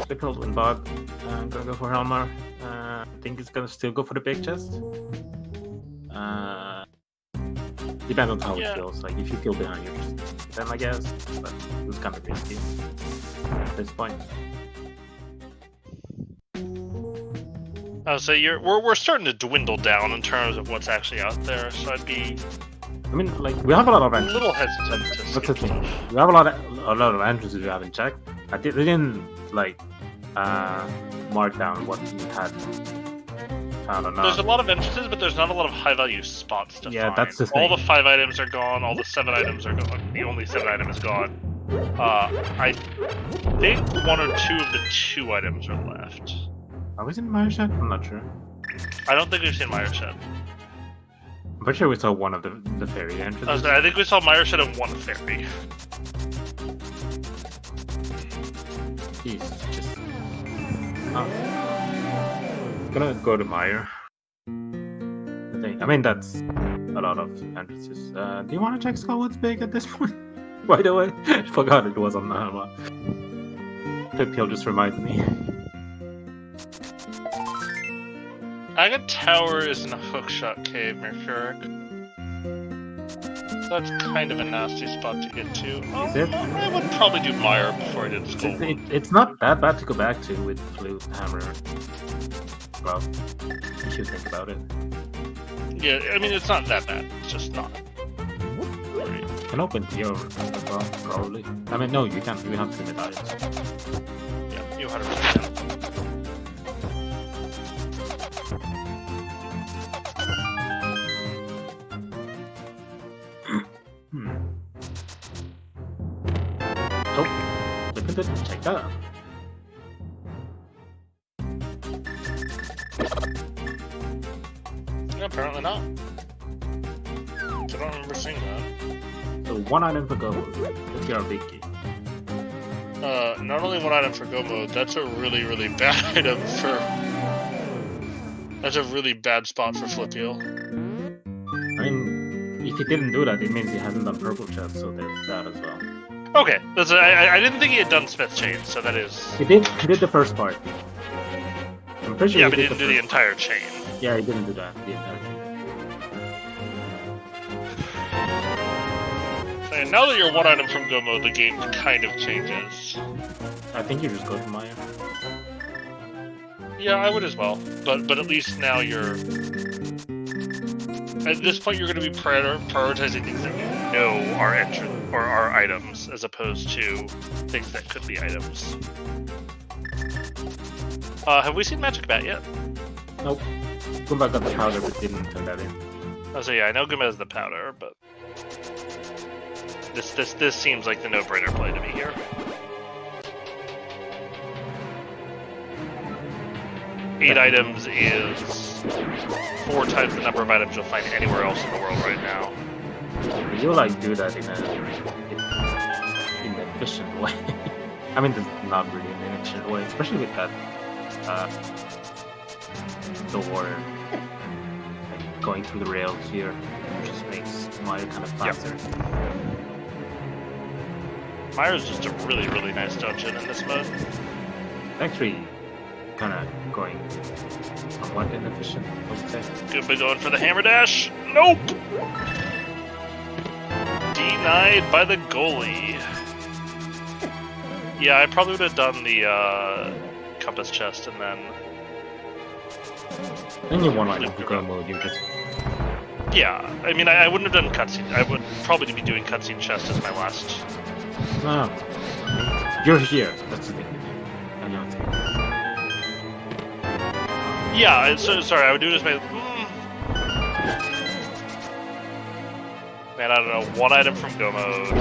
[SPEAKER 3] Difficult win bot. I'm gonna go for Helmer. I think it's gonna still go for the big chest. Depends on how it feels. Like if you feel behind, you just then I guess. But it's kind of risky at this point.
[SPEAKER 2] So we're starting to dwindle down in terms of what's actually out there. So I'd be.
[SPEAKER 3] I mean, like we have a lot of
[SPEAKER 2] entrances. A little hesitant to
[SPEAKER 3] What's the thing? We have a lot of entrances we haven't checked. I didn't like mark down what we had found or not.
[SPEAKER 2] There's a lot of entrances, but there's not a lot of high-value spots to find.
[SPEAKER 3] That's the thing.
[SPEAKER 2] All the 5 items are gone. All the 7 items are gone. The only 7 item is gone. I think 1 or 2 of the 2 items are left.
[SPEAKER 3] Are we in Meyer Shed? I'm not sure.
[SPEAKER 2] I don't think we've seen Meyer Shed.
[SPEAKER 3] I'm pretty sure we saw one of the fairy entrances.
[SPEAKER 2] I think we saw Meyer Shed and 1 fairy.
[SPEAKER 3] He's just... Oh. Gonna go to Meyer. I mean, that's a lot of entrances. Do you want to check Skullwood's big at this point? By the way, I forgot it was on the Helma. Flipheal just reminded me.
[SPEAKER 2] Agate Tower is in a hookshot cave, Mercuric. That's kind of a nasty spot to get to.
[SPEAKER 3] Is it?
[SPEAKER 2] I would probably do Meyer before I did Skullwood.
[SPEAKER 3] It's not that bad to go back to with Flute Hammer. Well, you should think about it.
[SPEAKER 2] Yeah, I mean, it's not that bad. It's just not. Great.
[SPEAKER 3] You can open the over as well, probably. I mean, no, you can't. You have to limit items.
[SPEAKER 2] Yeah, you 100%.
[SPEAKER 3] Oh, look at this. Check that out.
[SPEAKER 2] Apparently not. I don't remember seeing that.
[SPEAKER 3] So 1 item for gold. Let's get our big key.
[SPEAKER 2] Not only 1 item for go mode, that's a really, really bad item for... That's a really bad spot for Flipheal.
[SPEAKER 3] I mean, if he didn't do that, it means he hasn't done purple chest, so there's that as well.
[SPEAKER 2] Okay, I didn't think he had done Smith Chain, so that is...
[SPEAKER 3] He did the first part. I'm pretty sure
[SPEAKER 2] yeah, but he didn't do the entire chain.
[SPEAKER 3] Yeah, he didn't do that, the entire chain.
[SPEAKER 2] And now that you're 1 item from go mode, the game kind of changes.
[SPEAKER 3] I think you just go to Maya.
[SPEAKER 2] Yeah, I would as well. But at least now you're... At this point, you're going to be prioritizing things that you know are are items, as opposed to things that could be items. Have we seen Magic Bat yet?
[SPEAKER 3] Nope. Goomba got the powder, but didn't turn that in.
[SPEAKER 2] Oh, so yeah, I know Goomba has the powder, but this seems like the no-brainer play to me here. Eight items is 4 times the number of items you'll find anywhere else in the world right now.
[SPEAKER 3] You like do that in the inefficient way. I mean, there's not really an inefficient way, especially with that door like, going through the rail here, which just makes Mario kind of faster.
[SPEAKER 2] Myra's just a really, really nice dungeon in this mode.
[SPEAKER 3] Actually, kind of going somewhat inefficient, I would say.
[SPEAKER 2] Goomba going for the hammer dash. Nope! Denied by the goalie. Yeah, I probably would have done the compass chest and then...
[SPEAKER 3] Then you want like the go mode, you just...
[SPEAKER 2] Yeah, I mean, I wouldn't have done cutscene. I would probably be doing cutscene chest as my last...
[SPEAKER 3] No. You're here, that's the thing. I know it's here.
[SPEAKER 2] Yeah, so, sorry, I would do it as my... Man, I don't know, one item from Go mode.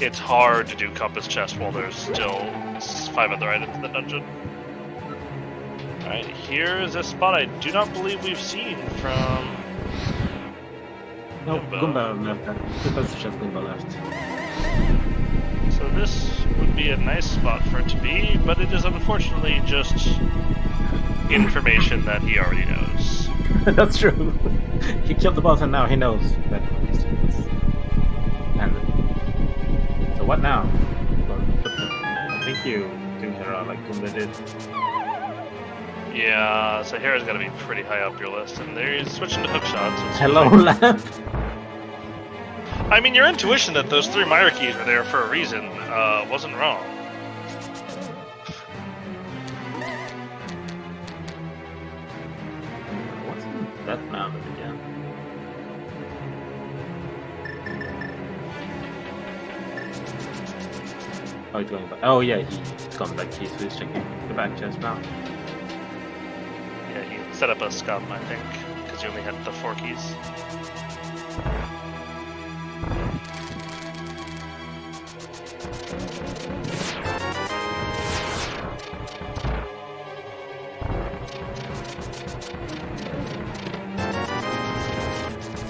[SPEAKER 2] It's hard to do compass chest while there's still 5 other items in the dungeon. Alright, here is a spot I do not believe we've seen from...
[SPEAKER 3] No, Goomba left. That's just Goomba left.
[SPEAKER 2] So this would be a nice spot for it to be, but it is unfortunately just information that he already knows.
[SPEAKER 3] That's true. He killed the boss and now he knows that he's doing this. And so what now? I think you do Hera like Goomba did.
[SPEAKER 2] Yeah, so Hera's got to be pretty high up your list, and there he's switching to hook shots.
[SPEAKER 3] Hello, lamp.
[SPEAKER 2] I mean, your intuition that those 3 Myra keys were there for a reason wasn't wrong.
[SPEAKER 3] What's in that mountain again? Oh, he's going back. Oh, yeah, he's gone back. He's checking the back chest now.
[SPEAKER 2] Yeah, he set up a scum, I think, because you only had the 4 keys.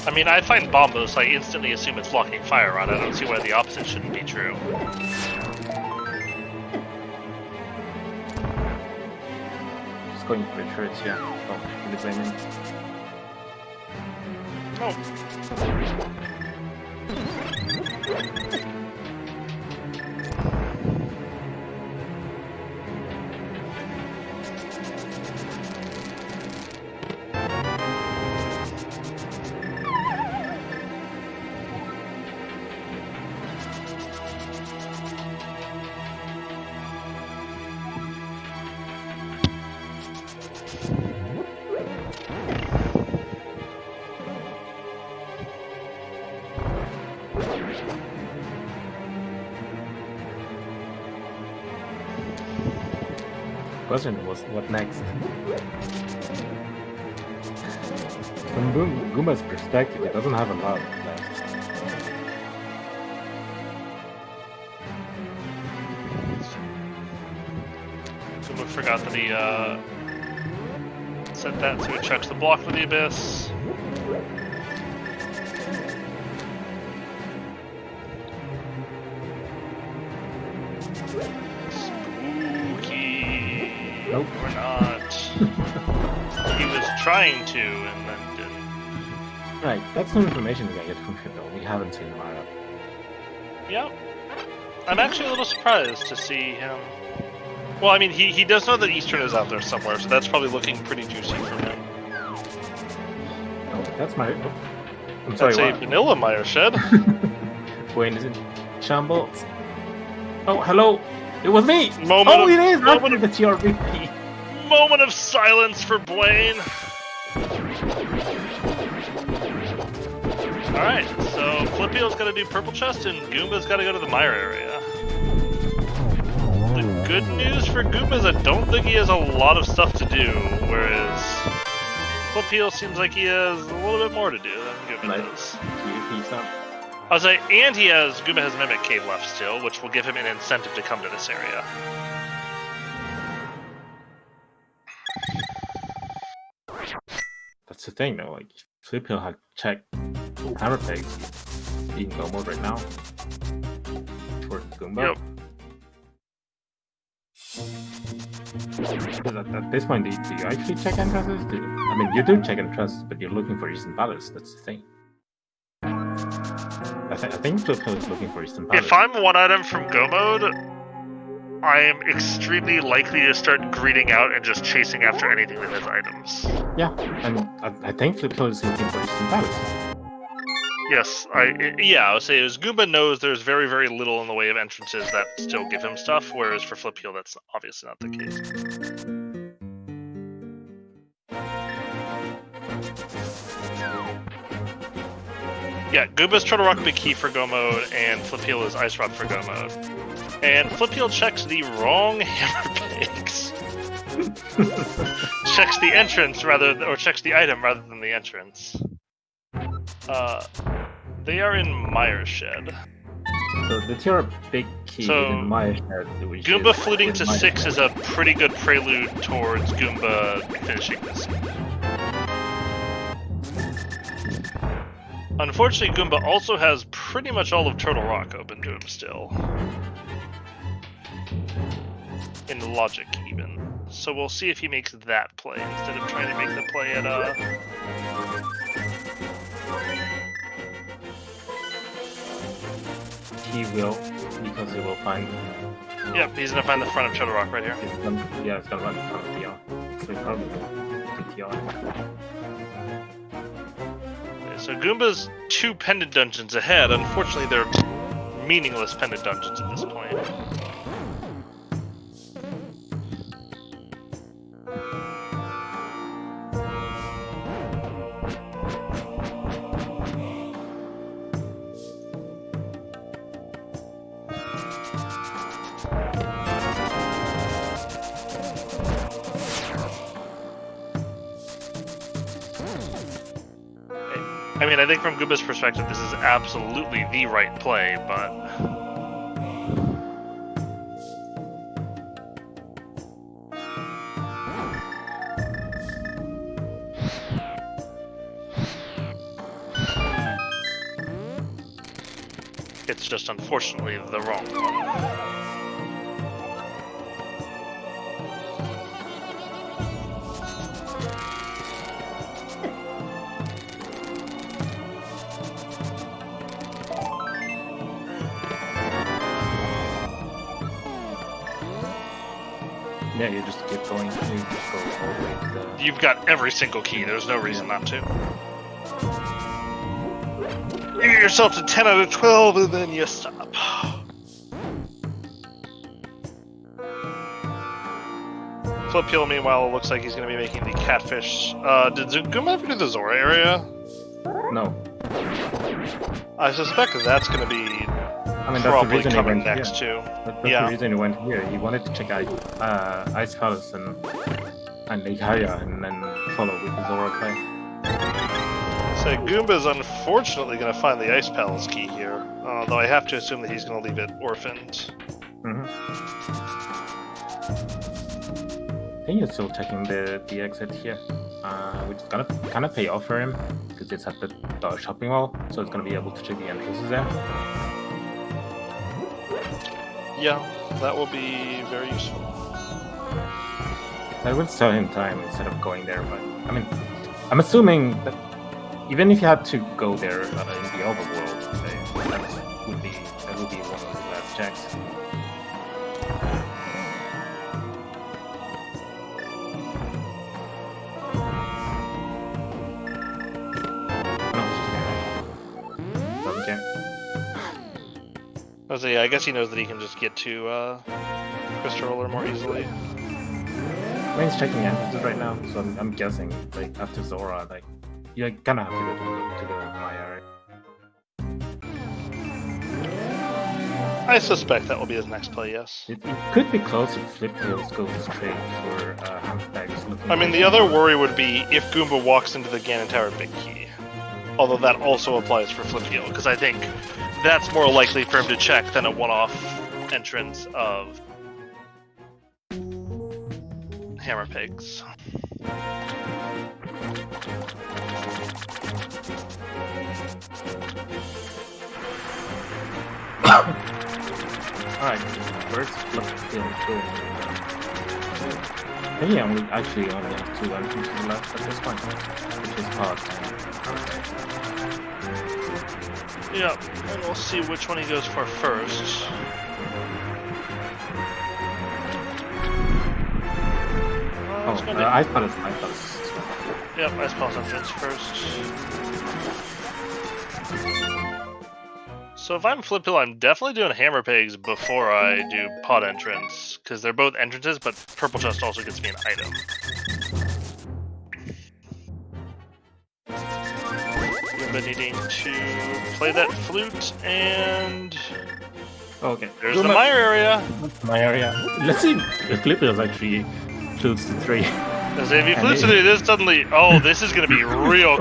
[SPEAKER 2] I mean, I find Bombo, so I instantly assume it's blocking fire rod. I don't see why the opposite shouldn't be true.
[SPEAKER 3] Just going for the turrets, yeah. Oh, really blaming.
[SPEAKER 2] Oh.
[SPEAKER 3] Question was, what next? From Goomba's perspective, it doesn't have a lot left.
[SPEAKER 2] Goomba forgot that he set that to attract the block for the abyss.
[SPEAKER 3] Nope.
[SPEAKER 2] Or not. He was trying to and then didn't.
[SPEAKER 3] Right, that's some information we can get from him though. We haven't seen Mara.
[SPEAKER 2] Yep. I'm actually a little surprised to see him. Well, I mean, he does know that Eastern is out there somewhere, so that's probably looking pretty juicy for him.
[SPEAKER 3] Oh, that's my... Oh. I'm sorry,
[SPEAKER 2] That's a
[SPEAKER 3] what?
[SPEAKER 2] vanilla Meyer shed.
[SPEAKER 3] Wayne is in shambles. Oh, hello! It was me! It is!
[SPEAKER 2] Moment
[SPEAKER 3] That's your VP.
[SPEAKER 2] Moment of silence for Blaine. Alright, so Flipheal's got to do purple chest and Goomba's got to go to the Myra area. The good news for Goomba is I don't think he has a lot of stuff to do, whereas Flipheal seems like he has a little bit more to do than Goomba does. I was like, and Goomba has Mimic Cave left still, which will give him an incentive to come to this area.
[SPEAKER 3] That's the thing though, like, Flipheal had checked Hammer Pegs being go mode right now. For Goomba. Because at this point, do you actually check entrances? I mean, you do check entrances, but you're looking for Eastern Palace. That's the thing. I think Flipheal is looking for Eastern Palace.
[SPEAKER 2] If I'm one item from Go mode, I am extremely likely to start greeting out and just chasing after anything that has items.
[SPEAKER 3] Yeah, and I think Flipheal is looking for Eastern Palace.
[SPEAKER 2] Yes, I would say as Goomba knows there's very, very little in the way of entrances that still give him stuff, whereas for Flipheal that's obviously not the case. Yeah, Goomba's Turtle Rock Big Key for Go mode, and Flipheal is Ice Rod for Go mode. And Flipheal checks the wrong Hammer Pigs. Checks the entrance or checks the item rather than the entrance. They are in Mire Shed.
[SPEAKER 3] So the Turtle Big Key in Mire Shed.
[SPEAKER 2] Goomba fluting to 6 is a pretty good prelude towards Goomba finishing this. Unfortunately, Goomba also has pretty much all of Turtle Rock open to him still. In logic, even. So we'll see if he makes that play instead of trying to make the play at,
[SPEAKER 3] He will, because he will find...
[SPEAKER 2] Yep, he's gonna find the front of Turtle Rock right here.
[SPEAKER 3] It's gonna run in front of TR. So he probably will TR.
[SPEAKER 2] So Goomba's 2 pendant dungeons ahead. Unfortunately, they're meaningless pendant dungeons at this point. I mean, I think from Goomba's perspective, this is absolutely the right play, but... it's just unfortunately the wrong one.
[SPEAKER 3] Yeah, you just keep going. You just go all the way to the...
[SPEAKER 2] You've got every single key. There's no reason not to. You get yourself to 10 out of 12, and then you stop. Flipheal, meanwhile, looks like he's going to be making the catfish. Did Goomba ever do the Zora area?
[SPEAKER 3] No.
[SPEAKER 2] I suspect that's going to be
[SPEAKER 3] that's
[SPEAKER 2] probably
[SPEAKER 3] the reason
[SPEAKER 2] coming
[SPEAKER 3] he went
[SPEAKER 2] next,
[SPEAKER 3] here.
[SPEAKER 2] too.
[SPEAKER 3] That's the reason he went here. He wanted to check out Ice Palace and Lake Hylia and then follow with the Zora play.
[SPEAKER 2] So Goomba's unfortunately going to find the Ice Palace key here, though I have to assume that he's going to leave it orphaned.
[SPEAKER 3] I think he's still checking the exit here, which is gonna kind of pay off for him because it's at the shopping mall, so it's gonna be able to check the entrances there.
[SPEAKER 2] Yeah, that will be very useful.
[SPEAKER 3] That would save him time instead of going there, but I mean, I'm assuming that even if you had to go there in the overworld, that would be one of the last checks.
[SPEAKER 2] Yeah, I guess he knows that he can just get to Crystal Roller more easily.
[SPEAKER 3] I mean, he's checking entrances right now, so I'm guessing, like, after Zora, like, you kind of have to go to the Maya.
[SPEAKER 2] I suspect that will be his next play, yes.
[SPEAKER 3] It could be close if Flipheal goes straight for handbags.
[SPEAKER 2] I mean, the other worry would be if Goomba walks into the Ganon Tower Big Key. Although that also applies for Flipheal, because I think that's more likely for him to check than a one-off entrance of Hammer Pigs.
[SPEAKER 3] Alright, first Flipheal going to I think he actually only has 2 entrances left at this point, which is odd.
[SPEAKER 2] Yeah, and we'll see which one he goes for first.
[SPEAKER 3] Ice Palace.
[SPEAKER 2] Yep, Ice Palace entrance first. So if I'm Flipheal, I'm definitely doing Hammer Pegs before I do Pod Entrance, because they're both entrances, but Purple Chest also gets me an item. Goomba needing to play that flute, and
[SPEAKER 3] Okay.
[SPEAKER 2] there's the Mire area.
[SPEAKER 3] My area. Let's see if Flipheal actually flutes to 3.
[SPEAKER 2] Because if he flutes to 3, this suddenly, oh, this is going to be real.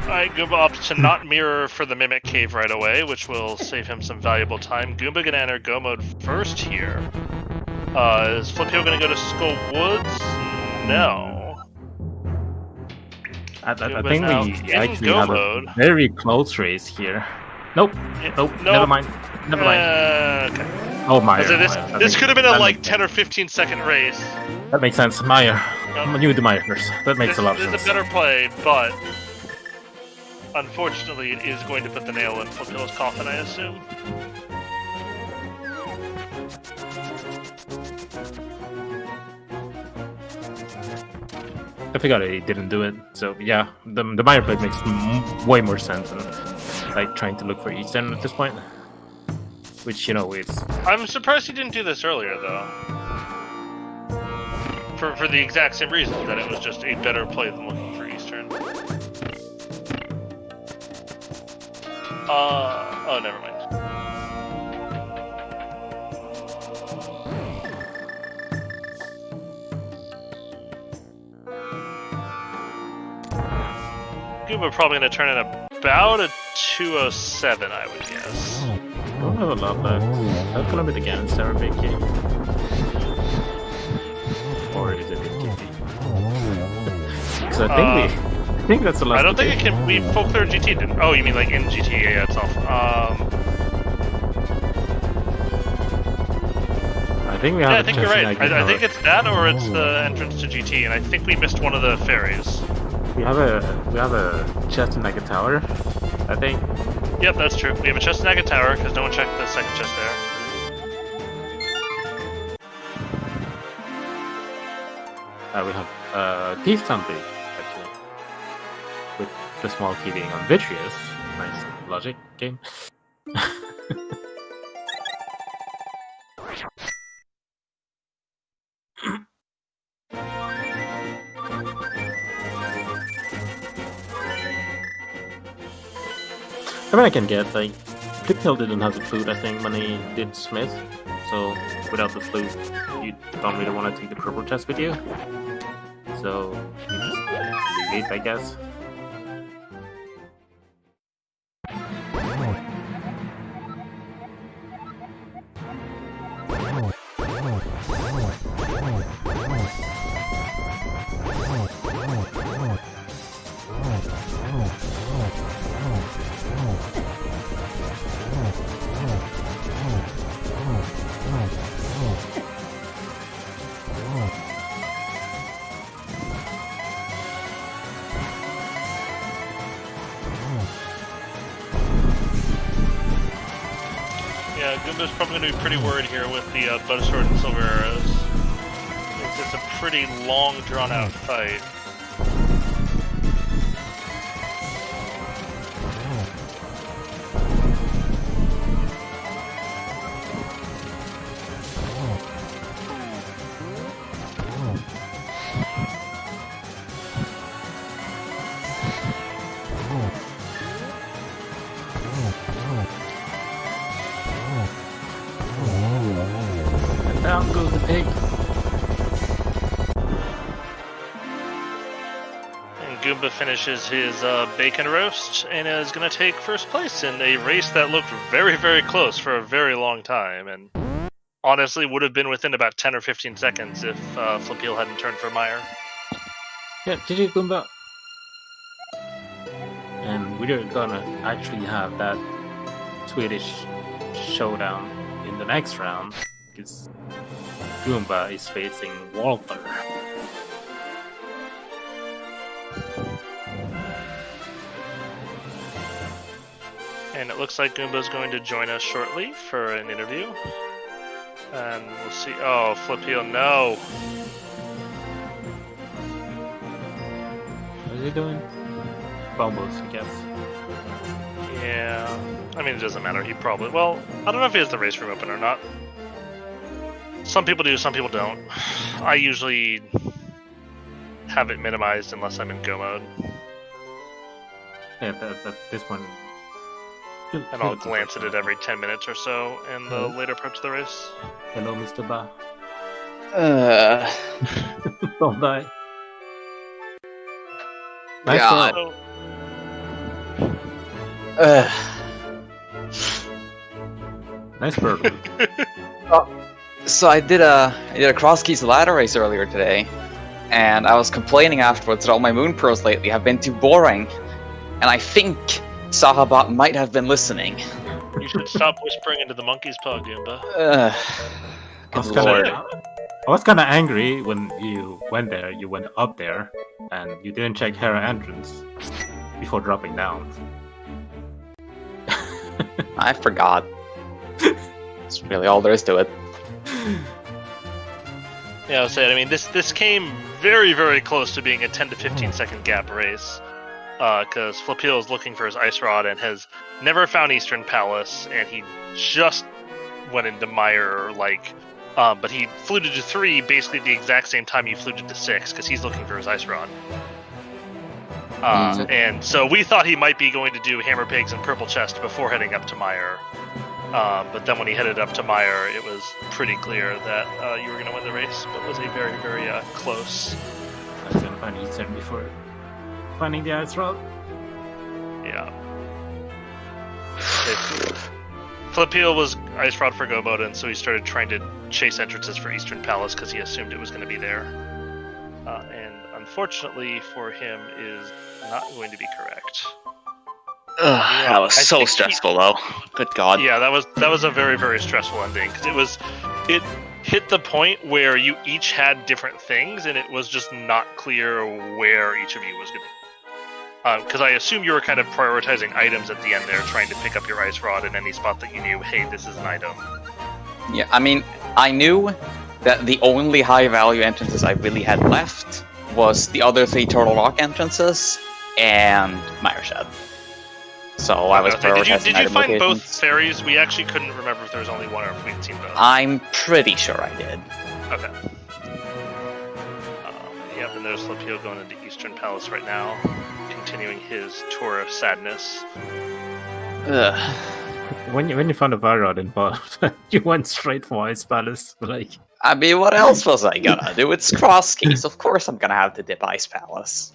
[SPEAKER 2] Alright, Goomba opts to not mirror for the Mimic Cave right away, which will save him some valuable time. Goomba gonna enter Go mode first here. Is Flipheal gonna go to Skull Woods? No.
[SPEAKER 3] I think we actually
[SPEAKER 2] Go
[SPEAKER 3] have
[SPEAKER 2] mode.
[SPEAKER 3] a very close race here. Nope.
[SPEAKER 2] Yeah,
[SPEAKER 3] Nope.
[SPEAKER 2] no.
[SPEAKER 3] Never mind.
[SPEAKER 2] Okay.
[SPEAKER 3] Oh, Meyer.
[SPEAKER 2] This could have been a like 10 or 15 second race.
[SPEAKER 3] That makes sense. Meyer. I'm new to Meyer first. That makes a lot of sense.
[SPEAKER 2] This is a better play, but unfortunately it is going to put the nail in Flipheal's coffin, I assume.
[SPEAKER 3] I figured he didn't do it, so yeah, the Meyer play makes way more sense than like trying to look for Eastern at this point. Which, you know, is...
[SPEAKER 2] I'm surprised he didn't do this earlier, though. For the exact same reason, that it was just a better play than looking for Eastern. Oh, never mind. Goomba probably going to turn in about a 207, I would guess.
[SPEAKER 3] I don't have a lot left. That's gonna be the Gangster big game. Or is it in GT? So I think that's the last.
[SPEAKER 2] I don't think it can. We full clear GT didn't. Oh, you mean like in GT? Yeah, itself.
[SPEAKER 3] I think we have.
[SPEAKER 2] Yeah, I think you're right. I think it's that, or it's the entrance to GT, and I think we missed one of the ferries.
[SPEAKER 3] We have a chest in like a tower, I think.
[SPEAKER 2] Yep, that's true. We have a chest in Naga Tower because no one checked the second chest there.
[SPEAKER 3] We have Keysanity, actually, with the small key being on Vitreous. Nice logic game. I mean, I can get, like, Flipheal didn't have the flute, I think, when he did Smith. So, without the flute, you don't really want to take the purple chest with you. So, you just leave it, I guess.
[SPEAKER 2] Yeah, Goomba's probably going to be pretty worried here with the Buttersword and Silver Arrows. It's a pretty long, drawn-out fight.
[SPEAKER 3] And down goes the pig.
[SPEAKER 2] And Goomba finishes his bacon roast and is going to take first place in a race that looked very, very close for a very long time. And honestly would have been within about 10 or 15 seconds if Flipheal hadn't turned for Meyer.
[SPEAKER 3] Yeah, GG Goomba. and we're gonna actually have that Swedish showdown in the next round because Goomba is facing Walter.
[SPEAKER 2] And it looks like Goomba's going to join us shortly for an interview. And we'll see. Oh, Flipheal, no!
[SPEAKER 3] What is he doing? Bombos, I guess.
[SPEAKER 2] Yeah. I mean, it doesn't matter. He probably... Well, I don't know if he has the race room open or not. Some people do, some people don't. I usually have it minimized unless I'm in go mode.
[SPEAKER 3] Yeah, that this one.
[SPEAKER 2] And I'll glance at it every 10 minutes or so in the later parts of the race.
[SPEAKER 3] Hello, Mr. Ba. Don't die. Nice
[SPEAKER 4] God.
[SPEAKER 3] throw. Nice bird.
[SPEAKER 4] So I did a cross keys ladder race earlier today, and I was complaining afterwards that all my moon pearls lately have been too boring, and I think Sahabat might have been listening.
[SPEAKER 2] You should stop whispering into the monkey's paw, Goomba.
[SPEAKER 4] Good lord.
[SPEAKER 3] I was kind of angry when you went there. You went up there, and you didn't check Hera entrance before dropping down.
[SPEAKER 4] I forgot. That's really all there is to it.
[SPEAKER 2] Yeah, I was saying, I mean, this came very, very close to being a 10 to 15 second gap race. Because Flipheal is looking for his Ice Rod and has never found Eastern Palace, and he just went into Mire, but he fluted to 3 basically the exact same time you fluted to 6, because he's looking for his Ice Rod. And so we thought he might be going to do Hammer Pigs and Purple Chest before heading up to Mire. But then when he headed up to Mire, it was pretty clear that you were going to win the race, but it was a very, very close.
[SPEAKER 3] I was gonna find Eastern before finding the Ice Rod.
[SPEAKER 2] Yeah. Flipheal was Ice Rod for Go mode, and so he started trying to chase entrances for Eastern Palace because he assumed it was going to be there. And unfortunately for him, is not going to be correct.
[SPEAKER 5] That was so stressful, though. Good God.
[SPEAKER 2] Yeah, that was a very, very stressful ending because it hit the point where you each had different things, and it was just not clear where each of you was going to. Because I assume you were kind of prioritizing items at the end there, trying to pick up your Ice Rod in any spot that you knew, hey, this is an item.
[SPEAKER 4] Yeah, I mean, I knew that the only high-value entrances I really had left was the other 3 Turtle Rock entrances and Mire Shed. So I was prioritizing
[SPEAKER 2] Did you find
[SPEAKER 4] locations.
[SPEAKER 2] both fairies? We actually couldn't remember if there was only one or if we'd seen both.
[SPEAKER 4] I'm pretty sure I did.
[SPEAKER 2] Okay. Yep, and there's Flipheal going into Eastern Palace right now, continuing his tour of sadness.
[SPEAKER 4] Ugh.
[SPEAKER 3] When you found a Varrod involved, you went straight for Ice Palace.
[SPEAKER 4] I mean, what else was I gonna do? It's cross keys. Of course I'm gonna have to dip Ice Palace.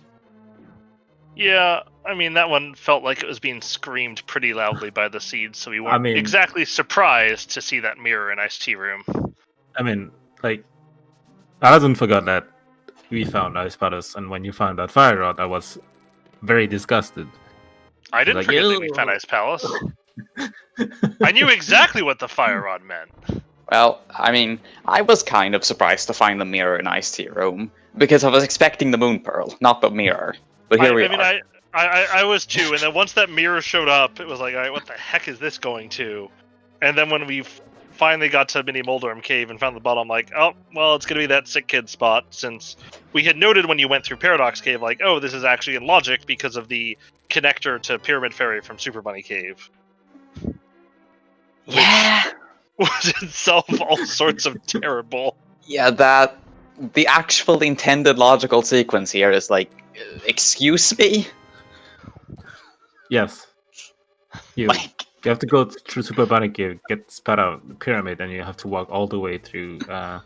[SPEAKER 2] Yeah, I mean, that one felt like it was being screamed pretty loudly by the seeds, so we weren't exactly surprised to see that mirror in Ice Tea Room.
[SPEAKER 3] I mean, Alazun forgot that we found Ice Palace, and when you found that Fire Rod, I was very disgusted.
[SPEAKER 2] I didn't forget that we found Ice Palace. I knew exactly what the Fire Rod meant.
[SPEAKER 4] Well, I mean, I was kind of surprised to find the mirror in Ice Tea Room, because I was expecting the Moon Pearl, not the mirror. But here we are.
[SPEAKER 2] I was too, and then once that mirror showed up, it was like, all right, what the heck is this going to? And then when we finally got to Mini Moldorm Cave and found the bottom, I'm like, oh, well, it's going to be that sick kid spot, since we had noted when you went through Paradox Cave, like, oh, this is actually in logic because of the connector to Pyramid Fairy from Super Bunny Cave.
[SPEAKER 4] Yeah!
[SPEAKER 2] Was itself all sorts of terrible.
[SPEAKER 4] Yeah, the actual intended logical sequence here is like, excuse me?
[SPEAKER 3] Yes. You have to go through Super Bunny Cave, get spat out the pyramid, and you have to walk all the way through to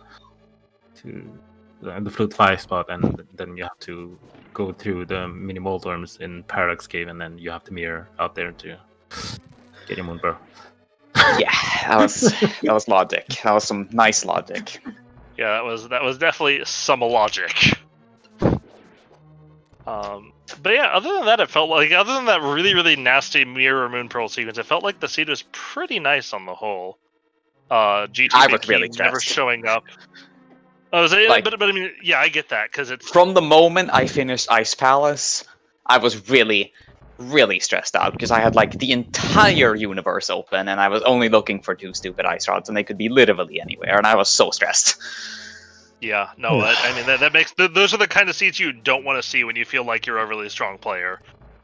[SPEAKER 3] the Flute 5 spot, and then you have to go through the Mini Moldorms in Paradox Cave, and then you have to mirror out there to get your Moonbur.
[SPEAKER 4] Yeah, that was logic. That was some nice logic.
[SPEAKER 2] Yeah, that was definitely some logic. But yeah, other than that, it felt like, other than that really, really nasty Mirror Moon Pearl sequence, it felt like the seed was pretty nice on the whole. GT
[SPEAKER 4] I
[SPEAKER 2] Big
[SPEAKER 4] was really
[SPEAKER 2] Key never
[SPEAKER 4] stressed.
[SPEAKER 2] showing up. I was like,
[SPEAKER 4] Like-
[SPEAKER 2] but I mean, yeah, I get that, because it's...
[SPEAKER 4] From the moment I finished Ice Palace, I was really, really stressed out because I had like the entire universe open and I was only looking for 2 stupid ice rods and they could be literally anywhere and I was so stressed.
[SPEAKER 2] Yeah, no, I mean, that makes... Those are the kind of seeds you don't want to see when you feel like you're a really strong player,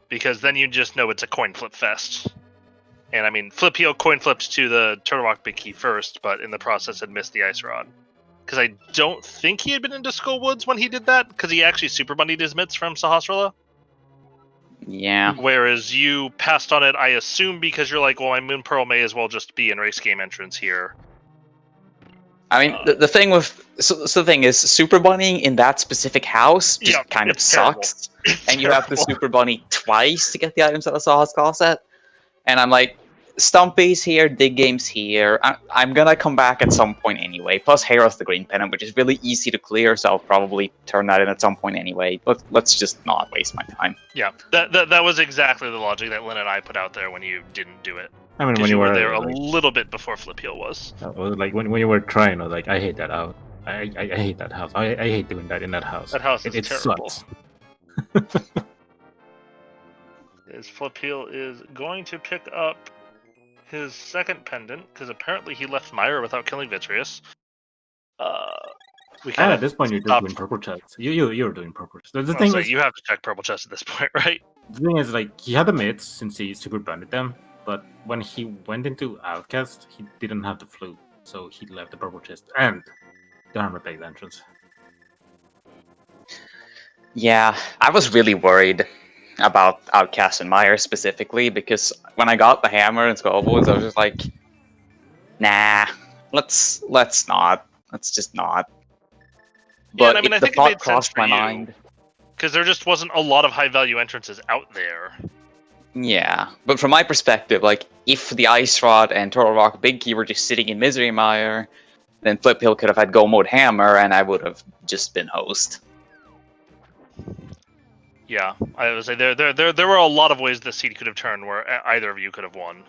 [SPEAKER 2] because then you just know it's a coin flip fest. And I mean, Flipheal coin flipped to the Turtle Rock Big Key first, but in the process had missed the Ice Rod. Because I don't think he had been into Skull Woods when he did that, because he actually Super Bunnied his mitts from Sahasrara.
[SPEAKER 4] Yeah.
[SPEAKER 2] Whereas you passed on it, I assume, because you're like, well, my Moon Pearl may as well just be in race game entrance here.
[SPEAKER 4] I mean, the thing with... So the thing is, Super Bunnying in that specific house just kind of
[SPEAKER 2] it's terrible.
[SPEAKER 4] sucks. And you have to Super Bunny twice to get the items out of Sahas Closet. And I'm like, Stumpy's here, Dig Game's here. I'm gonna come back at some point anyway. Plus, Hero's the Green Pennant, which is really easy to clear, so I'll probably turn that in at some point anyway. But let's just not waste my time.
[SPEAKER 2] Yeah, that was exactly the logic that Lynn and I put out there when you didn't do it.
[SPEAKER 3] I mean, when
[SPEAKER 2] Because
[SPEAKER 3] you
[SPEAKER 2] you were
[SPEAKER 3] were
[SPEAKER 2] there a
[SPEAKER 3] like,
[SPEAKER 2] little bit before Flipheal was.
[SPEAKER 3] like when you were trying, I was like, I hate that out. I hate that house. I hate doing that in that house.
[SPEAKER 2] That house is
[SPEAKER 3] it
[SPEAKER 2] terrible.
[SPEAKER 3] sucks.
[SPEAKER 2] Is Flipheal is going to pick up his second pendant, because apparently he left Myra without killing Vitreous. We
[SPEAKER 3] And
[SPEAKER 2] kind
[SPEAKER 3] at this point, you're just
[SPEAKER 2] stopped-
[SPEAKER 3] doing purple chests. You're doing purple chests. The
[SPEAKER 2] I was
[SPEAKER 3] thing
[SPEAKER 2] like,
[SPEAKER 3] is,
[SPEAKER 2] you have to check purple chest at this point, right?
[SPEAKER 3] the thing is, like, he had the mitts since he super banded them, but when he went into Outcast, he didn't have the flute, so he left the purple chest and the armor bag entrance.
[SPEAKER 4] Yeah, I was really worried about Outcast and Meyer specifically because when I got the hammer and Skull Woods, I was just like, nah, let's not. Let's just not.
[SPEAKER 2] Yeah,
[SPEAKER 4] But
[SPEAKER 2] and I mean, I
[SPEAKER 4] the
[SPEAKER 2] think it
[SPEAKER 4] thought
[SPEAKER 2] made sense
[SPEAKER 4] crossed
[SPEAKER 2] for
[SPEAKER 4] my
[SPEAKER 2] you.
[SPEAKER 4] mind.
[SPEAKER 2] Because there just wasn't a lot of high-value entrances out there.
[SPEAKER 4] Yeah, but from my perspective, like, if the Ice Rod and Turtle Rock Big Key were just sitting in Misery Mire, then Flipheal could have had Go Mode Hammer, and I would have just been host.
[SPEAKER 2] Yeah, I was say there were a lot of ways the seed could have turned where either of you could have won,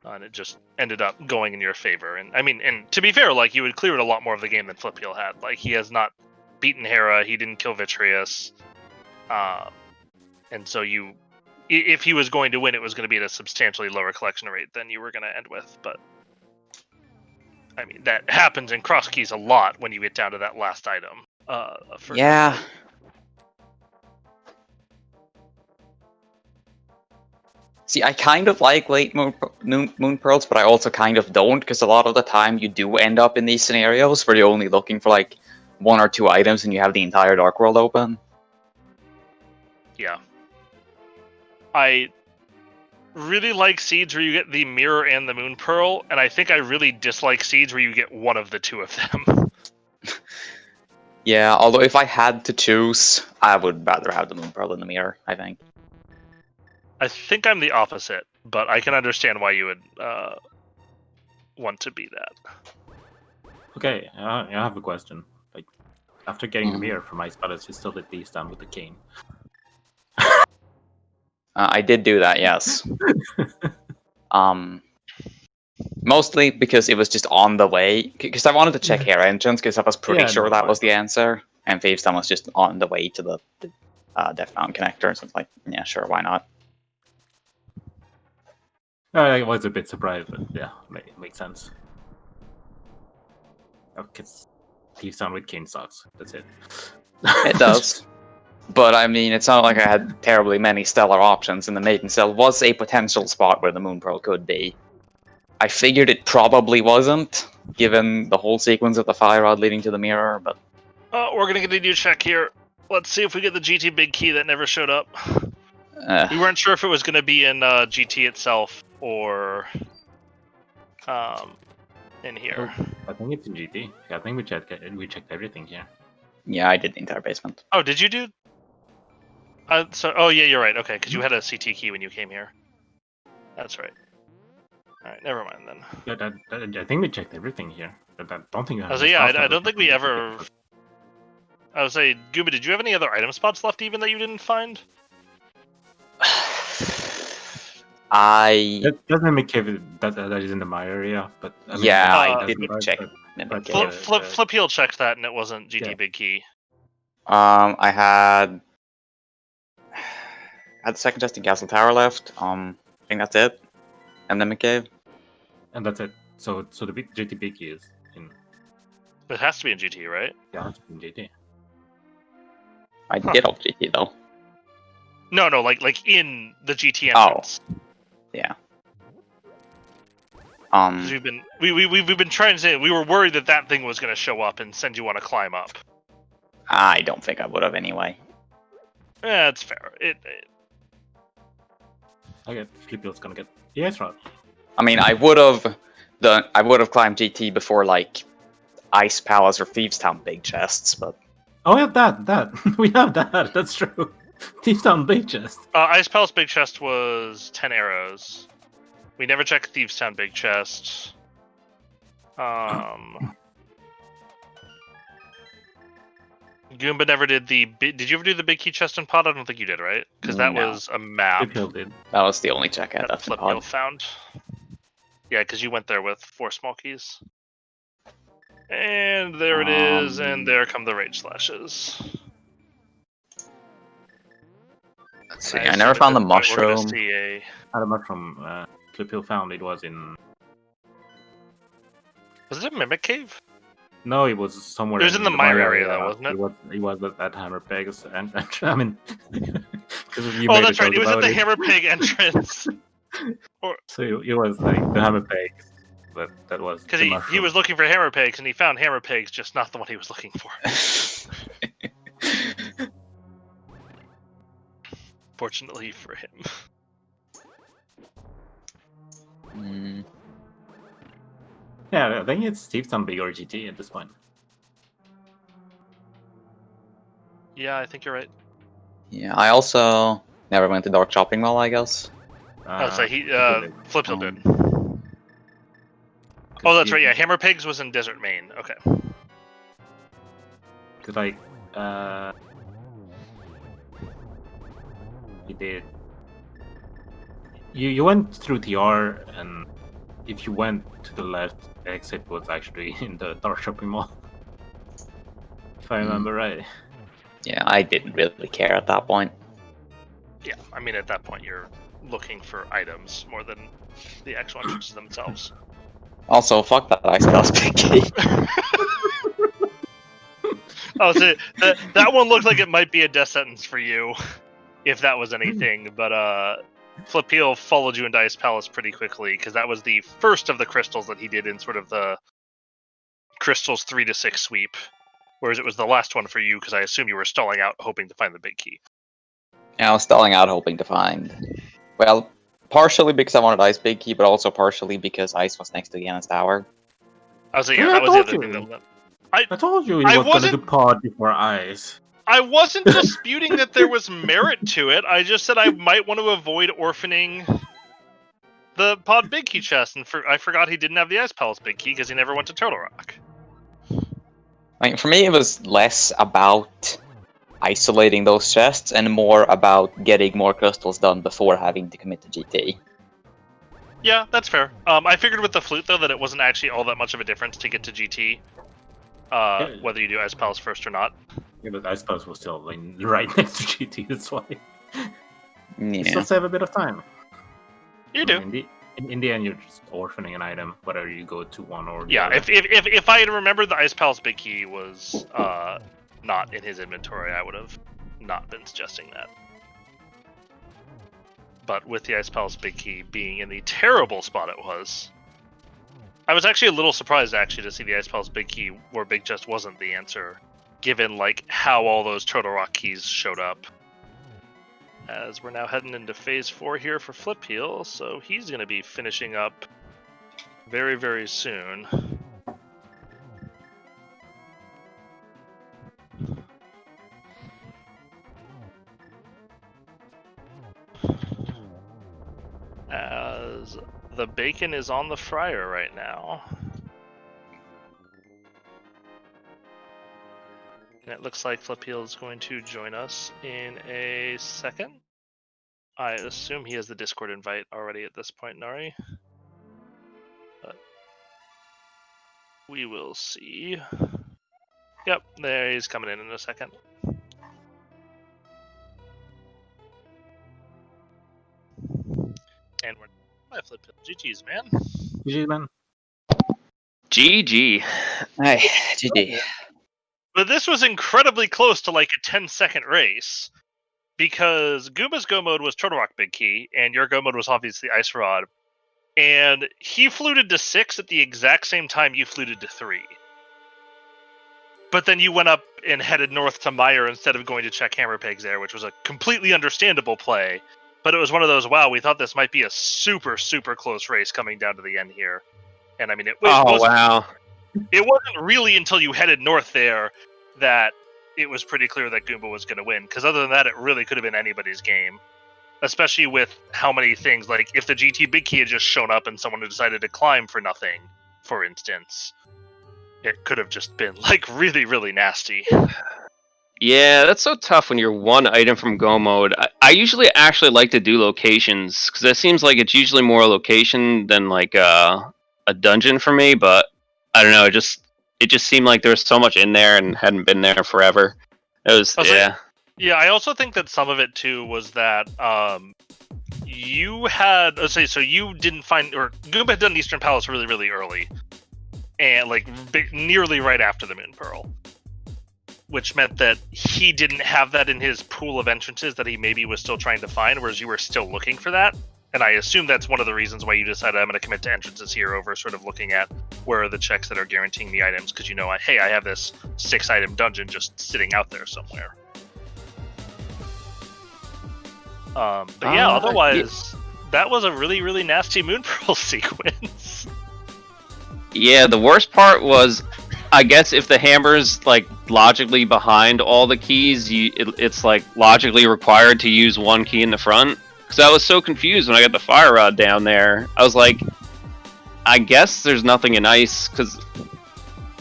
[SPEAKER 2] and it just ended up going in your favor. And I mean, and to be fair, like, you had cleared a lot more of the game than Flipheal had. Like, he has not beaten Hera, he didn't kill Vitreous, and so if he was going to win, it was going to be at a substantially lower collection rate than you were going to end with. But I mean, that happens in cross keys a lot when you get down to that last item.
[SPEAKER 4] Yeah. See, I kind of like late moon pearls, but I also kind of don't, because a lot of the time you do end up in these scenarios where you're only looking for like 1 or 2 items and you have the entire Dark World open.
[SPEAKER 2] Yeah. I really like seeds where you get the mirror and the moon pearl, and I think I really dislike seeds where you get one of the two of them.
[SPEAKER 4] Yeah, although if I had to choose, I would rather have the moon pearl than the mirror, I think.
[SPEAKER 2] I think I'm the opposite, but I can understand why you would want to be that.
[SPEAKER 3] Okay, I have a question. Like, after getting the mirror from Ice Palace, you still did these down with the cane.
[SPEAKER 4] I did do that, yes. Mostly because it was just on the way, because I wanted to check Hera entrance, because I was pretty sure that was the answer, and Favestown was just on the way to the Death Mountain connector, so it's like, yeah, sure, why not?
[SPEAKER 3] I was a bit surprised, but yeah, makes sense. Because Favestown with cane sucks. That's it.
[SPEAKER 4] It does. But I mean, it's not like I had terribly many stellar options, and the Maiden Cell was a potential spot where the Moon Pearl could be. I figured it probably wasn't, given the whole sequence of the Fire Rod leading to the mirror, but...
[SPEAKER 2] We're going to continue to check here. Let's see if we get the GT Big Key that never showed up. We weren't sure if it was going to be in GT itself or in here.
[SPEAKER 3] I think it's in GT. I think we checked everything here.
[SPEAKER 4] Yeah, I did the entire basement.
[SPEAKER 2] Oh, did you do? Oh yeah, you're right. Okay, because you had a CT key when you came here. That's right. All right, never mind then.
[SPEAKER 3] I think we checked everything here. I don't think.
[SPEAKER 2] I don't think we ever. I would say, Goomba, did you have any other item spots left even that you didn't find?
[SPEAKER 3] That Mimic Cave that is in the my area, but I mean,
[SPEAKER 4] Yeah,
[SPEAKER 2] I
[SPEAKER 3] that's
[SPEAKER 4] didn't
[SPEAKER 3] right,
[SPEAKER 4] check.
[SPEAKER 3] but,
[SPEAKER 2] Flipheal checked that, and it wasn't GT
[SPEAKER 3] Yeah.
[SPEAKER 2] Big Key.
[SPEAKER 4] I had the second chest in Castle Tower left. I think that's it. And then cave.
[SPEAKER 3] and that's it. So the big GT big key is in.
[SPEAKER 2] It has to be in GT, right?
[SPEAKER 3] Yeah, it's in GT.
[SPEAKER 4] I did off GT though.
[SPEAKER 2] No, like in the GT entrance.
[SPEAKER 4] Yeah.
[SPEAKER 2] 'Cause we've been trying to say we were worried that thing was going to show up and send you on a climb up.
[SPEAKER 4] I don't think I would have anyway.
[SPEAKER 2] Yeah, it's fair.
[SPEAKER 3] Okay, Flipheal's gonna get. Yeah, it's right.
[SPEAKER 4] I mean, I would have climbed GT before like Ice Palace or Thieves Town big chests, but
[SPEAKER 3] Oh, we have that. We have that. That's true. Thieves Town big chest.
[SPEAKER 2] Ice Palace Big Chest was 10 arrows. We never checked Thieves Town Big Chest. Goomba never did the. Did you ever do the Big Key Chest in Pod? I don't think you did, right? Because that
[SPEAKER 4] No.
[SPEAKER 2] was a map
[SPEAKER 3] Flipheal did.
[SPEAKER 4] that was the only check I had
[SPEAKER 2] that
[SPEAKER 4] left in
[SPEAKER 2] Flipheal
[SPEAKER 4] pod.
[SPEAKER 2] found. Yeah, because you went there with 4 small keys. And there it is, and there come the Rage Slashes.
[SPEAKER 4] Let's see. I never found the mushroom.
[SPEAKER 2] We're gonna see a...
[SPEAKER 3] Had a mushroom Flipheal found. It was in.
[SPEAKER 2] Was it a Mimic Cave?
[SPEAKER 3] No, it was somewhere.
[SPEAKER 2] It was in the mire area, though, wasn't it?
[SPEAKER 3] It was at Hammer Pegs, and I mean, because you
[SPEAKER 2] Oh,
[SPEAKER 3] made
[SPEAKER 2] that's
[SPEAKER 3] a
[SPEAKER 2] right.
[SPEAKER 3] joke
[SPEAKER 2] It was at
[SPEAKER 3] about
[SPEAKER 2] the Hammer Pig entrance.
[SPEAKER 3] So it was like the Hammer Pegs, but that was
[SPEAKER 2] Because
[SPEAKER 3] the
[SPEAKER 2] he
[SPEAKER 3] mushroom.
[SPEAKER 2] was looking for Hammer Pigs, and he found Hammer Pigs, just not the one he was looking for. Fortunately for him.
[SPEAKER 3] Yeah, I think it's Steve Town Big or GT at this point.
[SPEAKER 2] Yeah, I think you're right.
[SPEAKER 4] Yeah, I also never went to Dark Shopping Mall, I guess.
[SPEAKER 2] Oh, so he Flipheal did.
[SPEAKER 3] Because
[SPEAKER 2] Oh, that's right. Yeah, Hammer Pigs was in Desert Main. Okay.
[SPEAKER 3] Because like you did. You went through TR, and if you went to the left, exit was actually in the Dark Shopping Mall. If I remember right.
[SPEAKER 4] Yeah, I didn't really care at that point.
[SPEAKER 2] Yeah, I mean, at that point, you're looking for items more than the actual entrances themselves.
[SPEAKER 4] Also, fuck that Ice Palace Big Key.
[SPEAKER 2] Oh, so that one looked like it might be a death sentence for you, if that was anything. But Flipheal followed you into Ice Palace pretty quickly, because that was the first of the crystals that he did in sort of the crystals 3 to 6 sweep. Whereas it was the last one for you, because I assume you were stalling out hoping to find the big key.
[SPEAKER 4] Yeah, I was stalling out hoping to find. Well, partially because I wanted Ice Big Key, but also partially because Ice was next to Gianna's Tower.
[SPEAKER 2] I was like,
[SPEAKER 3] Yeah,
[SPEAKER 2] yeah,
[SPEAKER 3] I
[SPEAKER 2] that was the
[SPEAKER 3] told
[SPEAKER 2] other
[SPEAKER 3] you.
[SPEAKER 2] thing that...
[SPEAKER 3] I told you
[SPEAKER 2] I
[SPEAKER 3] it was gonna do
[SPEAKER 2] wasn't-
[SPEAKER 3] pod before Ice.
[SPEAKER 2] I wasn't disputing that there was merit to it. I just said I might want to avoid orphaning the pod big key chest, and I forgot he didn't have the Ice Palace big key because he never went to Turtle Rock.
[SPEAKER 4] I mean, for me, it was less about isolating those chests and more about getting more crystals done before having to commit to GT.
[SPEAKER 2] Yeah, that's fair. I figured with the flute though that it wasn't actually all that much of a difference to get to GT, whether you do Ice Palace first or not.
[SPEAKER 3] Yeah, but I suppose we're still like, right next to GT. That's why. You
[SPEAKER 4] Yeah.
[SPEAKER 3] still save a bit of time.
[SPEAKER 2] You do.
[SPEAKER 3] In the end, you're just orphaning an item, whether you go to one or the
[SPEAKER 2] Yeah,
[SPEAKER 3] other.
[SPEAKER 2] if I had remembered the Ice Palace big key was not in his inventory, I would have not been suggesting that. But with the Ice Palace big key being in the terrible spot it was, I was actually a little surprised to see the Ice Palace big key where Big Chest wasn't the answer, given like how all those Turtle Rock keys showed up. As we're now heading into phase 4 here for Flipheal, so he's going to be finishing up very, very soon. As the bacon is on the fryer right now. And it looks like Flipheal is going to join us in a second. I assume he has the Discord invite already at this point, Nari. But we will see. Yep, there he's coming in a second. And we're by Flipheal. GG's, man.
[SPEAKER 3] GG, man.
[SPEAKER 5] GG.
[SPEAKER 4] Hey, GG.
[SPEAKER 2] But this was incredibly close to like a 10-second race. Because Goomba's go mode was Turtle Rock Big Key, and your go mode was obviously Ice Rod. And he fluted to 6 at the exact same time you fluted to 3. But then you went up and headed north to Meyer instead of going to check Hammer Pegs there, which was a completely understandable play. But it was one of those, wow, we thought this might be a super, super close race coming down to the end here. And I mean, it wasn't really until you headed north there that it was pretty clear that Goomba was going to win. Because other than that, it really could have been anybody's game. Especially with how many things, like if the GT Big Key had just shown up and someone had decided to climb for nothing, for instance, it could have just been like really, really nasty.
[SPEAKER 5] Yeah, that's so tough when you're one item from Go mode. I usually actually like to do locations, because it seems like it's usually more a location than like a dungeon for me, but I don't know, it just seemed like there was so much in there and hadn't been there forever. It was, yeah.
[SPEAKER 2] Yeah, I also think that some of it too was that you had, let's say, so you didn't find, or Goomba had done Eastern Palace really, really early, and like nearly right after the Moon Pearl, which meant that he didn't have that in his pool of entrances that he maybe was still trying to find, whereas you were still looking for that. And I assume that's one of the reasons why you decided I'm going to commit to entrances here over sort of looking at where are the checks that are guaranteeing the items, because you know, hey, I have this 6-item dungeon just sitting out there somewhere. But yeah, otherwise, that was a really, really nasty Moon Pearl sequence.
[SPEAKER 5] Yeah, the worst part was, I guess if the hammer's like logically behind all the keys, it's like logically required to use one key in the front. Because I was so confused when I got the fire rod down there. I was like, I guess there's nothing in ice, because,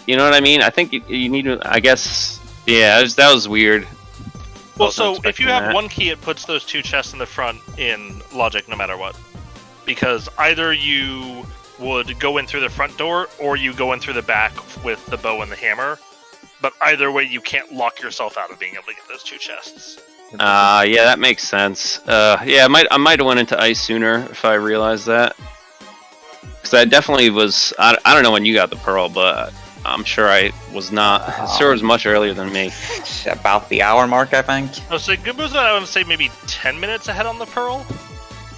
[SPEAKER 5] you know what I mean? I think you need to, I guess, yeah, that was weird.
[SPEAKER 2] Well, so if you have one key, it puts those 2 chests in the front in logic no matter what. Because either you would go in through the front door, or you go in through the back with the bow and the hammer. But either way, you can't lock yourself out of being able to get those 2 chests.
[SPEAKER 5] Yeah, that makes sense. Yeah, I might have went into ice sooner if I realized that. Because I definitely was, I don't know when you got the pearl, but I'm sure I was not. Sure, it was much earlier than me.
[SPEAKER 4] About the hour mark, I think.
[SPEAKER 2] Oh, so Goomba's, I want to say, maybe 10 minutes ahead on the pearl?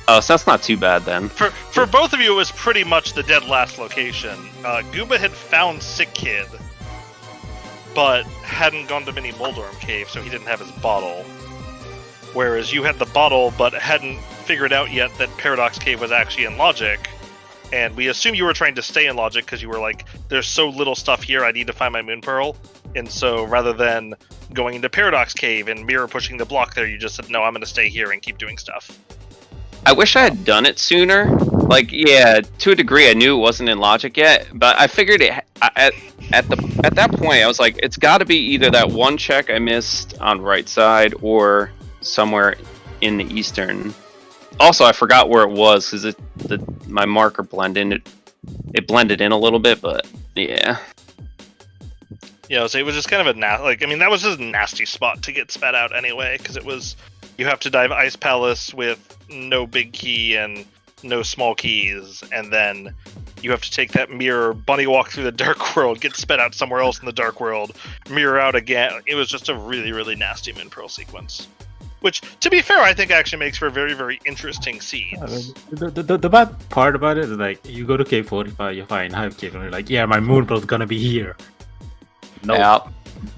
[SPEAKER 5] Oh, so that's not too bad then.
[SPEAKER 2] For both of you, it was pretty much the dead last location. Goomba had found Sick Kid, but hadn't gone to Mini Moldorm Cave, so he didn't have his bottle. Whereas you had the bottle, but hadn't figured out yet that Paradox Cave was actually in Logic. And we assume you were trying to stay in Logic because you were like, there's so little stuff here, I need to find my Moon Pearl. And so rather than going into Paradox Cave and mirror pushing the block there, you just said, no, I'm going to stay here and keep doing stuff.
[SPEAKER 5] I wish I had done it sooner. Like, yeah, to a degree, I knew it wasn't in Logic yet, but I figured it at that point. I was like, it's got to be either that one check I missed on right side or somewhere in the Eastern. Also, I forgot where it was because my marker blended. It blended in a little bit, but yeah.
[SPEAKER 2] Yeah, so it was just kind of that was just a nasty spot to get spat out anyway, because it was, you have to dive Ice Palace with no big key and no small keys, and then you have to take that mirror, bunny walk through the Dark World, get spat out somewhere else in the Dark World, mirror out again. It was just a really, really nasty Moon Pearl sequence. Which, to be fair, I think actually makes for very, very interesting seeds.
[SPEAKER 3] The bad part about it is like, you go to Cave 45, you find Hive Cave, and you're like, yeah, my Moon Pearl's gonna be here. No.
[SPEAKER 4] Yeah.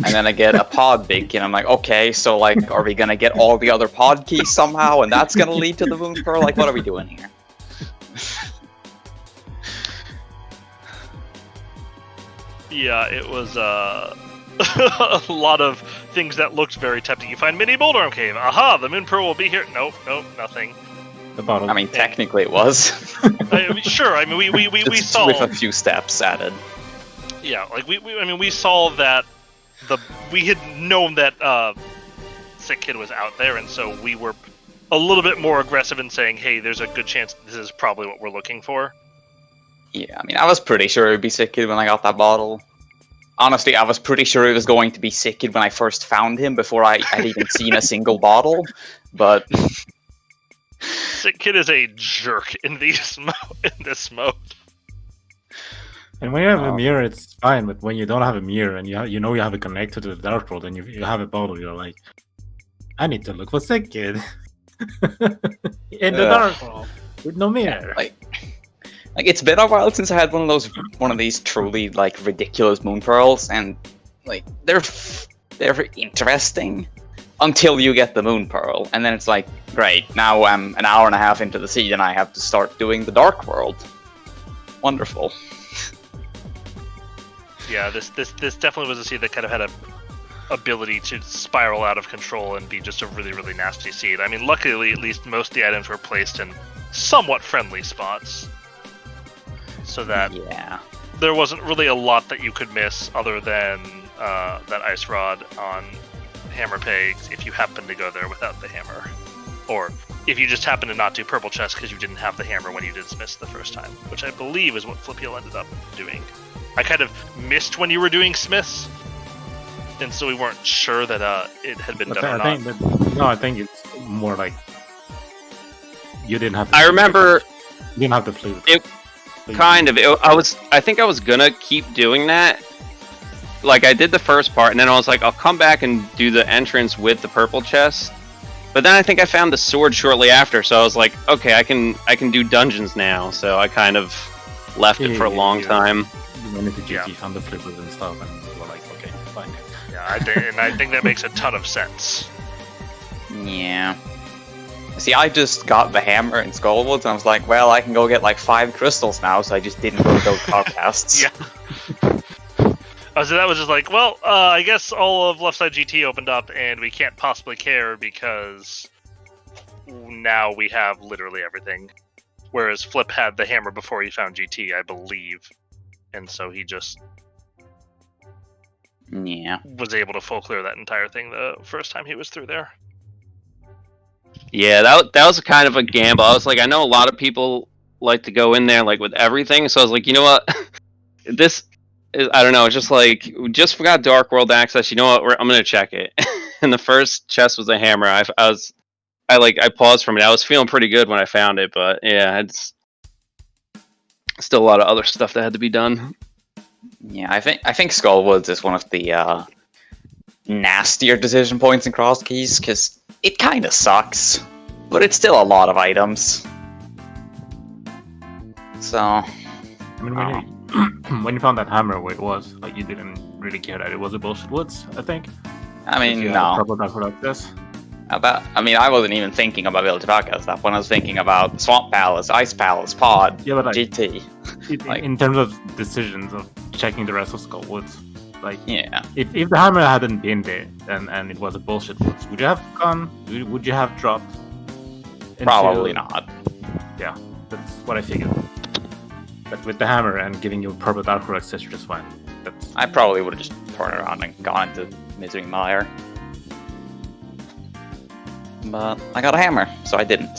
[SPEAKER 4] And then I get a pod big key, and I'm like, okay, so like, are we gonna get all the other pod keys somehow, and that's gonna lead to the Moon Pearl? Like, what are we doing here?
[SPEAKER 2] Yeah, it was a lot of things that looked very tempting. You find Mini Moldorm Cave. Aha, the Moon Pearl will be here. Nope, nothing.
[SPEAKER 3] The bottle.
[SPEAKER 4] I mean, technically it was.
[SPEAKER 2] Sure. I mean, we saw
[SPEAKER 4] with a few steps added.
[SPEAKER 2] Yeah, like we saw that we had known that Sick Kid was out there, and so we were a little bit more aggressive in saying, hey, there's a good chance this is probably what we're looking for.
[SPEAKER 4] Yeah, I mean, I was pretty sure it would be Sick Kid when I got that bottle. Honestly, I was pretty sure it was going to be Sick Kid when I first found him, before I had even seen a single bottle, but...
[SPEAKER 2] Sick Kid is a jerk in this mode.
[SPEAKER 3] And when you have a mirror, it's fine, but when you don't have a mirror and you know you have it connected to the Dark World and you have a bottle, you're like, I need to look for Sick Kid in the Dark World with no mirror.
[SPEAKER 4] Like it's been a while since I had one of these truly like ridiculous moon pearls, and like they're interesting until you get the moon pearl, and then it's like, great, now I'm an hour and a half into the seed and I have to start doing the Dark World. Wonderful.
[SPEAKER 2] Yeah, this definitely was a seed that kind of had a ability to spiral out of control and be just a really, really nasty seed. I mean, luckily, at least most of the items were placed in somewhat friendly spots, so that there wasn't really a lot that you could miss other than that ice rod on hammer pegs if you happen to go there without the hammer, or if you just happen to not do purple chest because you didn't have the hammer when you did Smiths the first time, which I believe is what Flipheal ended up doing. I kind of missed when you were doing Smiths, and so we weren't sure that it had been done or not.
[SPEAKER 3] I think it's more like you didn't have.
[SPEAKER 5] I remember
[SPEAKER 3] you didn't have the flute.
[SPEAKER 5] I think I was gonna keep doing that. Like, I did the first part, and then I was like, I'll come back and do the entrance with the purple chest. But then I think I found the sword shortly after, so I was like, okay, I can do dungeons now. So I kind of left it for a long time.
[SPEAKER 3] You went into GT, found the flippers and stuff, and you were like, okay, fine.
[SPEAKER 2] Yeah, I think that makes a ton of sense.
[SPEAKER 4] Yeah. See, I just got the hammer in Skullwoods, and I was like, well, I can go get like 5 crystals now, so I just didn't go to those podcasts.
[SPEAKER 2] Yeah. So that was just like, well, I guess all of Left Side GT opened up, and we can't possibly care because now we have literally everything. Whereas Flip had the hammer before he found GT, I believe, and so he just was able to full clear that entire thing the first time he was through there.
[SPEAKER 5] Yeah, that was kind of a gamble. I was like, I know a lot of people like to go in there like with everything, so I was like, you know what, this. I don't know, it's just like, we just forgot Dark World access, you know what, I'm gonna check it. And the first chest was a hammer. I paused from it. I was feeling pretty good when I found it, but yeah, it's still a lot of other stuff that had to be done.
[SPEAKER 4] Yeah, I think Skullwoods is one of the nastier decision points in Cross Keys, because it kind of sucks, but it's still a lot of items. So,
[SPEAKER 3] I mean, when you found that hammer where it was, like, you didn't really care that it was a bullshit woods, I think.
[SPEAKER 4] I mean, no.
[SPEAKER 3] I
[SPEAKER 4] wasn't even thinking about ALttPR stuff when I was thinking about Swamp Palace, Ice Palace, Pod, GT.
[SPEAKER 3] In terms of decisions of checking the rest of Skullwoods, like,
[SPEAKER 4] yeah.
[SPEAKER 3] If the hammer hadn't been there and it was a bullshit woods, would you have gone? Would you have dropped?
[SPEAKER 4] Probably not.
[SPEAKER 3] Yeah, that's what I figured. But with the hammer and giving you purple Dark World access just fine.
[SPEAKER 4] I probably would have just turned around and gone into Misery Mire. But I got a hammer, so I didn't.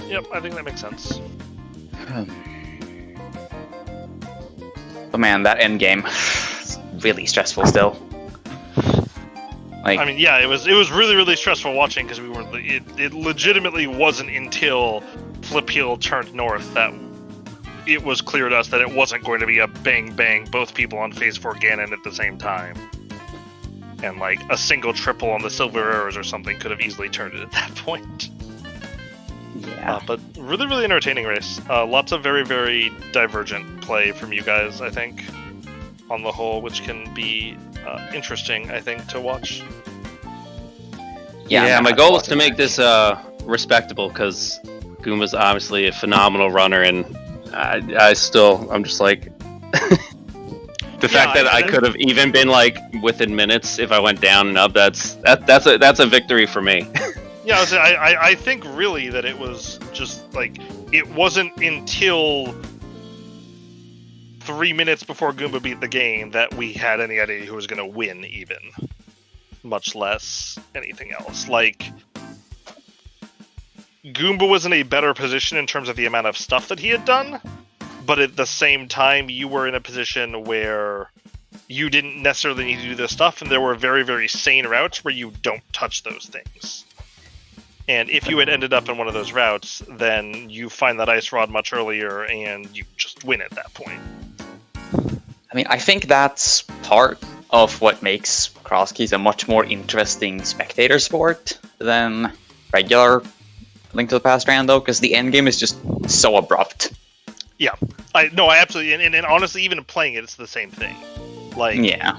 [SPEAKER 2] Yep, I think that makes sense.
[SPEAKER 4] But man, that end game is really stressful still. Like,
[SPEAKER 2] I mean, yeah, it was really, really stressful watching because it legitimately wasn't until Flipheal turned north that it was clear to us that it wasn't going to be a bang bang, both people on phase 4 Ganon at the same time. And like a single triple on the Silver Arrows or something could have easily turned it at that point.
[SPEAKER 4] Yeah.
[SPEAKER 2] But really, really entertaining race. Lots of very, very divergent play from you guys, I think, on the whole, which can be interesting, I think, to watch.
[SPEAKER 5] Yeah, my goal was to make this respectable because Goomba's obviously a phenomenal runner, and I'm just like the fact that I could have even been like within minutes if I went down and up. That's a victory for me.
[SPEAKER 2] Yeah, I think really that it was just like it wasn't until 3 minutes before Goomba beat the game that we had any idea who was going to win, even. Much less anything else. Like, Goomba was in a better position in terms of the amount of stuff that he had done, but at the same time, you were in a position where you didn't necessarily need to do this stuff, and there were very, very sane routes where you don't touch those things. And if you had ended up in one of those routes, then you find that ice rod much earlier, and you just win at that point.
[SPEAKER 4] I mean, I think that's part of what makes Cross Keys a much more interesting spectator sport than regular Link to the Past Rando, because the end game is just so abrupt.
[SPEAKER 2] Yeah, I absolutely, and honestly, even playing it, it's the same thing. Like,
[SPEAKER 4] yeah,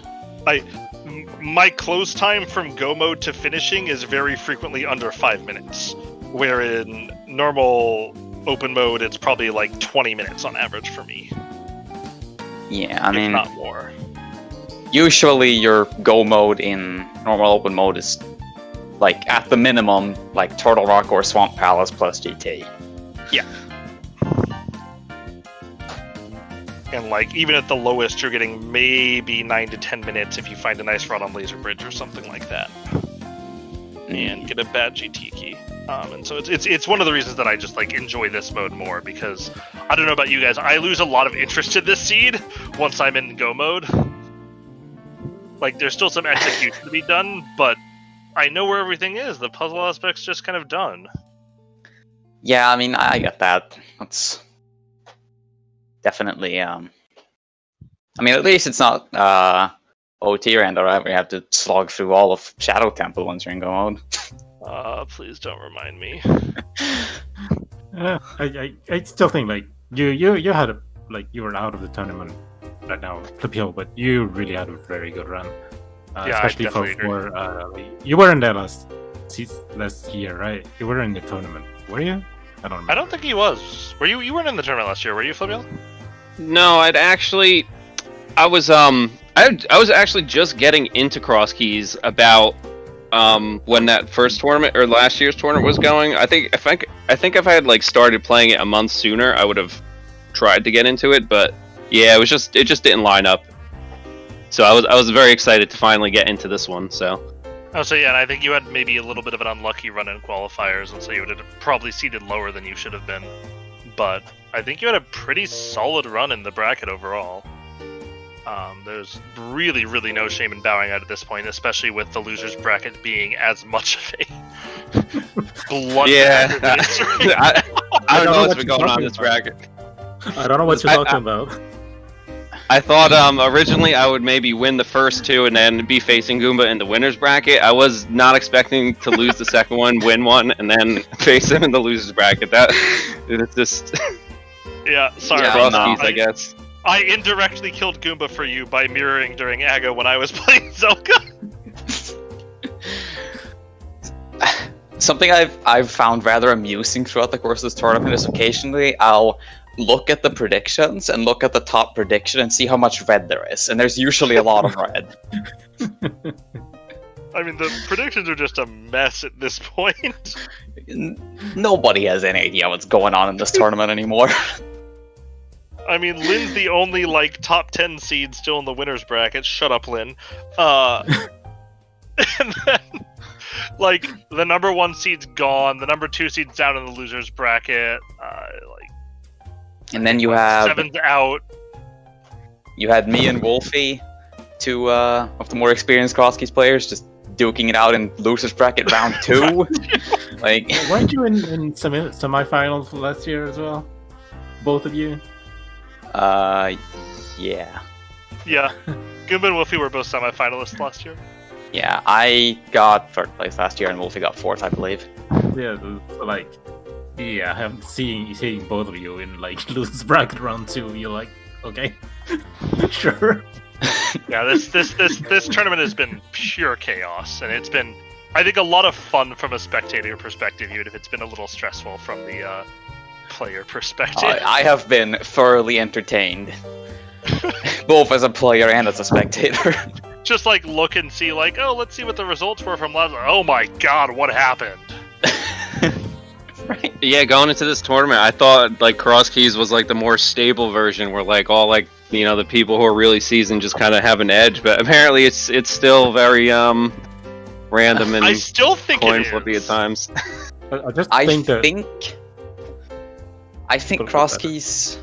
[SPEAKER 2] my close time from go mode to finishing is very frequently under 5 minutes, where in normal open mode, it's probably like 20 minutes on average for me.
[SPEAKER 4] Yeah, I mean,
[SPEAKER 2] if not more.
[SPEAKER 4] Usually your go mode in normal open mode is, like, at the minimum, like Turtle Rock or Swamp Palace plus GT.
[SPEAKER 2] Yeah. And, like, even at the lowest, you're getting maybe 9 to 10 minutes if you find a nice run on Laser Bridge or something like that. And get a bad GT key. And so it's one of the reasons that I just, like, enjoy this mode more, because I don't know about you guys, I lose a lot of interest in this seed once I'm in go mode. Like, there's still some execution to be done, but I know where everything is. The puzzle aspect's just kind of done.
[SPEAKER 4] Yeah, I mean, I get that. That's definitely, I mean, at least it's not, OT Rando, right? We have to slog through all of Shadow Temple once you're in go mode.
[SPEAKER 2] Please don't remind me.
[SPEAKER 3] I still think, like, you had you were out of the tournament right now, Flipheal, but you really had a very good run.
[SPEAKER 2] Yeah,
[SPEAKER 3] especially for you were in there last year, right? You were in the tournament, were you? I don't remember.
[SPEAKER 2] I don't think he was. Were you? You weren't in the tournament last year, were you, Flipheal?
[SPEAKER 5] No, I was actually just getting into Cross Keys about when that first tournament or last year's tournament was going. I think if I had like started playing it a month sooner, I would have tried to get into it, but yeah, it just didn't line up. So I was very excited to finally get into this one. So.
[SPEAKER 2] Oh, so yeah, and I think you had maybe a little bit of an unlucky run in qualifiers, and so you would have probably seeded lower than you should have been. But I think you had a pretty solid run in the bracket overall. There's really, really no shame in bowing out at this point, especially with the losers bracket being as much of a bloodbath.
[SPEAKER 5] Yeah, I don't know what's been going on in this bracket.
[SPEAKER 3] I don't know what you're talking about.
[SPEAKER 5] I thought originally I would maybe win the first two and then be facing Goomba in the winner's bracket. I was not expecting to lose the second one, win one, and then face him in the loser's bracket. It's just...
[SPEAKER 2] Yeah, sorry.
[SPEAKER 5] Yeah, Cross Keys, I guess.
[SPEAKER 2] I indirectly killed Goomba for you by mirroring during AGA when I was playing Zelda.
[SPEAKER 4] Something I've found rather amusing throughout the course of this tournament is occasionally I'll look at the predictions and look at the top prediction and see how much red there is, and there's usually a lot of red.
[SPEAKER 2] I mean, the predictions are just a mess at this point.
[SPEAKER 4] Nobody has any idea what's going on in this tournament anymore.
[SPEAKER 2] I mean, Lynn's the only, like, top 10 seed still in the winner's bracket. Shut up, Lynn. And then, like, the number 1 seed's gone, the number 2 seed's down in the loser's bracket,
[SPEAKER 4] and then you have...
[SPEAKER 2] 7's out.
[SPEAKER 4] You had me and Wolfie, two of the more experienced Cross Keys players, just duking it out in losers bracket round 2. Like,
[SPEAKER 3] weren't you in semifinals last year as well? Both of you?
[SPEAKER 4] Yeah.
[SPEAKER 2] Yeah. Goomba and Wolfie were both semifinalists last year.
[SPEAKER 4] Yeah, I got 3rd place last year and Wolfie got 4th, I believe.
[SPEAKER 3] Yeah, like... Yeah, I'm seeing both of you in like losers bracket round 2. You're like, okay, sure.
[SPEAKER 2] Yeah, this tournament has been pure chaos, and it's been, I think, a lot of fun from a spectator perspective, even if it's been a little stressful from the player perspective.
[SPEAKER 4] I have been thoroughly entertained, both as a player and as a spectator.
[SPEAKER 2] Just like look and see, like, oh, let's see what the results were from last. Oh my God, what happened?
[SPEAKER 4] right?
[SPEAKER 5] Yeah, going into this tournament, I thought like cross keys was like the more stable version, where like all like the people who are really seasoned just kind of have an edge. But apparently, it's still very random and
[SPEAKER 2] I still think
[SPEAKER 5] coin
[SPEAKER 2] it
[SPEAKER 5] flippy at
[SPEAKER 2] is.
[SPEAKER 5] times.
[SPEAKER 3] I think that
[SPEAKER 4] I think cross keys,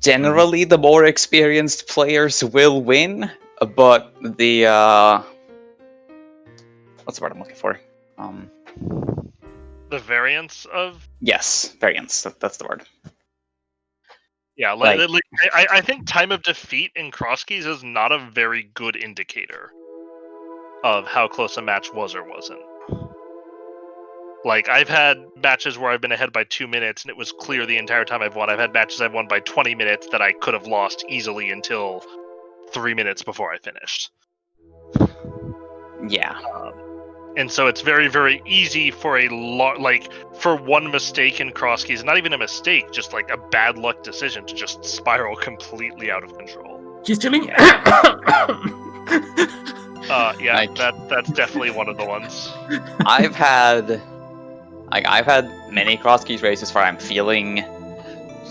[SPEAKER 4] generally the more experienced players will win, but the what's the word I'm looking for?
[SPEAKER 2] The variance of
[SPEAKER 4] Yes, variance. That's the word.
[SPEAKER 2] yeah, I think time of defeat in cross keys is not a very good indicator of how close a match was or wasn't. Like, I've had matches where I've been ahead by 2 minutes and it was clear the entire time I've won. I've had matches I've won by 20 minutes that I could have lost easily until 3 minutes before I finished.
[SPEAKER 4] Yeah.
[SPEAKER 2] And so it's very, very easy for for one mistake in cross keys, not even a mistake, just like a bad luck decision to just spiral completely out of control.
[SPEAKER 3] he's chilling.
[SPEAKER 2] Yeah,
[SPEAKER 4] Like-
[SPEAKER 2] that's definitely one of the ones.
[SPEAKER 4] I've had many cross keys races where I'm feeling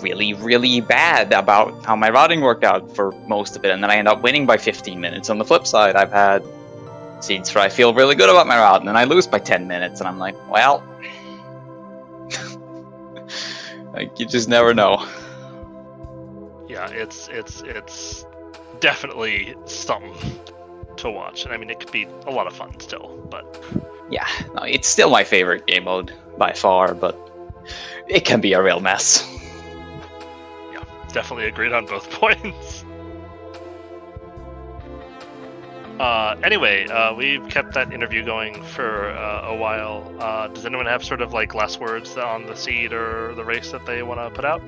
[SPEAKER 4] really, really bad about how my routing worked out for most of it, and then I end up winning by 15 minutes. On the flip side, I've had scenes where I feel really good about my route, and then I lose by 10 minutes, and I'm like, well, like you just never know.
[SPEAKER 2] Yeah, it's definitely something to watch, and I mean it could be a lot of fun still, but
[SPEAKER 4] Yeah, no, it's still my favorite game mode by far, but it can be a real mess.
[SPEAKER 2] yeah, definitely agreed on both points. Anyway, we've kept that interview going for a while. Does anyone have sort of like last words on the seed or the race that they want to put out?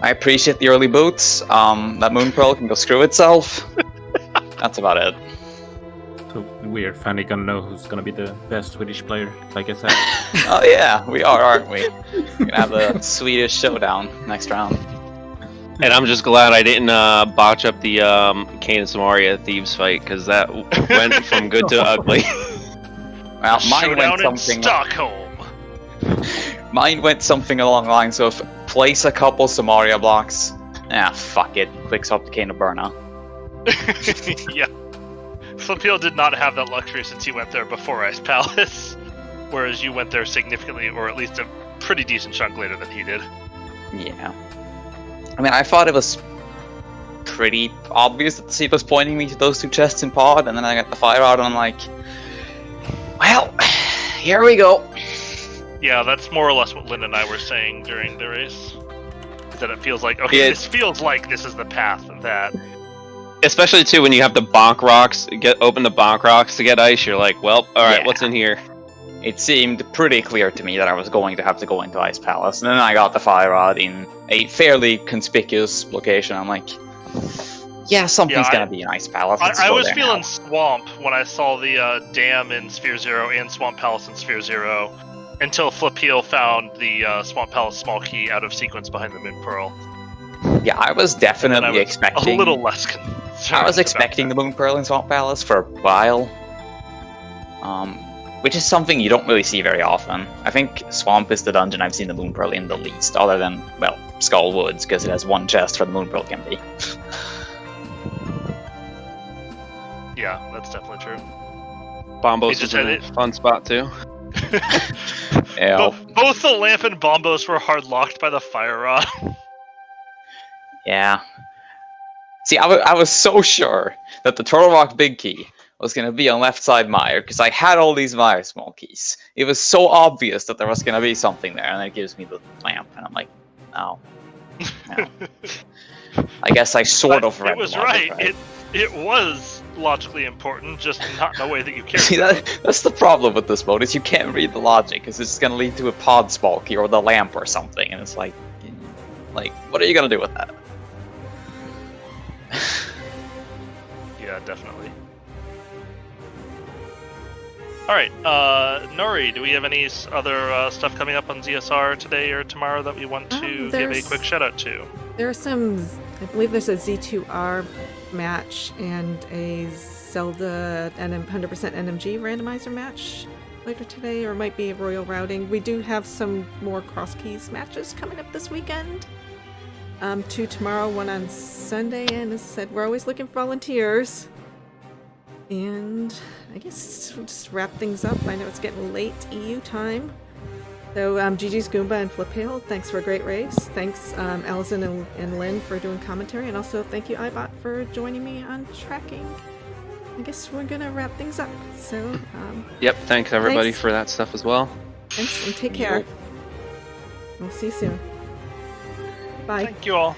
[SPEAKER 4] I appreciate the early boots. That Moon Pearl can go screw itself. That's about it.
[SPEAKER 3] So we're finally gonna know who's gonna be the best Swedish player, like I said.
[SPEAKER 4] Oh yeah, we are, aren't we? We're gonna have the Swedish showdown next round.
[SPEAKER 5] And I'm just glad I didn't botch up the Kane and Samaria Thieves fight, because that went from good to ugly.
[SPEAKER 4] Well, mine
[SPEAKER 2] Showdown
[SPEAKER 4] went
[SPEAKER 2] in
[SPEAKER 4] something.
[SPEAKER 2] Stockholm.
[SPEAKER 4] Mine went something along the lines of place a couple Samaria blocks. Ah, fuck it. Quick swap to Kane to Burna.
[SPEAKER 2] Yeah. Flipheal did not have that luxury since he went there before Ice Palace, whereas you went there significantly, or at least a pretty decent chunk later than he did.
[SPEAKER 4] Yeah. I mean, I thought it was pretty obvious that the seed was pointing me to those two chests in pod, and then I got the fire out, and I'm like, well, here we go.
[SPEAKER 2] Yeah, that's more or less what Lynn and I were saying during the race. Is that it feels like, okay,
[SPEAKER 5] Yeah.
[SPEAKER 2] this feels like this is the path that...
[SPEAKER 5] Especially too when you have the bonk rocks, open the bonk rocks to get ice. You're like, well, all right,
[SPEAKER 4] Yeah.
[SPEAKER 5] what's in here?
[SPEAKER 4] It seemed pretty clear to me that I was going to have to go into Ice Palace, and then I got the fire rod in a fairly conspicuous location. I'm like, yeah, something's
[SPEAKER 2] Yeah,
[SPEAKER 4] gonna be in Ice Palace. Let's
[SPEAKER 2] I
[SPEAKER 4] go
[SPEAKER 2] was
[SPEAKER 4] there
[SPEAKER 2] feeling
[SPEAKER 4] now.
[SPEAKER 2] Swamp when I saw the Dam in Sphere Zero and Swamp Palace in Sphere Zero, until Flipheal found the Swamp Palace small key out of sequence behind the Moon Pearl.
[SPEAKER 4] Yeah, I was
[SPEAKER 2] And then I
[SPEAKER 4] definitely
[SPEAKER 2] was
[SPEAKER 4] expecting.
[SPEAKER 2] a little less concerned.
[SPEAKER 4] I was
[SPEAKER 2] about
[SPEAKER 4] expecting
[SPEAKER 2] that.
[SPEAKER 4] the Moon Pearl in Swamp Palace for a while. Which is something you don't really see very often. I think Swamp is the dungeon I've seen the Moon Pearl in the least, other than, well, Skull Woods, because it has one chest where the Moon Pearl can be.
[SPEAKER 2] Yeah, that's definitely true.
[SPEAKER 5] Bombos
[SPEAKER 2] He just
[SPEAKER 5] was in
[SPEAKER 2] had
[SPEAKER 5] a
[SPEAKER 2] it.
[SPEAKER 5] fun spot too.
[SPEAKER 4] Yeah,
[SPEAKER 2] Both the lamp and bombos were hard locked by the fire rod.
[SPEAKER 4] yeah. See, I was so sure that the Turtle Rock Big Key was going to be on left side Meyer, because I had all these Meyer small keys. It was so obvious that there was going to be something there, and then it gives me the lamp, and I'm like, no. No. I guess I sort of read
[SPEAKER 2] It was
[SPEAKER 4] the logic
[SPEAKER 2] right. It was logically important, just not in a way that you care.
[SPEAKER 4] See, that's the problem with this mode, is you can't read the logic, because it's going to lead to a pod small key or the lamp or something, and it's like, what are you going to do with that?
[SPEAKER 2] Yeah, definitely. Alright, Nori, do we have any other stuff coming up on ZSR today or tomorrow that we want to give a
[SPEAKER 1] There's-
[SPEAKER 2] quick shout out to?
[SPEAKER 1] There are some I believe there's a Z2R match and a Zelda 100% NMG randomizer match later today, or it might be Royal Routing. We do have some more Cross Keys matches coming up this weekend. 2 tomorrow, 1 on Sunday, and as I said, we're always looking for volunteers. And I guess we'll just wrap things up. I know it's getting late EU time. So GG's Goomba and Flipheal, thanks for a great race. Thanks Allison and Lynn for doing commentary, and also thank you iBot for joining me on tracking. I guess we're gonna wrap things up. So
[SPEAKER 5] Yep, thanks everybody for that stuff as well.
[SPEAKER 1] Thanks and take care. We'll see you soon. Bye.
[SPEAKER 2] Thank you all.